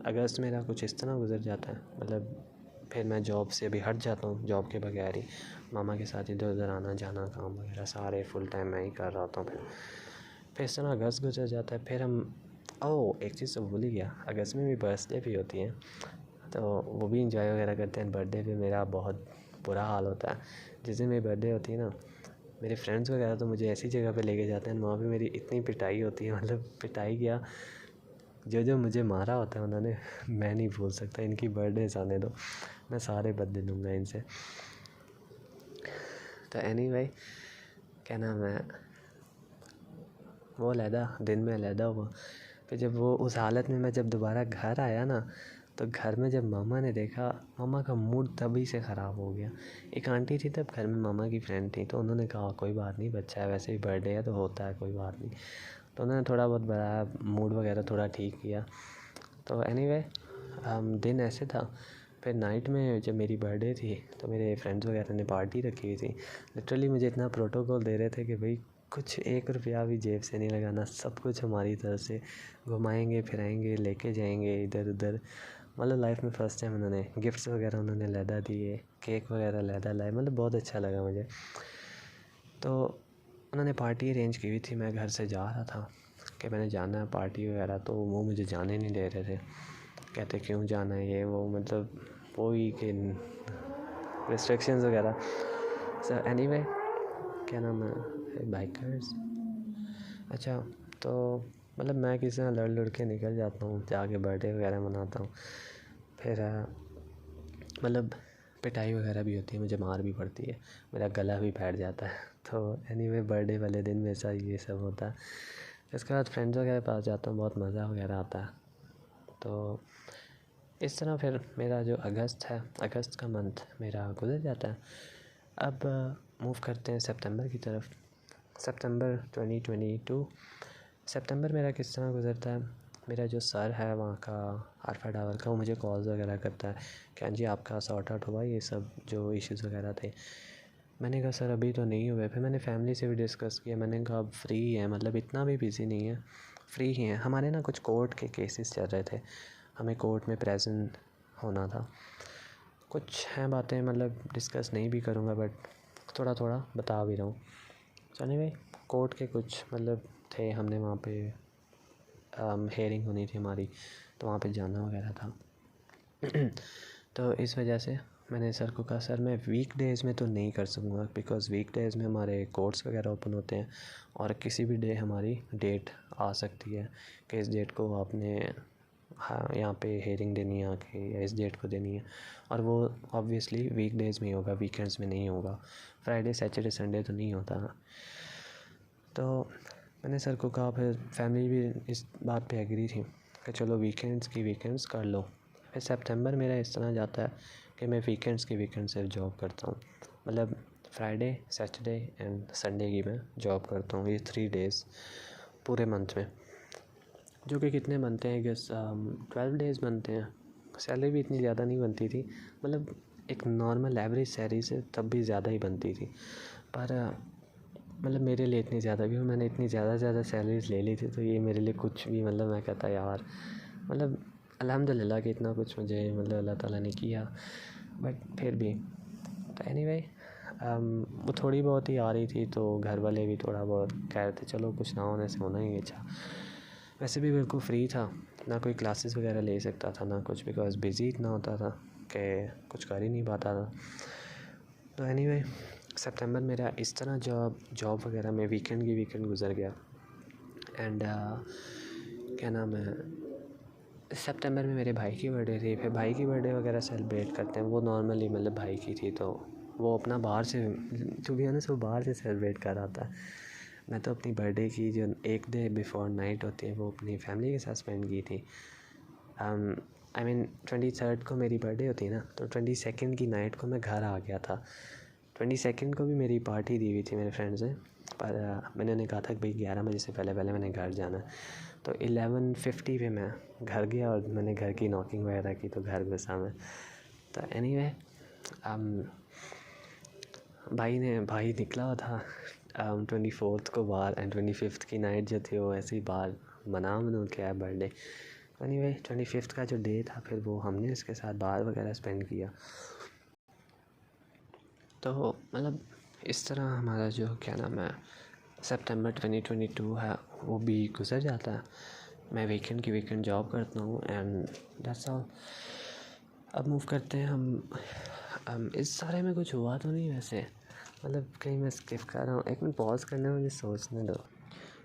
अगस्त मेरा कुछ इस तरह गुजर जाता है। मतलब फिर मैं जॉब से अभी हट जाता हूँ, जॉब के बगैर ही मामा के साथ इधर उधर आना जाना काम वगैरह सारे फुल टाइम मैं ही कर रहा होता हूँ। फिर इस तरह अगस्त गुजर जाता है। फिर हम एक चीज़ तो भूल ही गया, अगस्त में भी बर्थडे भी होती है, तो वो भी इंजॉय वगैरह करते हैं। बर्थडे पे मेरा बहुत बुरा हाल होता है। जिस दिन मेरी बर्थडे होती है ना, मेरे फ्रेंड्स वगैरह तो मुझे ऐसी जगह पे लेके जाते हैं, वहाँ पे मेरी इतनी पिटाई होती है, मतलब पिटाई क्या, जो मुझे मारा होता है उन्होंने, मैं नहीं भूल सकता। इनकी बर्थडे आने दो, मैं सारे बदले लूँगा इनसे। तो एनीवे क्या नाम है, वो अलहदा दिन में अलहदा हुआ। फिर जब वो उस हालत में मैं जब दोबारा घर आया ना, तो घर में जब मामा ने देखा, मामा का मूड तभी से ख़राब हो गया। एक आंटी थी तब घर में, मामा की फ्रेंड थी, तो उन्होंने कहा कोई बात नहीं, बच्चा है वैसे ही बर्थडे है तो होता है, कोई बात नहीं। तो उन्होंने थोड़ा बहुत बढ़ाया, मूड वगैरह थोड़ा ठीक किया। तो एनीवे दिन ऐसे था। फिर नाइट में जब मेरी बर्थडे थी तो मेरे फ्रेंड्स वगैरह ने पार्टी रखी हुई थी। लिटरली मुझे इतना प्रोटोकॉल दे रहे थे कि भाई कुछ 1 रुपया भी जेब से नहीं लगाना, सब कुछ हमारी तरफ से, घुमाएंगे फिराएंगे लेके जाएंगे इधर उधर। मतलब लाइफ में फ़र्स्ट टाइम उन्होंने गिफ्ट्स वगैरह उन्होंने लहदा दिए, केक वगैरह लहदा लाए, मतलब बहुत अच्छा लगा मुझे। तो उन्होंने पार्टी अरेंज की हुई थी, मैं घर से जा रहा था कि मैंने जाना है पार्टी वगैरह, तो वो मुझे जाने नहीं दे रहे थे। कहते क्यों जाना है ये वो, मतलब वही कि रिस्ट्रिक्शंस वगैरह। सर एनीवे क्या नाम है, बाइकर्स, अच्छा। तो मतलब मैं किसी तरह लड़ के निकल जाता हूँ, जाके बर्थडे वगैरह मनाता हूँ। फिर मतलब पिटाई वगैरह भी होती है, मुझे मार भी पड़ती है, मेरा गला भी बैठ जाता है। तो एनीवे बर्थडे वाले दिन मेरे साथ ये सब होता है। इसके बाद फ्रेंड्स वगैरह के पास जाता हूँ, बहुत मज़ा वगैरह आता है। तो इस तरह फिर मेरा जो अगस्त है, अगस्त का मंथ मेरा गुजर जाता है। अब मूव करते हैं सितंबर की तरफ। सितंबर 2022। सितंबर मेरा किस तरह गुजरता है, मेरा जो सर है वहाँ का अल्फ़ा टावर का, वो मुझे कॉल्स वगैरह करता है कि हाँ जी आपका सॉर्ट आउट हुआ ये सब जो इश्यूज़ वगैरह थे। मैंने कहा सर अभी तो नहीं हुए। फिर मैंने फैमिली से भी डिस्कस किया, मैंने कहा अब फ्री है, मतलब इतना भी बिज़ी नहीं है, फ्री ही है। हमारे ना कुछ कोर्ट के केसेस चल रहे थे, हमें कोर्ट में प्रेजेंट होना था। कुछ हैं बातें, मतलब डिस्कस नहीं भी करूँगा बट थोड़ा थोड़ा बता भी रहा हूँ। चलिए भाई, कोर्ट के कुछ मतलब थे, हमने वहाँ पे हेयरिंग होनी थी हमारी, तो वहाँ पे जाना वगैरह था। तो इस वजह से मैंने सर को कहा सर मैं वीक डेज़ में तो नहीं कर सकूँगा, बिकॉज़ वीक डेज़ में हमारे कोर्ट्स वगैरह ओपन होते हैं और किसी भी डे हमारी डेट आ सकती है कि इस डेट को आपने हाँ यहाँ पे हेयरिंग देनी है आके या इस डेट को देनी है, और वो ऑब्वियसली वीकडेज़ में ही होगा, वीकेंड्स में नहीं होगा। फ्राइडे सैटरडे संडे तो नहीं होता ना। तो मैंने सर को कहा, फिर फैमिली भी इस बात पे एग्री थी कि चलो वीकेंड्स कर लो। फिर सितंबर मेरा इस तरह जाता है कि मैं वीकेंड्स सिर्फ जॉब करता हूँ, मतलब फ्राइडे सैटरडे एंड संडे की मैं जॉब करता हूँ, ये 3 डेज़ पूरे मंथ में, जो कि कितने बनते हैं, गेस 12 डेज़ बनते हैं। सैलरी भी इतनी ज़्यादा नहीं बनती थी, मतलब एक नॉर्मल एवरेज सैलरी से तब भी ज़्यादा ही बनती थी, पर मतलब मेरे लिए इतनी ज़्यादा भी, मैंने इतनी ज़्यादा सैलरीज ले ली थी, तो ये मेरे लिए कुछ भी, मतलब मैं कहता यार, मतलब अल्हम्दुलिल्लाह कि इतना कुछ मुझे मतलब अल्लाह ताला ने किया, बट फिर भी। तो एनीवे वो थोड़ी बहुत ही आ रही थी, तो घर वाले भी थोड़ा बहुत कह रहे थे चलो कुछ ना होने से होना ही अच्छा। वैसे भी बिल्कुल फ्री था, ना कोई क्लासेस वगैरह ले सकता था ना कुछ, बिकॉज बिज़ी इतना होता था कि कुछ कर ही नहीं पाता था। तो एनीवे सितंबर मेरा इस तरह जॉब वगैरह में वीकेंड गुजर गया। एंड क्या नाम है, सितंबर में मेरे भाई की बर्थडे थी। फिर भाई की बर्थडे वगैरह सेलिब्रेट करते हैं, वो नॉर्मली मतलब भाई की थी, तो वो अपना बाहर से, टू बी ऑनेस्ट वो बाहर से सेलिब्रेट कर रहा था। मैं तो अपनी बर्थडे की जो एक डे बिफोर नाइट होती है वो अपनी फैमिली के साथ स्पेंड की थी। आई मीन 23rd को मेरी बर्थडे होती है ना, तो 22nd की नाइट को मैं घर आ गया था। 22nd को भी मेरी पार्टी दी हुई थी मेरे फ्रेंड्स ने, पर मैंने उन्हें कहा था कि भाई 11 बजे से पहले मैंने घर जाना है। तो 11:50 पे मैं घर गया और मैंने घर की नॉकिंग वगैरह की, तो घर घुसा मैं। तो एनीवे भाई निकला हुआ था 24th को बाहर, एंड 25th की नाइट जो थी वो ऐसे ही बाहर मना के आया बर्थडे। एनीवे 25th का जो डे था, फिर वो हमने इसके साथ बाहर वगैरह स्पेंड किया। तो मतलब इस तरह हमारा जो क्या नाम है सितंबर 2022 है वो भी गुजर जाता है। मैं वीकेंड जॉब करता हूँ, एंड दैट्स ऑल। अब मूव करते हैं हम इस सारे में कुछ हुआ तो नहीं वैसे, मतलब कहीं मैं स्किप कर रहा हूँ, एक मिनट पॉज करने में मुझे सोचने दो।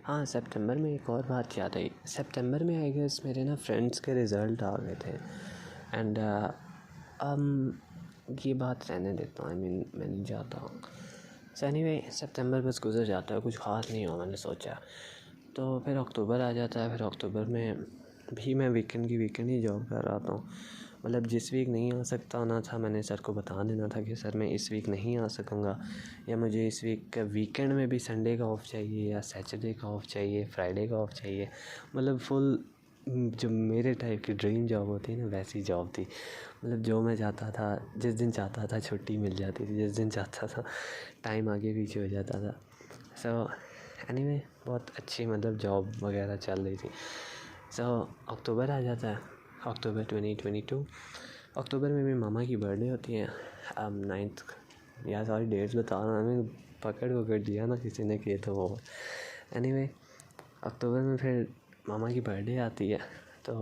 हाँ, सितंबर में एक और बात याद आई। सितंबर में आई गेस मेरे ना फ्रेंड्स के रिज़ल्ट आ गए थे, एंड ये बात रहने देता हूँ, आई मीन मैं नहीं चाहता हूँ। सो एनीवे सितंबर बस गुजर जाता है, कुछ ख़ास नहीं हुआ मैंने सोचा। तो फिर अक्टूबर आ जाता है। फिर अक्टूबर में भी मैं वीकेंड ही जॉब कर रहा था, मतलब जिस वीक नहीं आ सकता ना था, मैंने सर को बता देना था कि सर मैं इस वीक नहीं आ सकूँगा, या मुझे इस वीक का वीकेंड में भी संडे का ऑफ़ चाहिए, या सैटरडे का ऑफ़ चाहिए, फ्राइडे का ऑफ़ चाहिए। मतलब फुल जो मेरे टाइप की ड्रीम जॉब होती है ना, वैसी जॉब थी। मतलब जो मैं चाहता था, जिस दिन चाहता था छुट्टी मिल जाती थी, जिस दिन चाहता था टाइम आगे पीछे हो जाता था। सो एनीवे बहुत अच्छी मतलब जॉब वगैरह चल रही थी। सो अक्टूबर आ जाता है, अक्टूबर 2022। अक्टूबर में मेरी मामा की बर्थडे होती है, 9th, या सॉरी डेट्स बता रहा हूँ, मैंने पकड़ दिया ना किसी ने किए तो वो। एनीवे अक्टूबर में फिर मामा की बर्थडे आती है। तो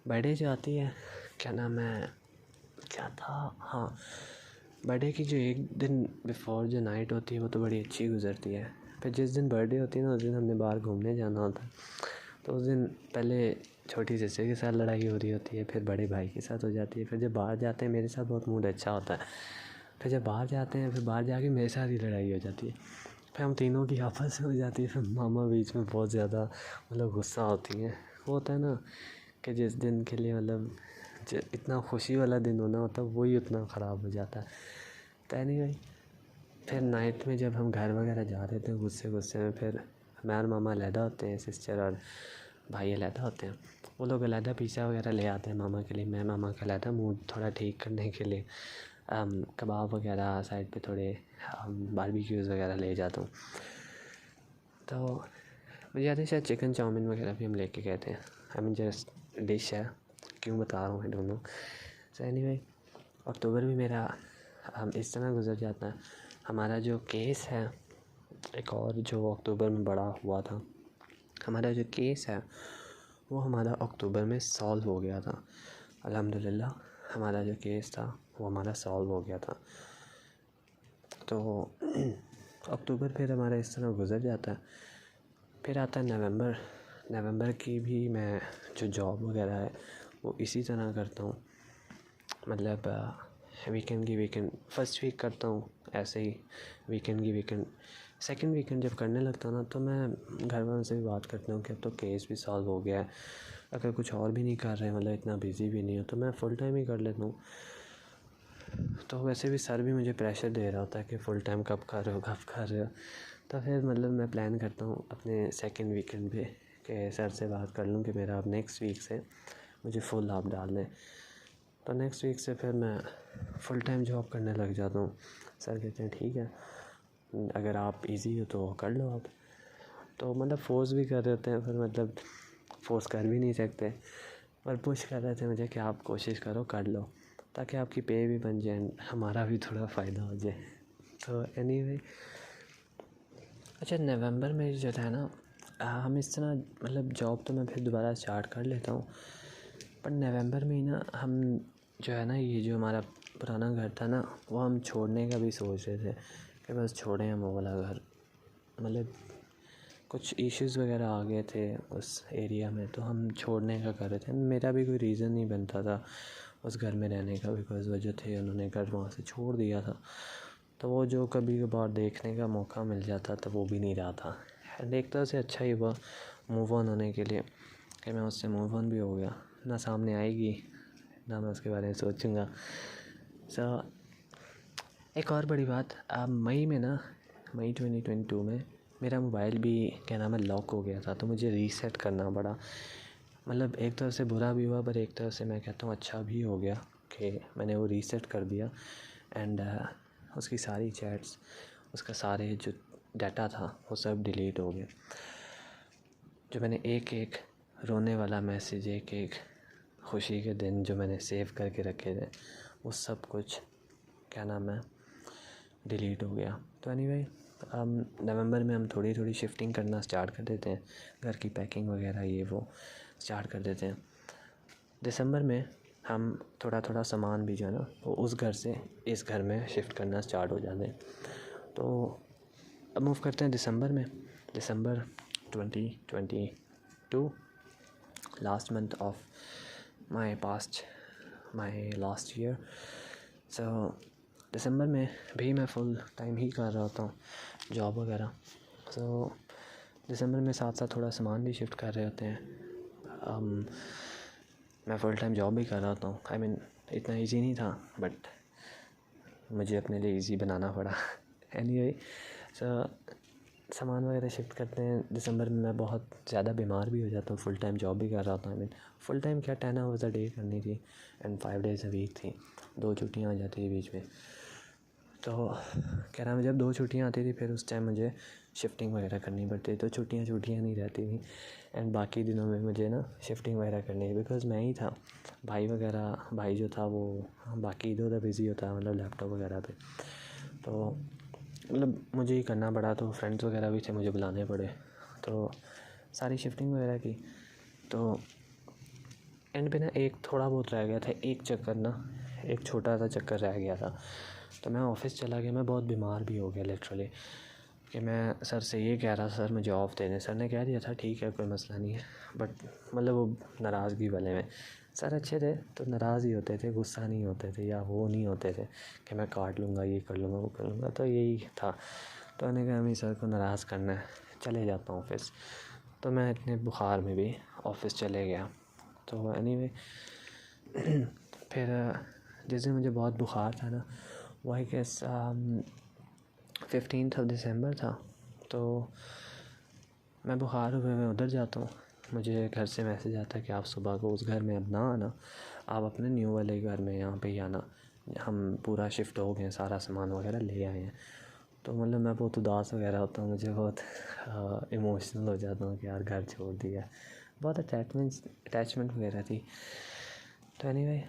बर्थडे जो आती है, क्या नाम है, क्या था, हाँ, बर्थडे की जो एक दिन बिफोर जो नाइट होती है वो तो बड़ी अच्छी गुजरती है। फिर जिस दिन बर्थडे होती है ना, उस दिन हमने बाहर घूमने जाना होता है। तो उस दिन पहले छोटी सिस्टर के साथ लड़ाई हो रही होती है, फिर बड़े भाई के साथ हो जाती है। फिर जब बाहर जाते हैं मेरे साथ बहुत मूड अच्छा होता है। फिर जब बाहर जाते हैं, फिर बाहर जाके मेरे साथ ही लड़ाई हो जाती है। फिर हम तीनों की आपस में हो जाती है। फिर मामा बीच में बहुत ज़्यादा मतलब गुस्सा होती हैं। वो होता है ना कि जिस दिन के लिए मतलब इतना खुशी वाला दिन होना होता है, वही उतना ख़राब हो जाता है। तो एनीवे फिर नाइट में जब हम घर वगैरह जा रहे थे गुस्से में, फिर मैं और मामा अलहदा होते हैं, सिस्टर और भाई अलहदा होते हैं। वो लोग अलहदा पिज़्ज़ा वगैरह ले आते हैं मामा के लिए। मैं मामा का अलहदा मूड थोड़ा ठीक करने के लिए कबाब वगैरह साइड पे थोड़े बारबेक्यूज़ वगैरह ले जाता हूँ। तो मुझे याद है शायद चिकन चाउमीन वगैरह भी हम लेके गए थे। आई मीन जस्ट डिश है, क्यों बता रहा हूँ I don't know. So anyway अक्टूबर भी मेरा इस तरह गुजर जाता है। हमारा जो केस है एक और जो अक्टूबर में बड़ा हुआ था, हमारा जो केस है वो हमारा अक्टूबर में सॉल्व हो गया था। अल्हम्दुलिल्लाह हमारा जो केस था वो हमारा सॉल्व हो गया था। तो अक्टूबर फिर हमारा इस तरह गुजर जाता है। फिर आता है नवंबर। नवंबर की भी मैं जो जॉब वगैरह है वो इसी तरह करता हूँ, मतलब वीकेंड फर्स्ट वीक करता हूँ ऐसे ही, वीकेंड सेकंड वीकेंड जब करने लगता हूँ ना तो मैं घर वालों से भी बात करता हूँ कि अब तो केस भी सॉल्व हो गया है, अगर कुछ और भी नहीं कर रहे मतलब इतना बिज़ी भी नहीं हो तो मैं फुल टाइम ही कर लेता हूँ। तो वैसे भी सर भी मुझे प्रेशर दे रहा होता है कि फ़ुल टाइम कब कर रहे हो, तो फिर मतलब मैं प्लान करता हूँ अपने सेकंड वीकेंड पे कि सर से बात कर लूँ कि मेरा अब नेक्स्ट वीक से मुझे फुल हाफ डाल दें। तो नेक्स्ट वीक से फिर मैं फुल टाइम जॉब करने लग जाता हूँ। सर कहते हैं ठीक है, अगर आप इजी हो तो कर लो आप। तो मतलब फोर्स भी कर रहे होते हैं, फिर मतलब फोर्स कर भी नहीं सकते, पर पुश कर रहे थे मुझे कि आप कोशिश करो कर लो, ताकि आपकी पे भी बन जाए, हमारा भी थोड़ा फ़ायदा हो जाए। तो एनीवे अच्छा, नवंबर में जो था ना हम इस तरह मतलब जॉब तो मैं फिर दोबारा स्टार्ट कर लेता हूँ, पर नवंबर में ही ना हम जो है ना ये जो हमारा पुराना घर था ना वो हम छोड़ने का भी सोच रहे थे कि बस छोड़ें हम वो वाला घर, मतलब कुछ इश्यूज़ वगैरह आ गए थे उस एरिया में तो हम छोड़ने का कर रहे थे। मेरा भी कोई रीज़न नहीं बनता था उस घर में रहने का, बिकॉज़ वो जो थे उन्होंने घर वहाँ से छोड़ दिया था, तो वो जो कभी कभार देखने का मौका मिल जाता तो वो भी नहीं रहा था। एंड एक तरह से अच्छा ही हुआ मूव ऑन होने के लिए कि मैं उससे मूव ऑन भी हो गया, ना सामने आएगी ना मैं उसके बारे में सोचूंगा। सो एक और बड़ी बात, मई 2022 में मेरा मोबाइल भी क्या नाम है लॉक हो गया था, तो मुझे रीसेट करना पड़ा। मतलब एक तरह से बुरा भी हुआ पर एक तरह से मैं कहता हूँ अच्छा भी हो गया कि मैंने वो रीसेट कर दिया। एंड उसकी सारी चैट्स, उसका सारे जो डाटा था वो सब डिलीट हो गया। जो मैंने एक एक रोने वाला मैसेज, एक एक खुशी के दिन जो मैंने सेव करके रखे थे वो सब कुछ क्या नाम है डिलीट हो गया। तो एनीवे नवंबर में हम थोड़ी थोड़ी शिफ्टिंग करना स्टार्ट कर देते हैं, घर की पैकिंग वगैरह ये वो स्टार्ट कर देते हैं। दिसंबर में हम थोड़ा थोड़ा सामान भी जो है ना वो उस घर से इस घर में शिफ्ट करना स्टार्ट हो जाते हैं। तो अब मूव करते हैं दिसंबर 2022, last month of my last year. So दिसंबर में भी मैं फुल टाइम ही कर रहा होता हूँ जॉब वगैरह। सो दिसंबर में साथ साथ थोड़ा सामान भी शिफ्ट कर रहे होते हैं। मैं फुल टाइम जॉब भी कर रहा होता हूँ। आई मीन इतना इजी नहीं था बट मुझे अपने लिए इजी बनाना पड़ा। एनीवे सो सामान वगैरह शिफ्ट करते हैं। दिसंबर में मैं बहुत ज़्यादा बीमार भी हो जाता हूँ, फुल टाइम जॉब भी कर रहा था। आई मीन फुल टाइम क्या 10 आवर्स अ डे करनी थी एंड 5 डेज़ अ वीक थी, 2 छुट्टियाँ आ जाती थी बीच में। तो कह रहा मैं जब 2 छुट्टियाँ आती थी फिर उस टाइम मुझे शिफ्टिंग वगैरह करनी पड़ती थी, तो छुट्टियाँ नहीं रहती थी। एंड बाकी दिनों में मुझे ना शिफ्टिंग वगैरह करनी है, बिकॉज़ मैं ही था, भाई जो था वो बाकी इधर उधर बिज़ी होता है, मतलब लैपटॉप वगैरह पे, तो मतलब मुझे ही करना पड़ा। तो फ्रेंड्स वगैरह भी थे, मुझे बुलाने पड़े, तो सारी शिफ्टिंग वगैरह की। तो एंड पे ना एक थोड़ा बहुत रह गया था, एक छोटा सा चक्कर रह गया था। तो मैं ऑफ़िस चला गया, मैं बहुत बीमार भी हो गया लिटरली, कि मैं सर से ये कह रहा सर मुझे ऑफ़ दे दें। सर ने कह दिया था ठीक है कोई मसला नहीं है, बट मतलब वो नाराज़गी वाले में। सर अच्छे थे तो नाराज़ ही होते थे, गुस्सा नहीं होते थे या वो नहीं होते थे कि मैं काट लूँगा, ये कर लूँगा, वो कर लूँगा। तो यही था। तो मैंने कहा अभी सर को नाराज़ करना है, चले जाता हूँ ऑफ़िस। तो मैं इतने बुखार में भी ऑफ़िस चले गया। तो एनीवे फिर जिस दिन मुझे बहुत बुखार था ना वो आई गेस 15 दिसंबर था। तो मैं बुखार हुए मैं उधर जाता हूँ, मुझे घर से मैसेज आता है कि आप सुबह को उस घर में अब ना आना, आप अपने न्यू वाले घर में यहाँ पे ही आना, हम पूरा शिफ्ट हो गए, सारा सामान वगैरह ले आए हैं। तो मतलब मैं बहुत उदास वगैरह होता हूँ, मुझे बहुत इमोशनल हो जाता हूँ कि यार घर छोड़ दिया, बहुत अटैचमेंट वगैरह थी। तो एनीवे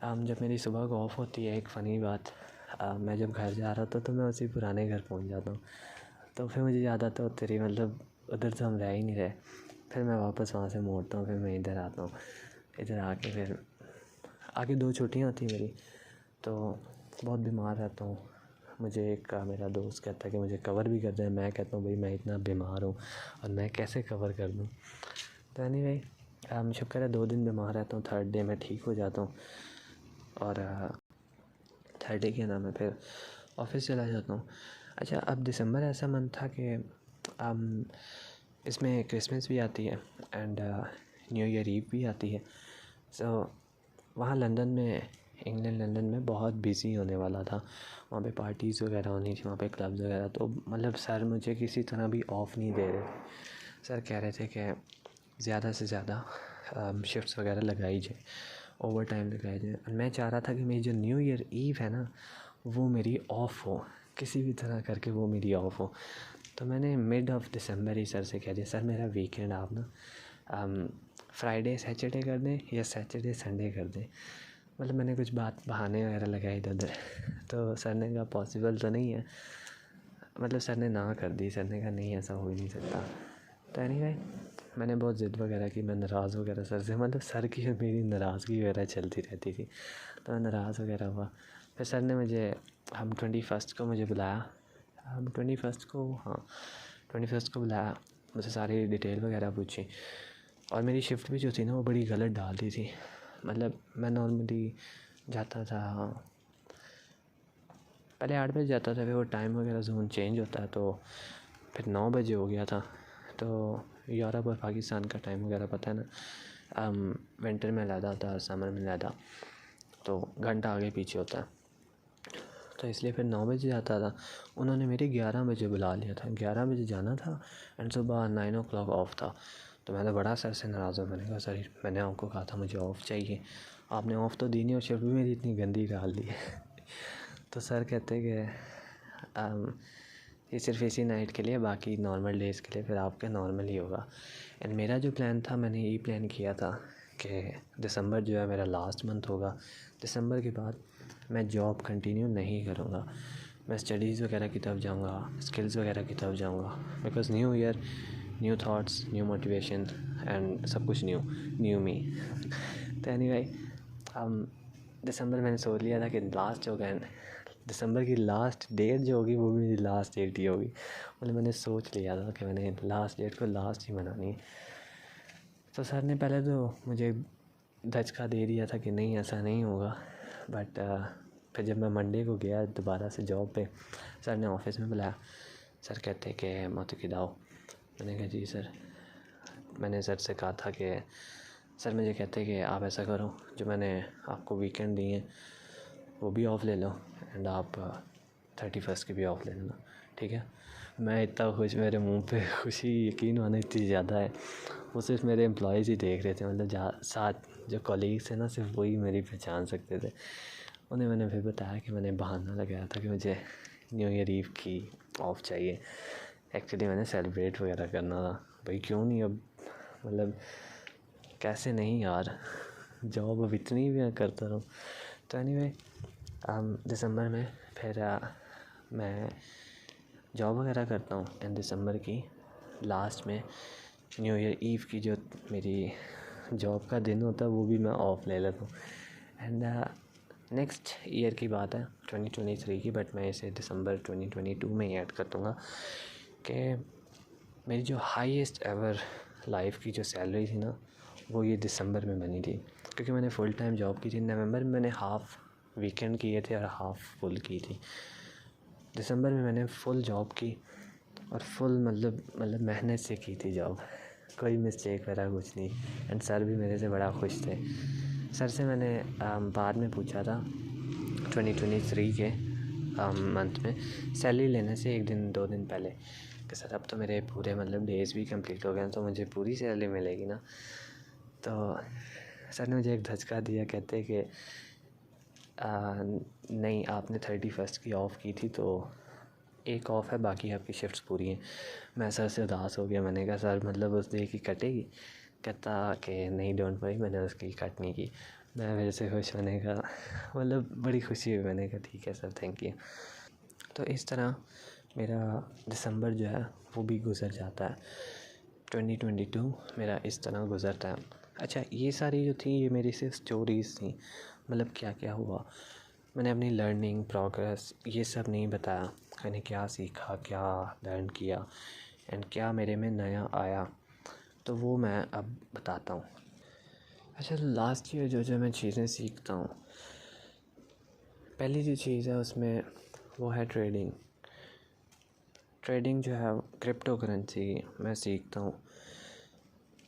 जब मेरी सुबह को ऑफ होती है, एक फ़नी बात, मैं जब घर जा रहा था तो मैं उसी पुराने घर पहुंच जाता हूँ। तो फिर मुझे याद आता है तेरी मतलब उधर तो हम रह ही नहीं रहे। फिर मैं वापस वहाँ से मोड़ता हूँ, फिर मैं इधर आता हूँ। इधर आके फिर आगे 2 छुट्टियाँ होती मेरी, तो बहुत बीमार रहता हूँ। मुझे एक मेरा दोस्त कहता है कि मुझे कवर भी कर दे, मैं कहता हूँ भाई मैं इतना बीमार हूँ और मैं कैसे कवर कर दूँ। तो एनीवे शुक्र है 2 दिन बीमार रहता हूँ, 3rd डे मैं ठीक हो जाता हूँ और 3rd डे क्या नाम है फिर ऑफिस चला जाता हूँ। अच्छा, अब दिसंबर ऐसा मंथ था कि इसमें क्रिसमस भी आती है एंड न्यू ईयर ईव भी आती है। सो वहाँ लंदन में, इंग्लैंड लंदन में बहुत बिज़ी होने वाला था। वहाँ पे पार्टीज़ वगैरह होनी थी, वहाँ पे क्लब्स वगैरह। तो मतलब सर मुझे किसी तरह भी ऑफ़ नहीं दे रहे थे। सर कह रहे थे कि ज़्यादा से ज़्यादा शिफ्ट्स वगैरह लगाई जाए, ओवर टाइम लगाया जाए। और मैं चाह रहा था कि मेरी जो न्यू ईयर ईव है ना, वो मेरी ऑफ़ हो, किसी भी तरह करके वो मेरी ऑफ़ हो। तो मैंने mid of December he sir से कह दिया, सर मेरा वीकेंड आप ना फ्राइडे सैटरडे कर दें या सैटरडे संडे कर दें। मतलब मैंने कुछ बात बहाने वगैरह लगाए इधर उधर। तो सर ने कहा पॉसिबल तो नहीं है, मतलब सर ने ना कर दी। सर ने कहा नहीं, ऐसा हो ही नहीं सकता। तो एनीवे मैंने बहुत ज़िद वगैरह की, मैं नाराज़ वगैरह सर से, मतलब सर की और मेरी नाराज़गी वगैरह चलती रहती थी। तो मैं नाराज़ वगैरह हुआ। फिर सर ने मुझे 21 को मुझे बुलाया। 21 को, हाँ 21 को बुलाया, मुझसे सारी डिटेल वगैरह पूछी। और मेरी शिफ्ट भी जो थी ना, वो बड़ी गलत डाल दी थी। मतलब मैं नॉर्मली जाता था, पहले 8 बजे जाता था, फिर वो टाइम वगैरह जोन चेंज होता है, तो फिर 9 बजे हो गया था। तो यूरोप और पाकिस्तान का टाइम वगैरह पता है ना, विंटर में ज़्यादा होता है और समर में ज़्यादा, तो घंटा आगे पीछे होता है। तो इसलिए फिर 9 बजे जाता था। उन्होंने मेरे 11 बजे बुला लिया था, 11 बजे जाना था एंड सुबह 9 o'clock ऑफ था। तो मैं तो बड़ा सर से नाराज़ हूँ। मैंने कहा सर, मैंने आपको कहा था मुझे ऑफ़ चाहिए, आपने ऑफ़ तो दी नहीं और शिफ्ट भी मेरी इतनी गंदी डाल दी है। तो सर कहते कि ये सिर्फ इसी नाइट के लिए, बाकी नॉर्मल डेज़ के लिए फिर आपका नॉर्मल ही होगा। एंड मेरा जो प्लान था, मैंने यही प्लान किया था कि दिसंबर जो है मेरा लास्ट मंथ होगा। दिसंबर के बाद मैं जॉब कंटिन्यू नहीं करूँगा, मैं स्टडीज़ वगैरह की तरफ जाऊँगा, स्किल्स वगैरह की तरफ जाऊँगा। Because new year, new thoughts, new motivation and सब कुछ न्यू मी। तो एनीवे दिसंबर मैंने सोच लिया था कि लास्ट होगा, दिसंबर की लास्ट डेट जो होगी वो भी मेरी लास्ट डेट ही होगी। मतलब मैंने सोच लिया था कि मैंने लास्ट डेट को लास्ट ही मनानी है। तो सर ने पहले तो मुझे धचका दे दिया था कि नहीं ऐसा नहीं होगा, बट फिर जब मैं मंडे को गया दोबारा से जॉब पे, सर ने ऑफिस में बुलाया। सर कहते कि मत किदाओ। मैंने कहा जी सर। मैंने सर से कहा था कि सर मुझे कहते कि आप ऐसा करो, जो मैंने आपको वीकेंड दिए हैं वो भी ऑफ़ ले लो एंड आप 31 की भी ऑफ़ ले लेना, ठीक है। मैं इतना खुश, मेरे मुंह पे खुशी यकीन मानो इतनी ज़्यादा है। वो सिर्फ मेरे एम्प्लॉयज़ ही देख रहे थे, मतलब साथ जो कॉलीग्स थे ना, सिर्फ वही मेरी पहचान सकते थे। उन्हें मैंने फिर बताया कि मैंने बहाना लगाया था कि मुझे न्यू ईयर ईव की ऑफ़ चाहिए। एक्चुअली मैंने सेलिब्रेट वगैरह करना था। भाई क्यों नहीं, अब मतलब कैसे नहीं यार, जॉब अब इतनी भी करता रहूँ। तो एनीवे दिसंबर में फिर मैं जॉब वगैरह करता हूँ एंड दिसंबर की लास्ट में न्यू ईयर ईव की जो मेरी जॉब का दिन होता है वो भी मैं ऑफ़ ले लेता हूँ। एंड नेक्स्ट ईयर की बात है 2023 की, बट मैं इसे दिसंबर 2022 में ही ऐड कर दूँगा कि मेरी जो हाईएस्ट एवर लाइफ की जो सैलरी थी ना, वो ये दिसंबर में बनी थी। क्योंकि मैंने फुल टाइम जॉब की थी। नवंबर में मैंने हाफ़ वीकेंड किए थे और हाफ़ फुल की थी। दिसंबर में मैंने फुल जॉब की और फुल मतलब मेहनत से की थी जॉब, कोई मिस्टेक वगैरह कुछ नहीं। एंड सर भी मेरे से बड़ा खुश थे। सर से मैंने बाद में पूछा था 2023 के मंथ में सैलरी लेने से 1 दिन 2 दिन पहले कि सर अब तो मेरे पूरे मतलब डेज़ भी कंप्लीट हो गए हैं, तो मुझे पूरी सैलरी मिलेगी ना। तो सर ने मुझे एक धचका दिया, कहते कि नहीं, आपने 31 की ऑफ़ की थी तो एक ऑफ़ है, बाकी आपकी शिफ्ट्स पूरी हैं। मैं सर से उदास हो गया। मैंने कहा सर मतलब उस डे की कटेगी? कहता कि नहीं डोंट वरी, मैंने उसकी कट नहीं की। मैं मेरे से खुश, मैंने कहा मतलब बड़ी खुशी हुई। मैंने कहा ठीक है सर, थैंक यू। तो इस तरह मेरा दिसंबर जो है वो भी गुज़र जाता है। 2022 मेरा इस तरह गुज़रता है। अच्छा, ये सारी जो थी ये मेरी सिर्फ स्टोरीज़ थी, मतलब क्या क्या हुआ। मैंने अपनी लर्निंग प्रोग्रेस ये सब नहीं बताया, मैंने क्या सीखा, क्या लर्न किया एंड क्या मेरे में नया आया। तो वो मैं अब बताता हूँ। अच्छा, लास्ट ईयर जो मैं चीज़ें सीखता हूँ, पहली जो चीज़ है उसमें वो है ट्रेडिंग जो है क्रिप्टो करेंसी मैं सीखता हूँ।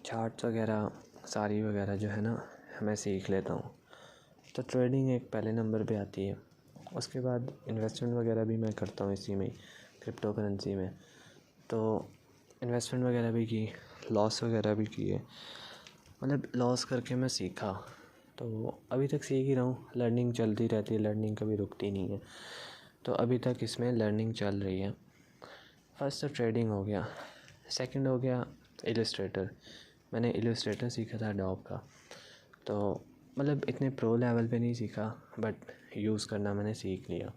चार्ट्स वगैरह सारी वगैरह जो है ना मैं सीख लेता हूँ। तो ट्रेडिंग एक पहले नंबर पे आती है। उसके बाद इन्वेस्टमेंट वगैरह भी मैं करता हूँ इसी में, क्रिप्टो करेंसी में। तो इन्वेस्टमेंट वगैरह भी की, लॉस वगैरह भी किए, मतलब लॉस करके मैं सीखा। तो अभी तक सीख ही रहा हूँ, लर्निंग चलती रहती है, लर्निंग कभी रुकती नहीं है। तो अभी तक इसमें लर्निंग चल रही है। फर्स्ट तो ट्रेडिंग हो गया, सेकंड हो गया इलस्ट्रेटर। मैंने इलस्ट्रेटर सीखा था एडोब का। तो मतलब इतने प्रो लेवल पे नहीं सीखा, बट यूज़ करना मैंने सीख लिया।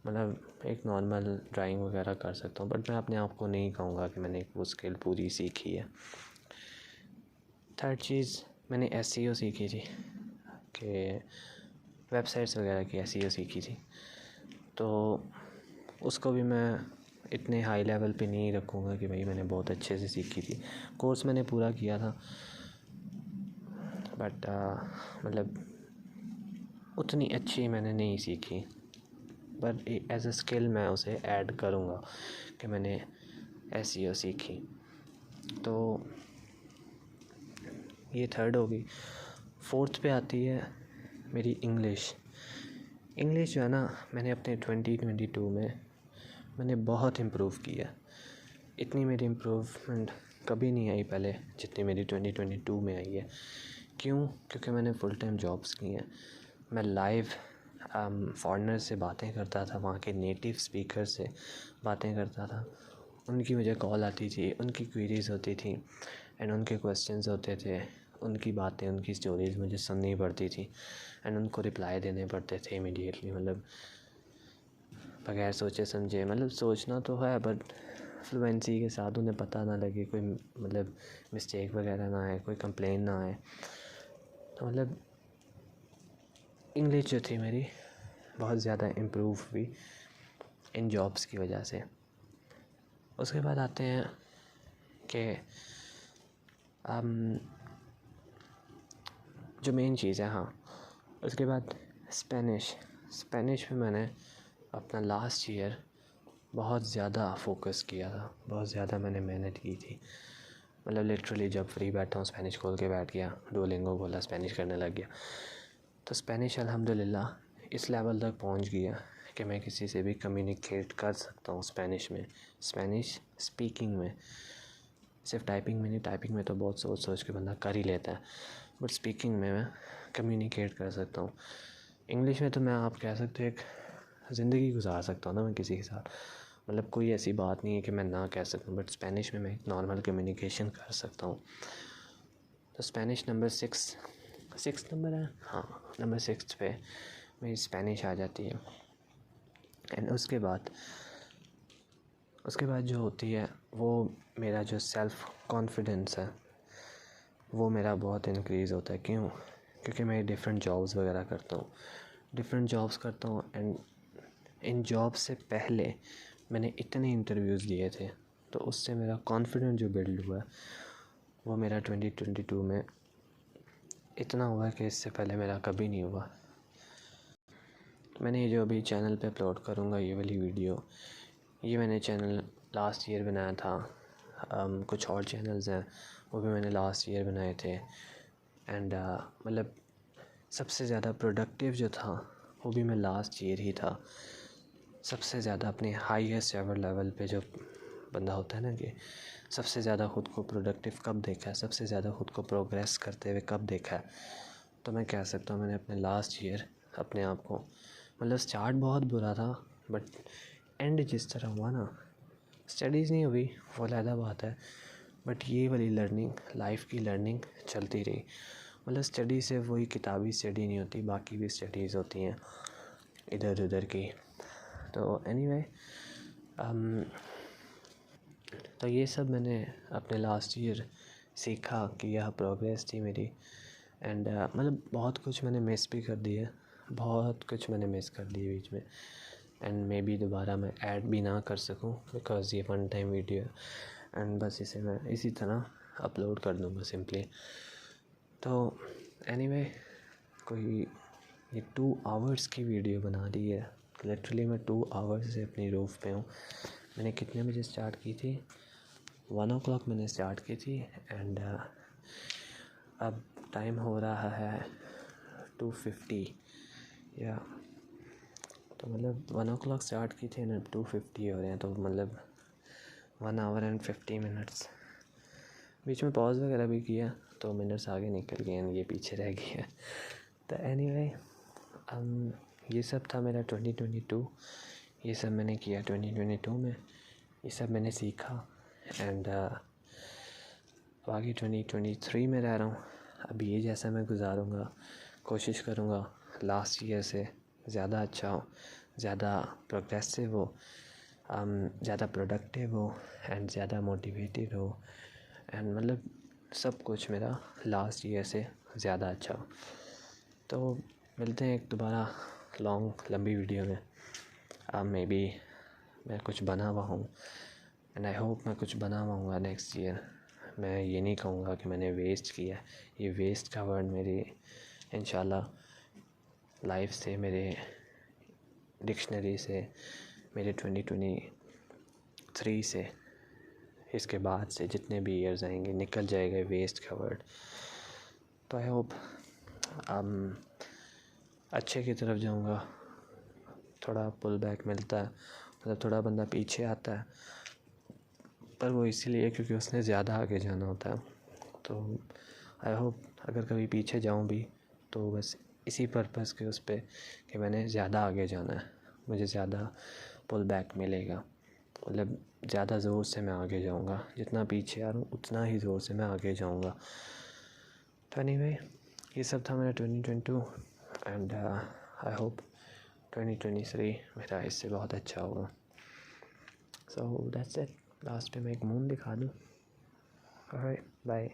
मतलब एक नॉर्मल ड्राइंग वगैरह कर सकता हूँ, बट मैं अपने आप को नहीं कहूँगा कि मैंने वो स्किल पूरी सीखी है। थर्ड चीज़ मैंने SEO सीखी थी, कि वेबसाइट्स वगैरह की SEO सीखी थी। तो उसको भी मैं इतने हाई लेवल पे नहीं रखूँगा कि भाई मैंने बहुत अच्छे से सीखी थी। कोर्स मैंने पूरा किया था, बट मतलब उतनी अच्छी मैंने नहीं सीखी, बट एज अ स्किल मैं उसे ऐड करूँगा कि मैंने SEO सीखी। तो ये थर्ड होगी। फोर्थ पे आती है मेरी इंग्लिश जो है ना, मैंने अपने 2022 में मैंने बहुत इम्प्रूव किया। इतनी मेरी इम्प्रूवमेंट कभी नहीं आई पहले जितनी मेरी 2022 में आई है। क्यों? क्योंकि मैंने फुल टाइम जॉब्स की हैं। मैं लाइव फॉरेनर से बातें करता था, वहाँ के नेटिव स्पीकर से बातें करता था। उनकी मुझे कॉल आती थी, उनकी क्वेरीज़ होती थी एंड उनके क्वेश्चंस होते थे, उनकी बातें, उनकी स्टोरीज़ मुझे सुननी पड़ती थी एंड उनको रिप्लाई देने पड़ते थे इमीडिएटली, मतलब बगैर सोचे समझे। मतलब सोचना तो है, बट फ्लुएंसी के साथ उन्हें पता ना लगे, कोई मतलब मिस्टेक वगैरह ना आए, कोई कंप्लेन ना आए। तो मतलब इंग्लिश जो थी मेरी बहुत ज़्यादा इम्प्रूव हुई इन जॉब्स की वजह से। उसके बाद आते हैं कि जो मेन चीज़ है, हाँ, उसके बाद स्पेनिश में मैंने अपना लास्ट ईयर बहुत ज़्यादा फोकस किया था, बहुत ज़्यादा मैंने मेहनत की थी। मतलब लिटरली जब फ्री बैठा हूँ स्पेनिश खोल के बैठ गया, डुओलिंगो खोला, स्पेनिश करने लग गया। तो स्पेनिश अल्हम्दुलिल्लाह इस लेवल तक पहुँच गया कि मैं किसी से भी कम्युनिकेट कर सकता हूँ स्पेनिश में, स्पेनिश स्पीकिंग में। सिर्फ टाइपिंग में नहीं, टाइपिंग में तो बहुत सोच सोच के बंदा कर ही लेता है, बट स्पीकिंग में मैं कम्युनिकेट कर सकता हूँ। इंग्लिश में तो मैं आप कह सकते हो एक ज़िंदगी गुजार सकता हूँ ना मैं किसी के साथ, मतलब कोई ऐसी बात नहीं है कि मैं ना कह सकूँ, बट स्पेनिश में मैं एक नॉर्मल कम्युनिकेशन कर सकता हूँ। तो स्पेनिश नंबर 6 नंबर है, हाँ, नंबर 6 पे मेरी स्पेनिश आ जाती है। एंड उसके बाद जो होती है वो मेरा जो सेल्फ़ कॉन्फिडेंस है वो मेरा बहुत इंक्रीज़ होता है। क्यों? क्योंकि मैं डिफरेंट जॉब्स वगैरह करता हूँ एंड इन जॉब से पहले मैंने इतने इंटरव्यूज़ दिए थे, तो उससे मेरा कॉन्फिडेंस जो बिल्ड हुआ है वो मेरा 2022 में इतना हुआ कि इससे पहले मेरा कभी नहीं हुआ। मैंने जो अभी चैनल पे अपलोड करूँगा ये वाली वीडियो, ये मैंने चैनल लास्ट ईयर बनाया था। कुछ और चैनल्स हैं वो भी मैंने लास्ट ईयर बनाए थे। एंड मतलब सबसे ज़्यादा प्रोडक्टिव जो था वो भी मैं लास्ट ईयर ही था। सबसे ज़्यादा अपने हाईएस्ट एवर लेवल पे जो बंदा होता है ना, कि सबसे ज़्यादा ख़ुद को प्रोडक्टिव कब देखा है, सबसे ज़्यादा ख़ुद को प्रोग्रेस करते हुए कब देखा है, तो मैं कह सकता हूँ मैंने अपने लास्ट ईयर अपने आप को, मतलब स्टार्ट बहुत बुरा था बट एंड जिस तरह हुआ ना, स्टडीज़ नहीं हुई वो अलग बात है, बट ये वाली लर्निंग, लाइफ की लर्निंग चलती रही। मतलब स्टडी से वही किताबी स्टडी नहीं होती, बाकी भी स्टडीज़ होती हैं इधर उधर की। तो एनीवे तो ये सब मैंने अपने लास्ट ईयर सीखा कि यह प्रोग्रेस थी मेरी। एंड मतलब बहुत कुछ मैंने मिस भी कर दिया, बहुत कुछ मैंने मिस कर दिया बीच में, एंड मे बी दोबारा मैं ऐड भी ना कर सकूं बिकॉज़ ये वन टाइम वीडियो। एंड बस इसे मैं इसी तरह अपलोड कर दूँगा सिंपली। तो एनीवे कोई ये 2 आवर्स की वीडियो बना दी है। लिटरली मैं 2 आवर्स से अपनी रूफ़ पे हूँ। मैंने कितने बजे स्टार्ट की थी? 1 o'clock मैंने स्टार्ट की थी एंड अब टाइम हो रहा है 2:50 या तो मतलब 1 o'clock स्टार्ट की थी ना, 2:50 हो रहे हैं, तो मतलब 1 hour and 50 minutes। बीच में पॉज वगैरह भी किया तो मिनट्स आगे निकल गए हैं, ये पीछे रह गए हैं। तो एनीवे ये सब था मेरा 2022। ये सब मैंने किया 2022 में, ये सब मैंने सीखा एंड आगे 2023 में रह रहा हूँ। अब ये जैसा मैं गुजारूँगा, कोशिश करूँगा लास्ट ईयर से ज़्यादा अच्छा हो, ज़्यादा प्रोग्रेसिव हो, ज़्यादा प्रोडक्टिव हो एंड ज़्यादा मोटिवेटेड हो एंड मतलब सब कुछ मेरा लास्ट ईयर से ज़्यादा अच्छा हो। तो मिलते हैं एक दोबारा लंबी वीडियो में। मे बी मैं कुछ बना हुआ हूँ एंड आई होप मैं कुछ बना पाऊँगा नेक्स्ट ईयर। मैं ये नहीं कहूँगा कि मैंने वेस्ट किया, ये वेस्ट का वर्ड मेरी इंशाल्लाह लाइफ से, मेरे डिक्शनरी से, मेरे 2023 से, इसके बाद से जितने भी ईयर्स आएंगे निकल जाएगा वेस्ट का वर्ड। तो आई होप अच्छे की तरफ जाऊँगा। थोड़ा पुल बैक मिलता है, मतलब थोड़ा बंदा पीछे आता है, पर वो इसीलिए क्योंकि उसने ज़्यादा आगे जाना होता है। तो आई होप अगर कभी पीछे जाऊँ भी तो बस इसी पर्पज़ के उस पे कि मैंने ज़्यादा आगे जाना है, मुझे ज़्यादा पुल बैक मिलेगा, मतलब ज़्यादा ज़ोर से मैं आगे जाऊँगा। जितना पीछे आ रहा हूँ उतना ही ज़ोर से मैं आगे जाऊँगा। तो एनीवे ये सब था मेरा 2022 एंड आई होप 2023 मेरा इससे बहुत अच्छा होगा। So that's it. लास्ट पे मैं एक मून दिखा दूँ। Alright, bye.